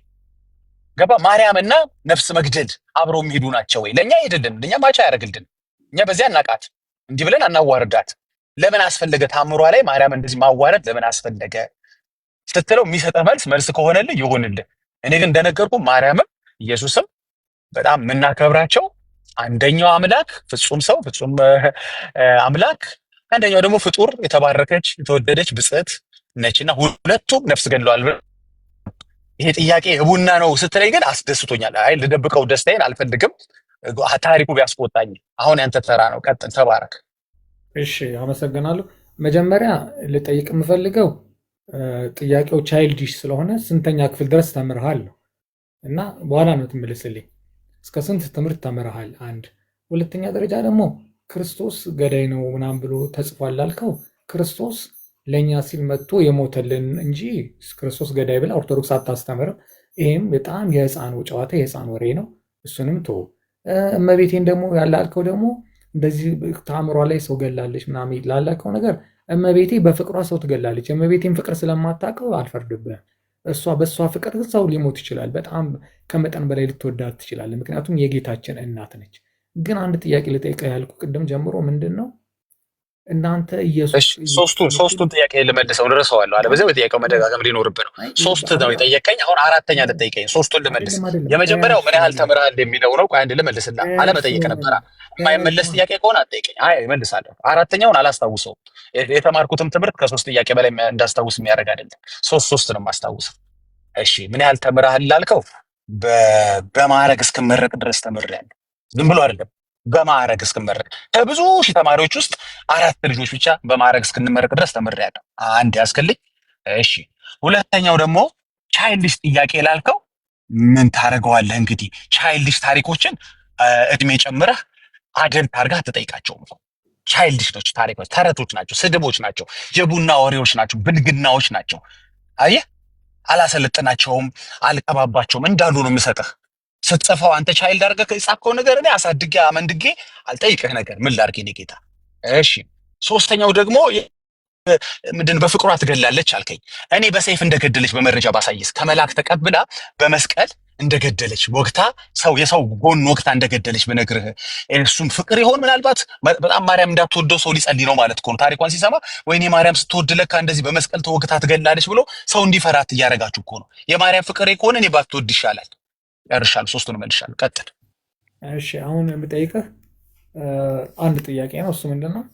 ገባ? ማርያምና ነፍስ መግደል አብረው የሚሄዱ ናቸው ወይ? ለእኛ ሄድልን፣ ለእኛ ማቻ ያደርግልን። እኛ በዚያ እናቃት፣ እንዲህ ብለን አናዋርዳት። ለምን አስፈለገ? ታምሯ ላይ ማርያም እንደዚህ ማዋረድ ለምን አስፈለገ ስትለው የሚሰጠህ መልስ ከሆነልህ ይሁንልህ። እኔ ግን እንደነገርኩ ማርያምም ኢየሱስም በጣም የምናከብራቸው አንደኛው አምላክ ፍጹም ሰው ፍጹም አምላክ፣ አንደኛው ደግሞ ፍጡር የተባረከች የተወደደች ብጽዕት ነችና ሁለቱም ነፍስ ገድለዋል። ይሄ ጥያቄ ቡና ነው ስትለኝ ግን አስደስቶኛል። አይ ልደብቀው ደስታዬን አልፈልግም፣ ታሪኩ ቢያስቆጣኝ። አሁን ያንተ ተራ ነው፣ ቀጥል፣ ተባረክ። እሺ አመሰግናለሁ። መጀመሪያ ልጠይቅ የምፈልገው ጥያቄው ቻይልዲሽ ስለሆነ ስንተኛ ክፍል ድረስ ተምርሃል ነው እና በኋላ ነው ትመልስልኝ። እስከ ስንት ትምህርት ተምርሃል? አንድ ሁለተኛ ደረጃ ደግሞ ክርስቶስ ገዳይ ነው ምናምን ብሎ ተጽፏል ላልከው ክርስቶስ ለእኛ ሲል መጥቶ የሞተልን እንጂ ክርስቶስ ገዳይ ብላ ኦርቶዶክስ አታስተምርም። ይህም በጣም የህፃኑ ጨዋታ የህፃን ወሬ ነው። እሱንም ቶ እመቤቴን ደግሞ ያላልከው ደግሞ እንደዚህ ተአምሯ ላይ ሰው ገላለች ምናምን ላላልከው ነገር እመቤቴ በፍቅሯ ሰው ትገላለች። የእመቤቴን ፍቅር ስለማታውቀው አልፈርድብህም። እሷ በእሷ ፍቅር ሰው ሊሞት ይችላል። በጣም ከመጠን በላይ ልትወዳት ትችላለህ። ምክንያቱም የጌታችን እናት ነች። ግን አንድ ጥያቄ ልጠይቅህ ያልኩ ቅድም ጀምሮ ምንድን ነው እናንተ ኢየሱስ ሶስቱን ጥያቄ ልመልሰው እንረሳዋለሁ አለ። በዚህ ጥያቄው መደጋገም ሊኖርብህ ነው። ሶስት ነው የጠየቀኝ። አሁን አራተኛ ልጠይቀኝ። ሶስቱን ልመልስ። የመጀመሪያው ምን ያህል ተምረሃል የሚለው ነው። አንድ ልመልስና አለመጠየቅ ነበረ። የማይመለስ ጥያቄ ከሆነ አትጠይቀኝ። አይ እመልሳለሁ። አራተኛውን አላስታውሰውም። የተማርኩትም ትምህርት ከሶስት ጥያቄ በላይ እንዳስታውስ የሚያደርግ አይደለም። ሶስት ነው የማስታውሰው። እሺ ምን ያህል ተምረሃል ላልከው በማዕረግ እስክመረቅ ድረስ ተምሬያለሁ። ዝም ብሎ አይደለም፣ በማዕረግ እስክመረቅ ከብዙ ሺህ ተማሪዎች ውስጥ 4 ልጆች ብቻ በማዕረግ እስክንመረቅ ድረስ ተምሬያለሁ። አንድ ያስክልኝ። እሺ ሁለተኛው ደግሞ ቻይልድሽ ጥያቄ ላልከው ምን ታደርገዋለህ እንግዲህ ቻይልድሽ ታሪኮችን እድሜ ጨምረህ አደልት አድርገህ አትጠይቃቸውም። ቻይልድሽ ነች ታሪኮች፣ ተረቶች ናቸው፣ ስድቦች ናቸው፣ የቡና ወሬዎች ናቸው፣ ብልግናዎች ናቸው። አየህ አላሰለጥናቸውም፣ አልቀባባቸውም እንዳሉ ነው የምሰጥህ። ስትጽፈው አንተ ቻይልድ አድርገህ የጻፍከው ነገር እኔ አሳድጌ አመንድጌ አልጠይቅህ ነገር ምን ላድርግ የኔ ጌታ። እሺ ሶስተኛው ደግሞ ምንድን በፍቅሯ ትገላለች አልከኝ። እኔ በሰይፍ እንደገደለች በመረጃ ባሳይስ፣ ከመላክ ተቀብላ በመስቀል እንደገደለች ወግታ የሰው ጎን ወግታ እንደገደለች ብነግርህ እሱም ፍቅር ይሆን? ምናልባት በጣም ማርያም እንዳትወደው ሰው ሊጸልይ ነው ማለት እኮ ነው። ታሪኳን ሲሰማ ወይኔ ማርያም ስትወድ ለካ እንደዚህ በመስቀል ተወግታ ትገላለች ብሎ ሰው እንዲፈራት እያደረጋችሁ እኮ ነው። የማርያም ፍቅር ከሆነ እኔ ባትወድ ይሻላል። ያርሻል። ሶስቱን መልሻለሁ። ቀጥል። እሺ አሁን የምጠይቅህ አንድ ጥያቄ ነው። እሱ ምንድን ነው?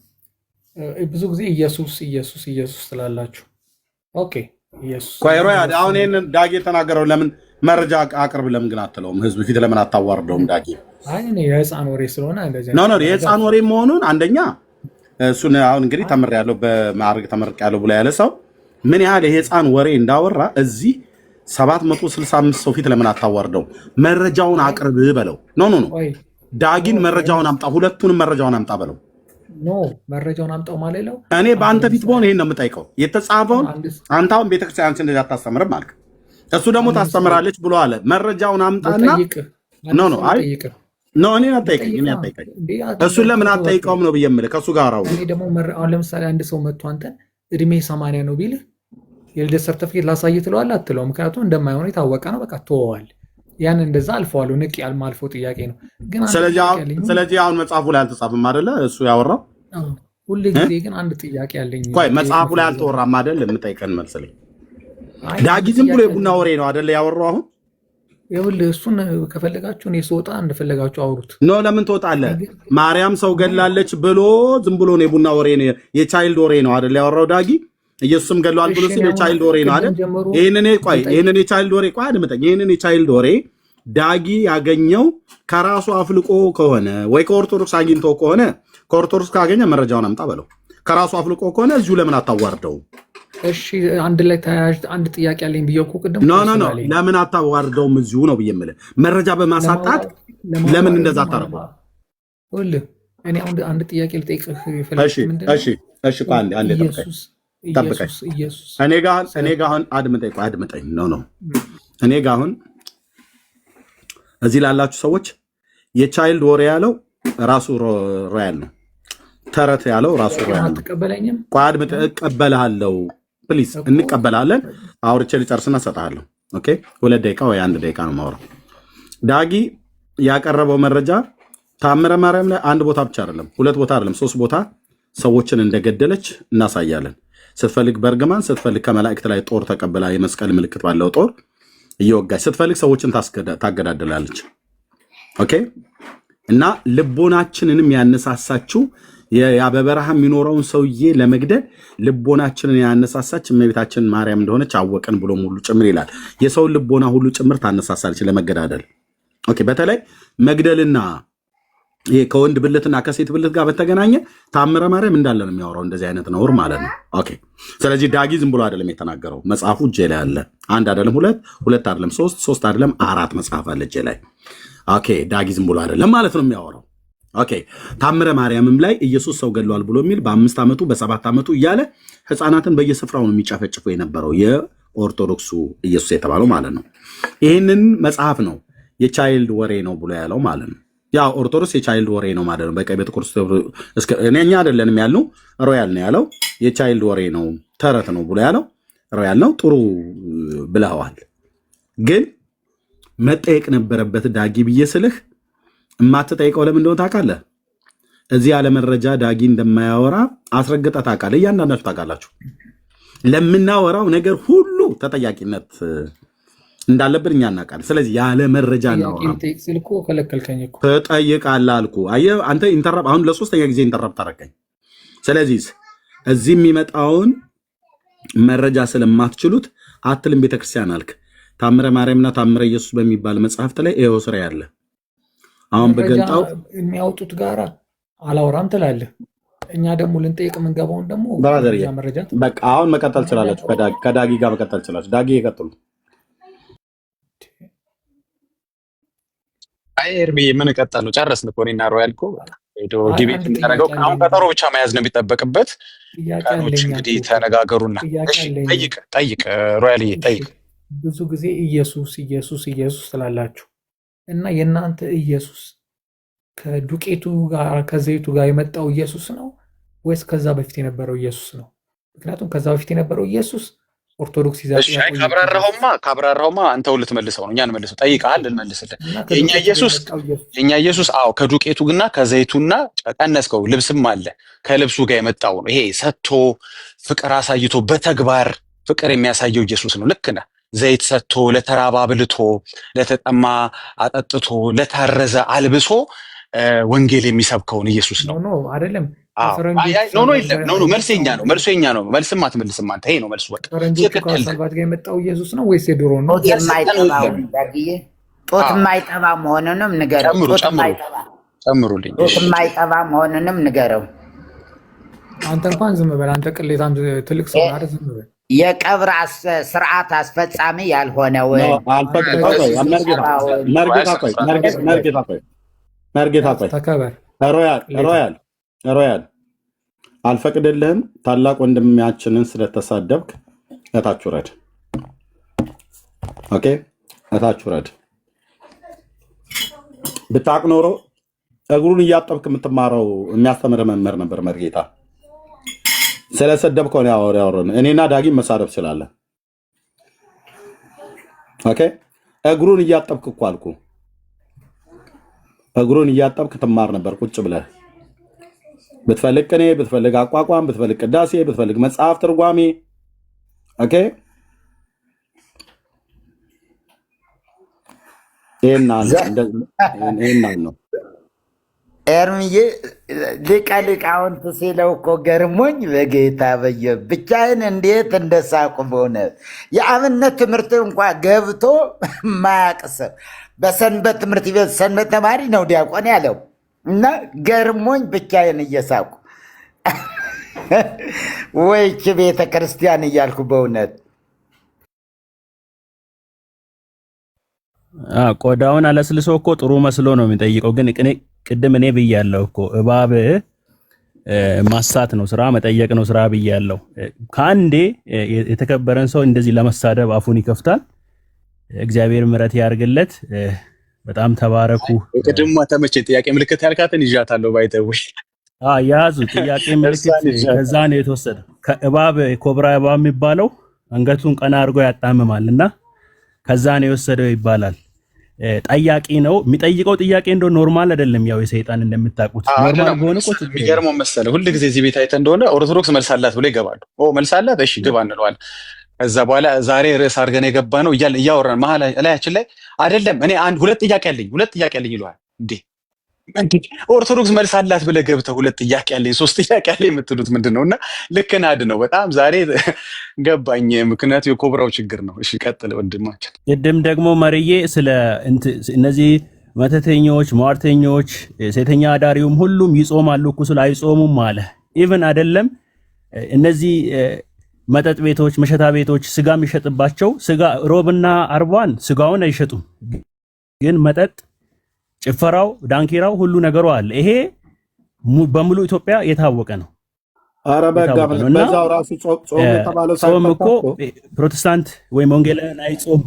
ብዙ ጊዜ ኢየሱስ ኢየሱስ ኢየሱስ ትላላችሁ። ኦኬ ቆይሮ አሁን ይሄን ዳጊ የተናገረው ለምን መረጃ አቅርብ ለምን ግን አትለውም? ህዝብ ፊት ለምን አታዋርደውም? ዳጊ አይ እኔ የህፃን ወሬ ስለሆነ እንደዚህ ነው የህፃን ወሬ መሆኑን አንደኛ እሱን አሁን እንግዲህ ተምሬያለሁ በማዕረግ ተመርቄያለሁ ብሎ ያለ ሰው ምን ያህል የህፃን ወሬ እንዳወራ እዚህ 765 ሰው ፊት ለምን አታዋርደው? መረጃውን አቅርብ በለው። ኖ ዳጊን መረጃውን አምጣ፣ ሁለቱንም መረጃውን አምጣ በለው። ኖ መረጃውን አምጣው ማለት ነው። እኔ በአንተ ፊት በሆነ ይሄን ነው የምጠይቀው። የተጻፈውን አንተ አሁን ቤተክርስቲያን እንደዚህ አታስተምርም ማለት እሱ ደግሞ ታስተምራለች ብሎ አለ። መረጃውን አምጣና ኖ እኔን አትጠይቀኝ። እሱን ለምን አትጠይቀውም ነው ብዬ የምልህ ከእሱ ጋር አውራ። እኔ ደግሞ አሁን ለምሳሌ አንድ ሰው መጥቶ አንተን እድሜ 80 ነው ቢልህ የልደት ሰርተፍኬት ላሳይ ትለዋለህ? አትለውም። ምክንያቱም እንደማይሆን የታወቀ ነው። በቃ ተወዋል። ያን እንደዛ አልፈዋለሁ። ንቅ ያልማልፎ ጥያቄ ነው ግን ስለዚህ አሁን መጽሐፉ ላይ አልተጻፈም አይደለ? እሱ ያወራው ሁሉ ጊዜ ግን አንድ ጥያቄ አለኝ። ቆይ መጽሐፉ ላይ አልተወራም አይደል? የምጠይቀን መልስልኝ። ዳጊ ዝም ብሎ የቡና ወሬ ነው አይደለ ያወራው? አሁን ይኸውልህ እሱን ከፈለጋችሁ እኔ ስወጣ እንደፈለጋችሁ አውሩት። ኖ ለምን ትወጣለህ? ማርያም ሰው ገላለች ብሎ ዝም ብሎ ነው የቡና ወሬ ነው የቻይልድ ወሬ ነው አይደል ያወራው ዳጊ? ኢየሱስም ገሏል ብሎ ሲል የቻይልድ ወሬ ነው አይደል? ይሄንን የቻይልድ ወሬ ቆይ አድምጠኝ። ይሄንን የቻይልድ ወሬ ዳጊ ያገኘው ከራሱ አፍልቆ ከሆነ ወይ ከኦርቶዶክስ አግኝቶ ከሆነ ከኦርቶዶክስ ካገኘ መረጃውን አምጣ በለው። ከራሱ አፍልቆ ከሆነ እዚሁ ለምን አታዋርደው? እሺ አንድ ላይ ተያያዥ አንድ ጥያቄ አለኝ ብዬ እኮ ቅድም ኖ ለምን አታዋርደውም? እዚሁ ነው ብዬ የምልህ መረጃ በማሳጣት ለምን እንደዛ አታረጉ? እኔ አንድ ጥያቄ ልጠይቅህ ይፈልጋል። እሺ አንዴ ጠብቀኝ። እኔ ጋር አሁን አድምጠኝ ነው እኔ ጋር አሁን እዚህ ላላችሁ ሰዎች የቻይልድ ወሬ ያለው ራሱ ሮያል ነው። ተረት ያለው ራሱ ሮያል ነው። ተቀበለኝም እቀበልሃለሁ። ፕሊዝ እንቀበላለን። አውርቼ ልጨርስና እሰጥሃለሁ። ኦኬ 2 ደቂቃ ወይ 1 ደቂቃ ነው የማወራው። ዳጊ ያቀረበው መረጃ ታምረ ማርያም ላይ 1 ቦታ ብቻ አይደለም 2 ቦታ አይደለም 3 ቦታ ሰዎችን እንደገደለች እናሳያለን። ስትፈልግ በርግማን፣ ስትፈልግ ከመላእክት ላይ ጦር ተቀብላ የመስቀል ምልክት ባለው ጦር እየወጋች ስትፈልግ ሰዎችን ታገዳድላለች። ኦኬ እና ልቦናችንንም ያነሳሳችው ያ በበረሃ የሚኖረውን ሰውዬ ለመግደል ልቦናችንን ያነሳሳች እመቤታችን ማርያም እንደሆነች አወቅን ብሎ ሙሉ ጭምር ይላል። የሰውን ልቦና ሁሉ ጭምር ታነሳሳለች ለመገዳደል። ኦኬ በተለይ መግደልና ይሄ ከወንድ ብልትና ከሴት ብልት ጋር በተገናኘ ታምረ ማርያም እንዳለ ነው የሚያወራው። እንደዚህ አይነት ነውር ማለት ነው። ኦኬ ስለዚህ ዳጊ ዝም ብሎ አይደለም የተናገረው። መጽሐፉ እጄ ላይ አለ። 1 አይደለም 2 አይደለም 3 አይደለም 4 መጽሐፍ አለ እጄ ላይ። ኦኬ ዳጊ ዝም ብሎ አይደለም ማለት ነው የሚያወራው። ኦኬ ታምረ ማርያምም ላይ ኢየሱስ ሰው ገድሏል ብሎ የሚል በ5 ዓመቱ በ7 ዓመቱ እያለ ህፃናትን በየስፍራው ነው የሚጨፈጭፈው የነበረው የኦርቶዶክስ ኢየሱስ የተባለው ማለት ነው። ይህንን መጽሐፍ ነው የቻይልድ ወሬ ነው ብሎ ያለው ማለት ነው። ያ ኦርቶዶክስ የቻይልድ ወሬ ነው ማለት ነው። በቀይ ቤተክርስቶስ እኛ አይደለንም ያልነው ሮያል ነው ያለው። የቻይልድ ወሬ ነው ተረት ነው ብሎ ያለው ሮያል ነው። ጥሩ ብለዋል። ግን መጠየቅ ነበረበት ዳጊ ብዬ ስልህ የማትጠይቀው ለምን እንደሆነ ታውቃለህ? እዚህ ያለ መረጃ ዳጊ እንደማያወራ አስረግጠህ ታውቃለህ። እያንዳንዳችሁ ታውቃላችሁ። ለምናወራው ነገር ሁሉ ተጠያቂነት እንዳለብን እኛ እናውቃለን። ስለዚህ ያለ መረጃ ትጠይቃለህ አልኩህ። አየህ አንተ ኢንተራፕት አሁን ለ3ኛ ጊዜ ኢንተራፕት አደረገኝ። ስለዚህ እዚህ የሚመጣውን መረጃ ስለማትችሉት አትልም ቤተክርስቲያን አልክ። ታምረ ማርያምና ታምረ ኢየሱስ በሚባል መጽሐፍት ላይ ይኸው ስራ ያለ አሁን በገልጣው የሚያወጡት ጋራ አላወራም ትላለህ። እኛ ደግሞ ልንጠይቅ የምንገባውን ደግሞ መረጃ በቃ አሁን መቀጠል ትችላላችሁ። ከዳጊ ጋር መቀጠል ትችላላችሁ። ዳጊ ይቀጥሉ። አይ ኤርሚ ምን ቀጠል ነው? ጨረስን እኮ እኔና ሮያል እኮ ዲቤት የምናደርገው አሁን ቀጠሮ ብቻ መያዝ ነው የሚጠበቅበት። ቀኖች እንግዲህ ተነጋገሩና ጠይቅ ሮያል ጠይቅ። ብዙ ጊዜ ኢየሱስ ኢየሱስ ኢየሱስ ትላላችሁ እና የእናንተ ኢየሱስ ከዱቄቱ ጋር ከዘይቱ ጋር የመጣው ኢየሱስ ነው ወይስ ከዛ በፊት የነበረው ኢየሱስ ነው? ምክንያቱም ከዛ በፊት የነበረው ኢየሱስ ኦርቶዶክስ ይዛት ካብራራውማ አንተው ልትመልሰው ነው። እኛ እንመልሰው ጠይቀሃል፣ ልንመልስልህ። የኛ ኢየሱስ አዎ ከዱቄቱና ከዘይቱና ቀነስከው ልብስም አለ ከልብሱ ጋር የመጣው ነው። ይሄ ሰጥቶ ፍቅር አሳይቶ በተግባር ፍቅር የሚያሳየው ኢየሱስ ነው። ልክ ነህ። ዘይት ሰጥቶ ለተራባ አብልቶ ለተጠማ አጠጥቶ ለታረዘ አልብሶ ወንጌል የሚሰብከውን ኢየሱስ ነው። አይደለም ኖ መልሴኛ ነው መልሴኛ ነው። መልስም አትመልስም አንተ። ይሄ ነው መልሱ። በቃ ፈረንጆቹ ከሰልባት ጋር የመጣው ኢየሱስ ነው ወይስ የድሮ ነው? ጦት የማይጠባ መሆኑንም ንገረው። ጨምሩልኝ። ጦት የማይጠባ መሆኑንም ንገረው። አንተ እንኳን ዝም በል አንተ ቅሌት፣ አንተ ትልቅ ሰው አይደል? ዝም በል። የቀብር ስርዓት አስፈጻሚ ያልሆነው ሮያል አልፈቅድልህም። ታላቅ ወንድማችንን ስለተሳደብክ እታች ውረድ። ኦኬ እታች ውረድ። ብታውቅ ኖሮ እግሩን እያጠብክ የምትማረው የሚያስተምር መምህር ነበር መርጌታ። ስለሰደብከው ነው ያወራን። እኔና ዳጊም መሳደብ ስላለ ኦኬ እግሩን እያጠብክ እኮ አልኩ። እግሩን እያጠብክ ትማር ነበር ቁጭ ብለህ። ብትፈልግ ቅኔ፣ ብትፈልግ አቋቋም፣ ብትፈልግ ቅዳሴ፣ ብትፈልግ መጽሐፍ ትርጓሜ። ኦኬ ይሄን ነው ኤርምዬ ሊቀ ሊቃውንት ሲለው እኮ ገርሞኝ በጌታ በየ ብቻዬን እንዴት እንደሳቁ በእውነት የአብነት ትምህርት እንኳ ገብቶ ማያቅሰብ በሰንበት ትምህርት ቤት ሰንበት ተማሪ ነው ዲያቆን ያለው እና ገርሞኝ ብቻዬን እየሳቁ ወይች ቤተ ክርስቲያን እያልኩ በእውነት ቆዳውን አለስልሶ እኮ ጥሩ መስሎ ነው የሚጠይቀው። ግን ቅድም እኔ ብያለሁ እኮ እባብ ማሳት ነው ስራ፣ መጠየቅ ነው ስራ ብያለሁ። ከአንዴ የተከበረን ሰው እንደዚህ ለመሳደብ አፉን ይከፍታል። እግዚአብሔር ምሕረት ያርግለት። በጣም ተባረኩ። ቅድም ተመቼ ጥያቄ ምልክት ያልካትን ይዣታለሁ። ባይተው ያዙ ጥያቄ ምልክት ከዛ ነው የተወሰደው። ከእባብ ኮብራ እባብ የሚባለው አንገቱን ቀና አድርጎ ያጣምማልና ከዛ ነው የወሰደው ይባላል። ጠያቂ ነው የሚጠይቀው ጥያቄ እንደው ኖርማል አይደለም። ያው የሰይጣን እንደምታውቁት ኖርማል ሆነ እኮ የሚገርመው መሰለ ሁሉ ጊዜ እዚህ ቤት አይተህ እንደሆነ ኦርቶዶክስ መልሳላት ብሎ ይገባሉ። መልሳላት እሺ ግባ እንለዋለን። ከዛ በኋላ ዛሬ ርዕስ አድርገን የገባ ነው እያወራን መሀል ላያችን ላይ አይደለም እኔ ሁለት ጥያቄ ያለኝ ይለዋል። እንዴ ኦርቶዶክስ መልሳላት ብለህ ገብተህ ሁለት ጥያቄ ያለኝ ሶስት ጥያቄ ያለኝ የምትሉት ምንድን ነው? እና ልክ ናድ ነው። በጣም ዛሬ ገባኝ። ምክንያቱ የኮብራው ችግር ነው። እሺ ቀጥል ወንድማችን። ቅድም ደግሞ መርዬ ስለ እነዚህ መተተኞች፣ ሟርተኞች፣ ሴተኛ አዳሪውም ሁሉም ይጾማሉ እኮ ስለ አይጾሙም አለ። ኢቭን አይደለም እነዚህ መጠጥ ቤቶች፣ መሸታ ቤቶች ስጋ የሚሸጥባቸው ስጋ ሮብና አርቧን ስጋውን አይሸጡም፣ ግን መጠጥ፣ ጭፈራው፣ ዳንኪራው ሁሉ ነገሩ አለ። ይሄ በሙሉ ኢትዮጵያ የታወቀ ነው። አረ በጋ በዛው ራሱ ጾም የተባለው ጾም እኮ ፕሮቴስታንት ወይም ወንጌላውያን አይጾም።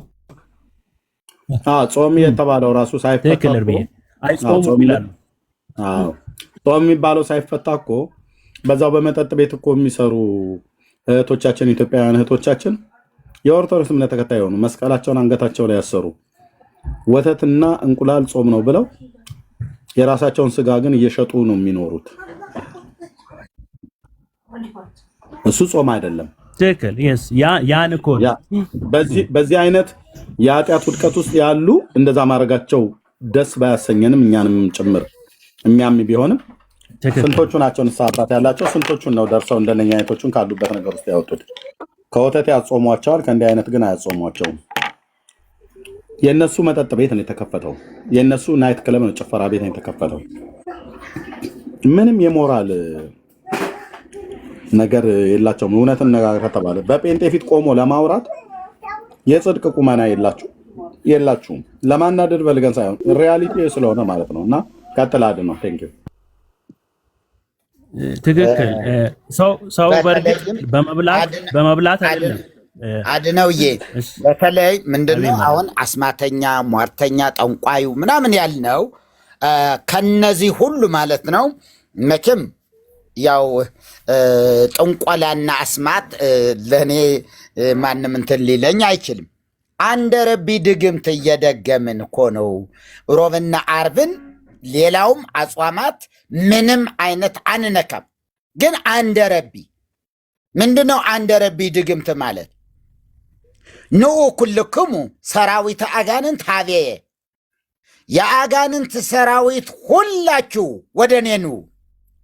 ጾም የተባለው ራሱ ሳይፈታ አይጾም ይላሉ። ጾም የሚባለው ሳይፈታ እኮ በዛው በመጠጥ ቤት እኮ የሚሰሩ እህቶቻችን፣ ኢትዮጵያውያን እህቶቻችን የኦርቶዶክስ እምነት ተከታይ ሆኑ መስቀላቸውን አንገታቸው ላይ ያሰሩ ወተትና እንቁላል ጾም ነው ብለው የራሳቸውን ስጋ ግን እየሸጡ ነው የሚኖሩት። እሱ ጾም አይደለም። ትክክል። ያን እኮ በዚህ አይነት የኃጢአት ውድቀት ውስጥ ያሉ እንደዛ ማድረጋቸው ደስ ባያሰኘንም እኛንም ጭምር የሚያም ቢሆንም ስንቶቹ ናቸው ንስሐ አባት ያላቸው? ስንቶቹን ነው ደርሰው እንደነኛ አይነቶቹን ካሉበት ነገር ውስጥ ያወጡት? ከወተት ያጾሟቸዋል፣ ከእንዲህ አይነት ግን አያጾሟቸውም። የእነሱ መጠጥ ቤት ነው የተከፈተው። የእነሱ ናይት ክለብ ነው፣ ጭፈራ ቤት ነው የተከፈተው። ምንም የሞራል ነገር የላቸውም። እውነትን ነጋገር ከተባለ በጴንጤ ፊት ቆሞ ለማውራት የጽድቅ ቁመና የላችሁም። ለማናደድ በልገን ሳይሆን ሪያሊቲ ስለሆነ ማለት ነው። እና ቀጥላድ ነው። ቴንክ ዩ። ትክክል። ሰው በእርግጥ በመብላት አይደለም አድነውዬ። በተለይ ምንድነው አሁን አስማተኛ፣ ሟርተኛ፣ ጠንቋዩ ምናምን ያልነው ከነዚህ ሁሉ ማለት ነው። መቼም ያው ጥንቆላና አስማት ለእኔ ማንም እንትን ሊለኝ አይችልም። አንደ ረቢ ድግምት እየደገምን እኮ ነው ሮብና አርብን፣ ሌላውም አጽዋማት ምንም አይነት አንነካም። ግን አንደ ረቢ ምንድነው? አንደ ረቢ ድግምት ማለት ንዑ ኩልክሙ ሰራዊት አጋንንት ሀቤየ፣ የአጋንንት ሰራዊት ሁላችሁ ወደ እኔ ኑ።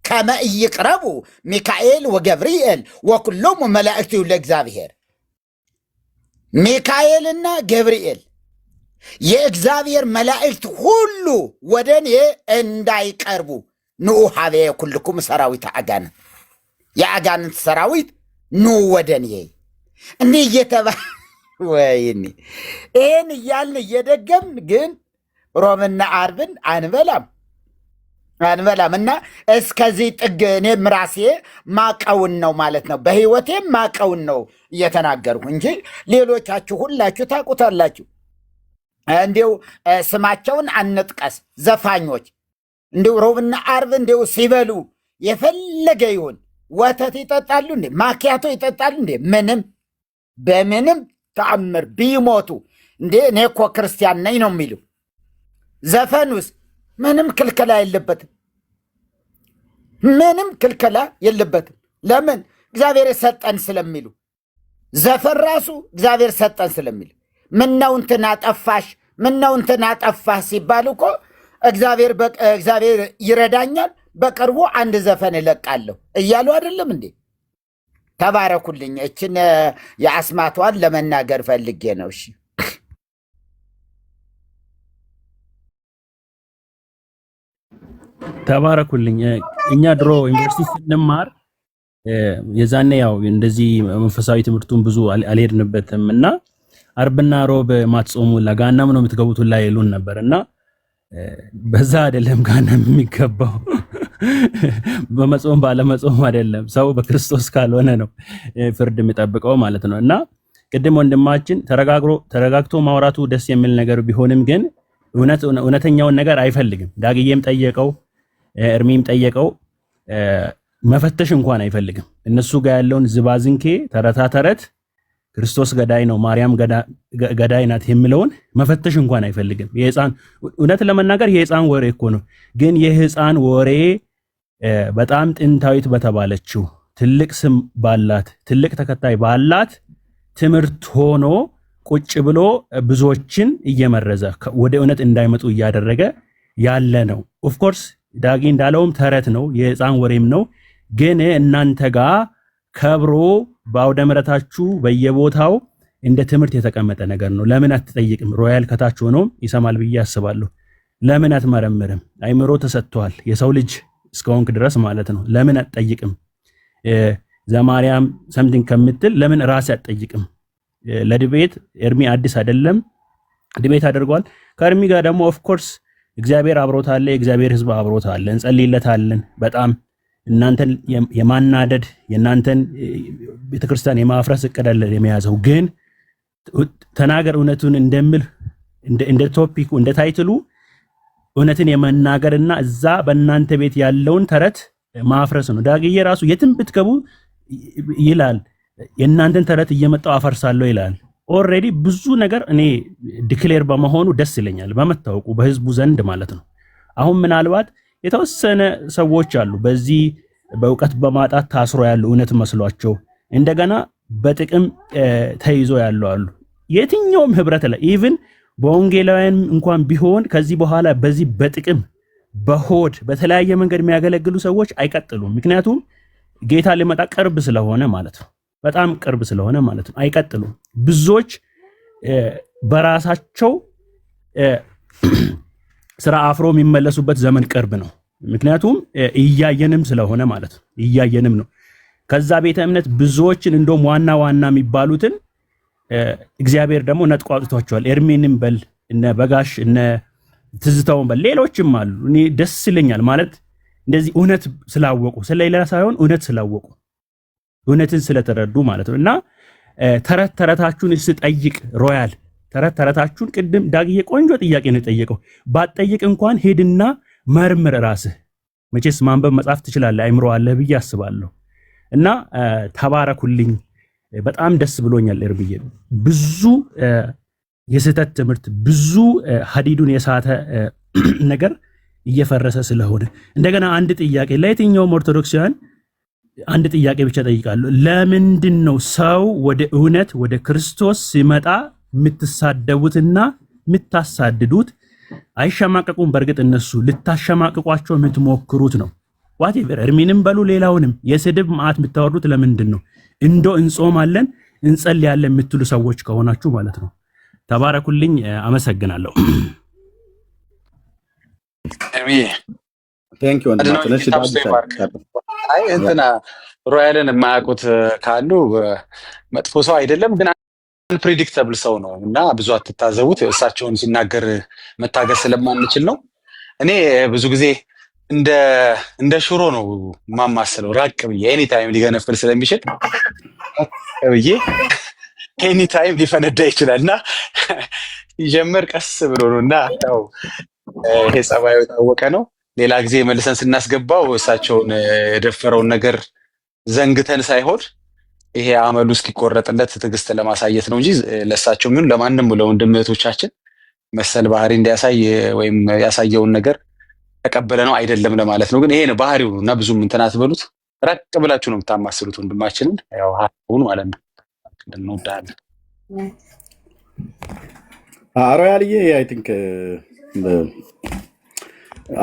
ከመ ኢይቅረቡ ሚካኤል ወገብርኤል ወኩሎሙ መላእክቱ ለእግዚአብሔር። ሚካኤልና ገብርኤል የእግዚአብሔር መላእክት ሁሉ ወደ እኔ እንዳይቀርቡ ንዑ ሀቤ ኩልኩም ሰራዊት አጋንንት፣ የአጋንንት ሰራዊት ኑ ወደ እኔ እንዲህ እየተባለ ወይኔ ይህን እያልን እየደገምን ግን ሮምና ዓርብን አንበላም እና እስከዚህ ጥግ እኔም ራሴ ማቀውን ነው ማለት ነው። በህይወቴም ማቀውን ነው እየተናገርኩ እንጂ ሌሎቻችሁ ሁላችሁ ታውቁታላችሁ። እንዲው ስማቸውን አንጥቀስ ዘፋኞች እንዲው ሮብና ዓርብ እንዲው ሲበሉ የፈለገ ይሁን ወተት ይጠጣሉ እንዴ? ማኪያቶ ይጠጣሉ እንዴ? ምንም በምንም ተአምር ቢሞቱ እንዴ እኔ እኮ ክርስቲያን ነኝ ነው የሚሉ። ዘፈኑስ ምንም ክልከላ የለበትም። ምንም ክልከላ የለበትም። ለምን? እግዚአብሔር ሰጠን ስለሚሉ። ዘፈን ራሱ እግዚአብሔር ሰጠን ስለሚሉ ምነው እንትና ጠፋሽ፣ ምነው እንትና ጠፋሽ ሲባል እኮ እግዚአብሔር ይረዳኛል በቅርቡ አንድ ዘፈን እለቃለሁ እያሉ አይደለም እንዴ? ተባረኩልኝ። እችን የአስማቷን ለመናገር ፈልጌ ነው። እሺ ተባረኩልኝ። እኛ ድሮ ዩኒቨርሲቲ ስንማር የዛኔ ያው እንደዚህ መንፈሳዊ ትምህርቱን ብዙ አልሄድንበትም እና ዓርብና ሮብ ማትጾሙ ለጋናም ነው የምትገቡት ላይ ይሉን ነበር እና በዛ አይደለም ጋናም የሚገባው በመጾም ባለመጾም አይደለም። ሰው በክርስቶስ ካልሆነ ነው ፍርድ የሚጠብቀው ማለት ነው። እና ቅድም ወንድማችን ተረጋግቶ ማውራቱ ደስ የሚል ነገር ቢሆንም ግን እውነተኛውን ነገር አይፈልግም። ዳግዬም ጠየቀው፣ እርሚም ጠየቀው፣ መፈተሽ እንኳን አይፈልግም። እነሱ ጋር ያለውን ዝባዝንኬ ተረት ክርስቶስ ገዳይ ነው ማርያም ገዳይ ናት የሚለውን መፈተሽ እንኳን አይፈልግም። የህፃን እውነት ለመናገር የህፃን ወሬ እኮ ነው። ግን የህፃን ወሬ በጣም ጥንታዊት በተባለችው ትልቅ ስም ባላት ትልቅ ተከታይ ባላት ትምህርት ሆኖ ቁጭ ብሎ ብዙዎችን እየመረዘ ወደ እውነት እንዳይመጡ እያደረገ ያለ ነው። ኦፍ ኮርስ ዳጊ እንዳለውም ተረት ነው፣ የህፃን ወሬም ነው። ግን እናንተ ጋር ከብሮ በአውደ ምሕረታችሁ በየቦታው እንደ ትምህርት የተቀመጠ ነገር ነው። ለምን አትጠይቅም? ሮያል ከታች ሆኖ ይሰማል ብዬ አስባለሁ። ለምን አትመረምርም? አይምሮ ተሰጥቷል የሰው ልጅ እስከሆንክ ድረስ ማለት ነው። ለምን አትጠይቅም? ዘማርያም ሰምቲንግ ከምትል ለምን ራስ አትጠይቅም? ለድቤት ኤርሚ አዲስ አይደለም፣ ድቤት አድርጓል። ከኤርሚ ጋር ደግሞ ኦፍ ኮርስ እግዚአብሔር አብሮታል፣ የእግዚአብሔር ህዝብ አብሮታል፣ እንጸልይለታለን። በጣም እናንተን የማናደድ የእናንተን ቤተክርስቲያን የማፍረስ እቅድ አለ የሚያዘው። ግን ተናገር እውነቱን እንደምል እንደ ቶፒኩ እንደ ታይትሉ እውነትን የመናገርና እዛ በእናንተ ቤት ያለውን ተረት ማፍረስ ነው። ዳግዬ ራሱ የትም ብትገቡ ይላል የእናንተን ተረት እየመጣው አፈርሳለሁ ይላል። ኦልሬዲ ብዙ ነገር እኔ ዲክሌር በመሆኑ ደስ ይለኛል፣ በመታወቁ በህዝቡ ዘንድ ማለት ነው። አሁን ምናልባት የተወሰነ ሰዎች አሉ በዚህ በእውቀት በማጣት ታስሮ ያሉ እውነት መስሏቸው እንደገና በጥቅም ተይዞ ያለው አሉ። የትኛውም ህብረት ላይ ኢቭን በወንጌላውያን እንኳን ቢሆን ከዚህ በኋላ በዚህ በጥቅም በሆድ በተለያየ መንገድ የሚያገለግሉ ሰዎች አይቀጥሉም። ምክንያቱም ጌታ ሊመጣ ቅርብ ስለሆነ ማለት ነው፣ በጣም ቅርብ ስለሆነ ማለት ነው። አይቀጥሉም። ብዙዎች በራሳቸው ስራ አፍሮ የሚመለሱበት ዘመን ቅርብ ነው። ምክንያቱም እያየንም ስለሆነ ማለት ነው። እያየንም ነው። ከዛ ቤተ እምነት ብዙዎችን እንደውም ዋና የሚባሉትን እግዚአብሔር ደግሞ ነጥቆ አውጥቷቸዋል። ኤርሚንም በል እነ በጋሽ እነ ትዝታውን በል ሌሎችም አሉ። እኔ ደስ ይለኛል ማለት እንደዚህ እውነት ስላወቁ ስለሌላ ሳይሆን እውነት ስላወቁ እውነትን ስለተረዱ ማለት ነው። እና ተረታችሁን ስጠይቅ ሮያል ተረታችሁን ቅድም ዳግዬ ቆንጆ ጥያቄ ነው የጠየቀው። ባትጠይቅ እንኳን ሄድና መርምር ራስህ። መቼስ ማንበብ መጻፍ ትችላለህ፣ አይምሮ አለህ ብዬ አስባለሁ። እና ተባረኩልኝ። በጣም ደስ ብሎኛል። እርብዬ ብዙ የስህተት ትምህርት ብዙ ሀዲዱን የሳተ ነገር እየፈረሰ ስለሆነ እንደገና አንድ ጥያቄ ለየትኛውም ኦርቶዶክሳውያን አንድ ጥያቄ ብቻ ጠይቃለሁ። ለምንድን ነው ሰው ወደ እውነት ወደ ክርስቶስ ሲመጣ የምትሳደቡትና የምታሳድዱት? አይሸማቀቁም። በእርግጥ እነሱ ልታሸማቅቋቸው የምትሞክሩት ነው። ዋቴቨር እርሚንም በሉ ሌላውንም የስድብ ማዕት የምታወሩት ለምንድን ነው? እንዶ እንጾማለን እንጸልያለን የምትሉ ሰዎች ከሆናችሁ ማለት ነው። ተባረኩልኝ። አመሰግናለሁ። ቴንክ ዩ ወንድማችን። እሺ አይ እንትና ሮያልን የማያውቁት ካሉ መጥፎ ሰው አይደለም፣ ግን አንፕሬዲክተብል ሰው ነው እና ብዙ አትታዘቡት። እሳቸውን ሲናገር መታገስ ስለማንችል ነው። እኔ ብዙ ጊዜ እንደ ሽሮ ነው ማማስለው፣ ራቅ ብዬ ኤኒ ታይም ሊገነፍል ስለሚችል ብዬ ኤኒ ታይም ሊፈነዳ ይችላል እና ሲጀምር ቀስ ብሎ ነው እና ያው ይሄ ጸባዩ የታወቀ ነው። ሌላ ጊዜ መልሰን ስናስገባው እሳቸውን የደፈረውን ነገር ዘንግተን ሳይሆን ይሄ አመሉ እስኪቆረጥለት ትዕግስት ለማሳየት ነው እንጂ ለእሳቸው ምን ለማንም ለወንድም እህቶቻችን መሰል ባህሪ እንዲያሳይ ወይም ያሳየውን ነገር ተቀበለ ነው አይደለም ለማለት ነው። ግን ይሄ ነው ባህሪው እና ብዙም እንትን አትበሉት። ራቅ ብላችሁ ነው የምታማስሉት ወንድማችንን። ያው ሀሁን ማለት ነው እንወዳለን። ሮያልዬ አይ ቲንክ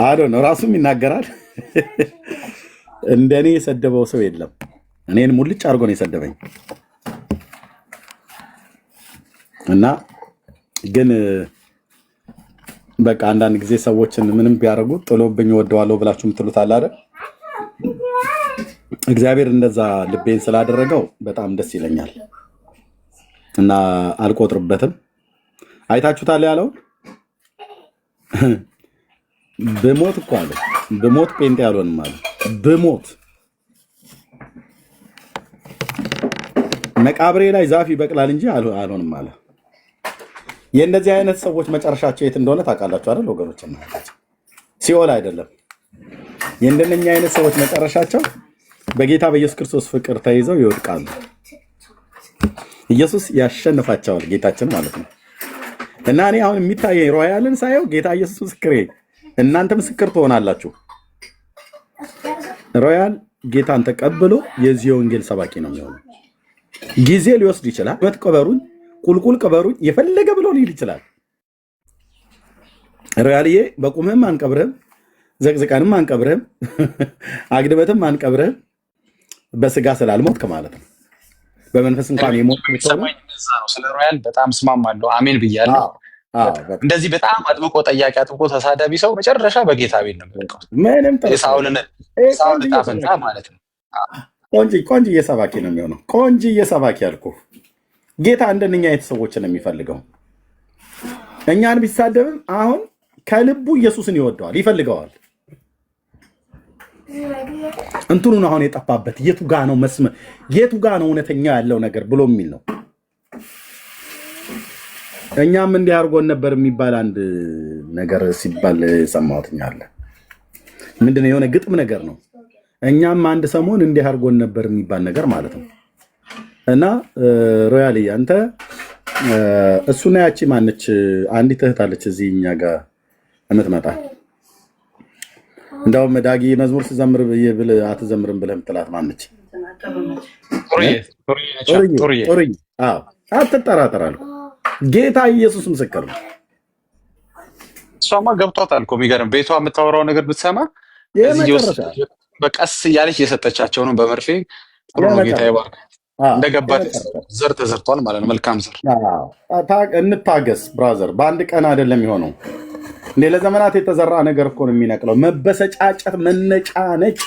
አዶ ነው ራሱም ይናገራል። እንደኔ የሰደበው ሰው የለም። እኔን ሙልጭ አድርጎ ነው የሰደበኝ እና ግን በቃ አንዳንድ ጊዜ ሰዎችን ምንም ቢያደርጉ ጥሎብኝ ወደዋለሁ ብላችሁ የምትሉት አለ አይደል? እግዚአብሔር እንደዛ ልቤን ስላደረገው በጣም ደስ ይለኛል እና አልቆጥርበትም። አይታችሁታል ያለው ብሞት እኮ አለ ብሞት ጴንጤ አልሆንም አለ። ብሞት መቃብሬ ላይ ዛፍ ይበቅላል እንጂ አልሆንም አለ። የእነዚህ አይነት ሰዎች መጨረሻቸው የት እንደሆነ ታውቃላችሁ አይደል ወገኖች? ሲኦል አይደለም። የእንደነኛ አይነት ሰዎች መጨረሻቸው በጌታ በኢየሱስ ክርስቶስ ፍቅር ተይዘው ይወድቃሉ። ኢየሱስ ያሸንፋቸዋል፣ ጌታችን ማለት ነው። እና እኔ አሁን የሚታየኝ ሮያልን ሳየው ጌታ ኢየሱስ ምስክሬ፣ እናንተ ምስክር ትሆናላችሁ። ሮያል ጌታን ተቀብሎ የዚህ ወንጌል ሰባኪ ነው የሚሆነው። ጊዜ ሊወስድ ይችላል። ቅበሩኝ፣ ቁልቁል ቅበሩኝ የፈለገ ብሎ ሊል ይችላል። ሮያልዬ በቁምህም አንቀብርህም፣ ዘቅዝቀንም አንቀብርህም፣ አግድበትም አንቀብርህም። በስጋ ስላልሞትክ ማለት ነው። በመንፈስ እንኳን የሞት ስለ ሮያል በጣም እስማማለሁ። አሜን ብያለሁ። እንደዚህ በጣም አጥብቆ ጠያቂ አጥብቆ ተሳዳቢ ሰው መጨረሻ በጌታ ቤት ነው የሚወድቀው። ምንም ሳውል ዕጣ ፈንታ ማለት ነው። ቆንጅዬ ሰባኪ ነው የሚሆነው። ቆንጅዬ ሰባኪ ያልኩህ ጌታ እንደነኛ አይነት ሰዎችን ነው የሚፈልገው። እኛን ቢሳደብም አሁን ከልቡ ኢየሱስን ይወደዋል፣ ይፈልገዋል። እንትኑን አሁን የጠፋበት የቱ ጋ ነው መስመር፣ የቱ ጋ ነው እውነተኛ ያለው ነገር ብሎ የሚል ነው። እኛም እንዲህ አድርጎን ነበር የሚባል አንድ ነገር ሲባል ሰማሁትኛለ። ምንድነው? የሆነ ግጥም ነገር ነው። እኛም አንድ ሰሞን እንዲህ አድርጎን ነበር የሚባል ነገር ማለት ነው። እና ሮያል አንተ እሱና ያቺ ማነች አንዲት እህት አለች እዚህ እኛ ጋር የምትመጣ እንደውም ዳጊ መዝሙር ስዘምር ብል አትዘምርም ብለህ ምትላት ማነች? ጦርዬ። አትጠራጠር አልኩ። ጌታ ኢየሱስ ምስክር ነው። እሷማ ገብቷታል እኮ የሚገርም ቤቷ የምታወራው ነገር ብትሰማ በቀስ እያለች እየሰጠቻቸው ነው በመርፌ። ጥሩ ነው። ጌታ ይባርክ። እንደገባት ዘር ተዘርቷል ማለት ነው። መልካም ዘር። እንታገስ ብራዘር። በአንድ ቀን አይደለም የሆነው። እንዴ ለዘመናት የተዘራ ነገር እኮ ነው የሚነቅለው። መበሰጫጨት፣ መነጫነጭ፣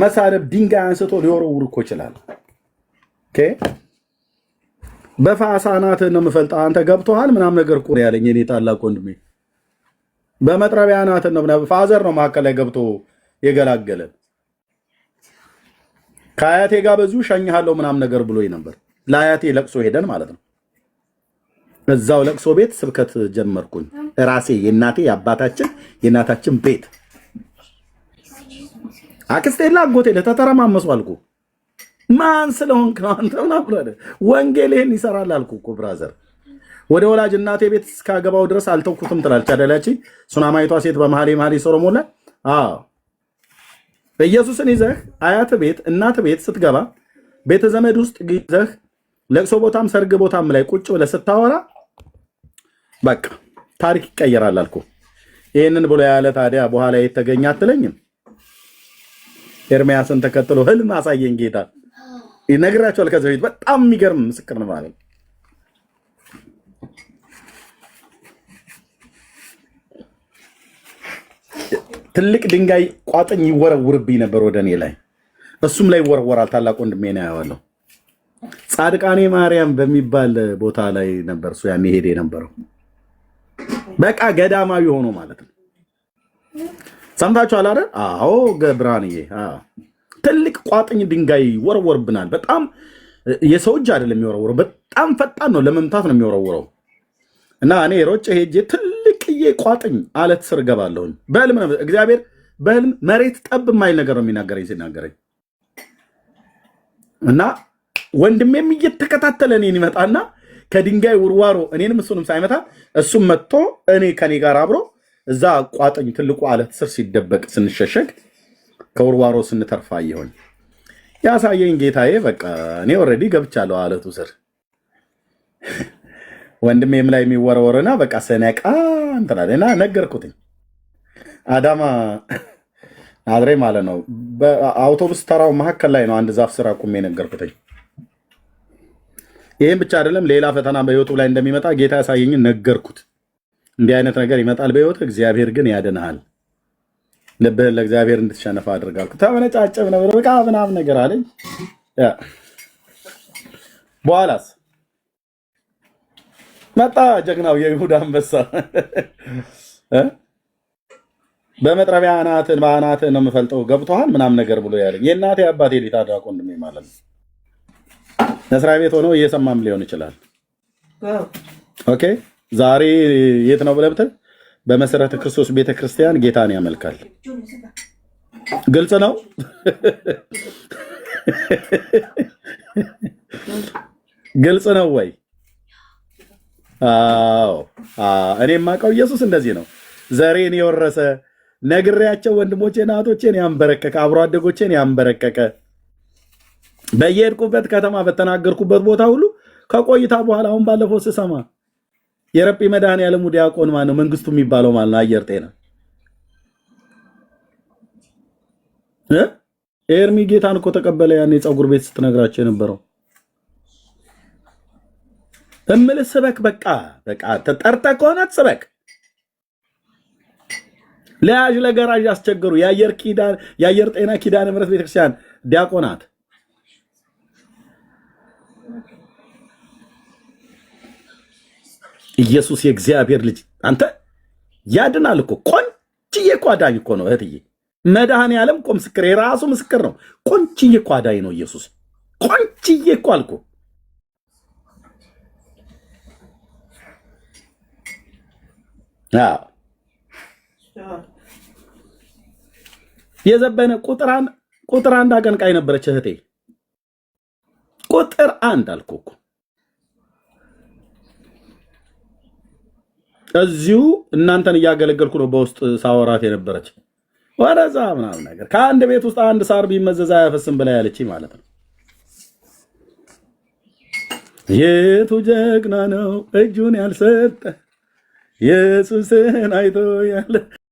መሳደብ፣ ድንጋይ አንስቶ ሊወረውር እኮ ይችላል። ኦኬ በፋሳናት ነው የምፈልጣ አንተ ገብቶሃል ምናምን ነገር እኮ ያለኝ እኔ ታላቅ ወንድሜ። በመጥረቢያ ናት ነው ፋዘር ነው መካከል ላይ ገብቶ የገላገለን። ከአያቴ ጋር በዚሁ ሸኝሃለሁ ምናምን ነገር ብሎኝ ነበር። ለአያቴ ለቅሶ ሄደን ማለት ነው። እዛው ለቅሶ ቤት ስብከት ጀመርኩኝ ራሴ። የእናቴ የአባታችን የእናታችን ቤት አክስቴላ አጎቴ ለተተረማመሱ አልኩ። ማን ስለሆንክ ነው አንተ ምናምን ወንጌል ይሄን ይሰራል አልኩ እኮ ብራዘር። ወደ ወላጅ እናቴ ቤት እስካገባው ድረስ አልተውኩትም ትላለች አደላች ሱናማይቷ ሴት በመኃልየ ሰሎሞን ላይ። ኢየሱስን ይዘህ አያት ቤት እናት ቤት ስትገባ ቤተ ዘመድ ውስጥ ይዘህ ለቅሶ ቦታም ሰርግ ቦታም ላይ ቁጭ ብለህ ስታወራ በቃ ታሪክ ይቀየራል አልኩ። ይሄንን ብሎ ያለ ታዲያ በኋላ የተገኘ አትለኝም? ኤርሚያስን ተከትሎ ህልም አሳየኝ ጌታ ይነግራቸዋል። ከዚህ በፊት በጣም የሚገርም ምስክር ነው ማለት ትልቅ ድንጋይ ቋጥኝ ይወረውርብኝ ነበር ወደ እኔ ላይ፣ እሱም ላይ ይወረወራል። ታላቅ ወንድሜ ነው ያለው። ጻድቃኔ ማርያም በሚባል ቦታ ላይ ነበር እሱ ያኔ ሄደ የነበረው። በቃ ገዳማዊ ሆኖ ማለት ነው። ሰምታችኋል አይደል? አዎ ገብራንዬ፣ ትልቅ ቋጥኝ ድንጋይ ይወረወርብናል። በጣም የሰው እጅ አይደለም የሚወረውረው፣ በጣም ፈጣን ነው፣ ለመምታት ነው የሚወረውረው። እና እኔ ሮጬ ሄጄ ትልቅዬ ቋጥኝ አለት ስር ገባለሁኝ። በህልም ነው እግዚአብሔር በህልም መሬት ጠብ የማይል ነገር ነው የሚናገረኝ ሲናገረኝ። እና ወንድሜም እየተከታተለ እኔን ይመጣና ከድንጋይ ውርዋሮ እኔንም እሱንም ሳይመታ እሱም መጥቶ እኔ ከኔ ጋር አብሮ እዛ ቋጥኝ ትልቁ አለት ስር ሲደበቅ ስንሸሸግ ከውርዋሮ ስንተርፋ አየሁኝ። ያሳየኝ ጌታዬ። በቃ እኔ ኦልሬዲ ገብቻለሁ አለቱ ስር ወንድሜም ላይ የሚወረወረና በቃ ሰነቃ እንትናለና ነገርኩትኝ። አዳማ አድሬ ማለት ነው። በአውቶቡስ ተራው መካከል ላይ ነው አንድ ዛፍ ስራ ቁሜ ነገርኩትኝ። ይሄን ብቻ አይደለም ሌላ ፈተና በህይወቱ ላይ እንደሚመጣ ጌታ ያሳየኝን ነገርኩት። እንዲህ አይነት ነገር ይመጣል በህይወት፣ እግዚአብሔር ግን ያድንሃል፣ ልብህን ለእግዚአብሔር እንድትሸነፍ አድርጋል። ተመነጫጨብ ነበር በቃ ምናምን ነገር አለኝ። በኋላስ መጣ ጀግናው የይሁዳ አንበሳ በመጥረቢያ አናትን በአናትን ነው የምፈልጠው ገብቶሃል ምናምን ነገር ብሎ ያለኝ የእናቴ አባቴ ሊታዳቅ ወንድሜ ማለት ነው። መስሪያ ቤት ሆኖ እየሰማም ሊሆን ይችላል። ኦኬ ዛሬ የት ነው ብለህ ብትል በመሰረተ ክርስቶስ ቤተክርስቲያን ጌታን ያመልካል። ግልጽ ነው። ግልጽ ነው ወይ? አዎ እኔ የማውቀው ኢየሱስ እንደዚህ ነው። ዘሬን የወረሰ ነግሬያቸው ወንድሞቼና እህቶቼን ያንበረከከ አብሮ አደጎቼን ያንበረከከ በየሄድኩበት ከተማ በተናገርኩበት ቦታ ሁሉ ከቆይታ በኋላ አሁን ባለፈው ስሰማ የረጲ መድኃኔዓለም ዲያቆን ማን ነው መንግስቱ የሚባለው ማለት ነው አየር ጤና ኤርሚ ጌታን እኮ ተቀበለ። ያኔ ፀጉር ቤት ስትነግራቸው የነበረው እምልህ ስበክ በቃ ተጠርተህ ከሆነ ትስበክ። ለያዥ ለገራዥ ያስቸገሩ የአየር ጤና ኪዳነ ምሕረት ቤተክርስቲያን ዲያቆናት ኢየሱስ የእግዚአብሔር ልጅ አንተ ያድናል እኮ ቆንጅዬ እኮ አዳኝ እኮ ነው እህትዬ። መድኃኔዓለም እኮ ምስክር የራሱ ምስክር ነው። ቆንጅዬ እኮ አዳኝ ነው ኢየሱስ። ቆንጅዬ እኮ አልኩ። የዘበነ ቁጥር አንድ አቀንቃይ ነበረች እህቴ። ቁጥር አንድ አልኩ እኮ እዚሁ እናንተን እያገለገልኩ ነው በውስጥ ሳወራት የነበረች ወደዛ ምናምን ነገር ከአንድ ቤት ውስጥ አንድ ሳር ቢመዘዝ አያፈስም ብላ ያለች ማለት ነው። የቱ ጀግና ነው እጁን ያልሰጠ ኢየሱስን አይቶ ያለ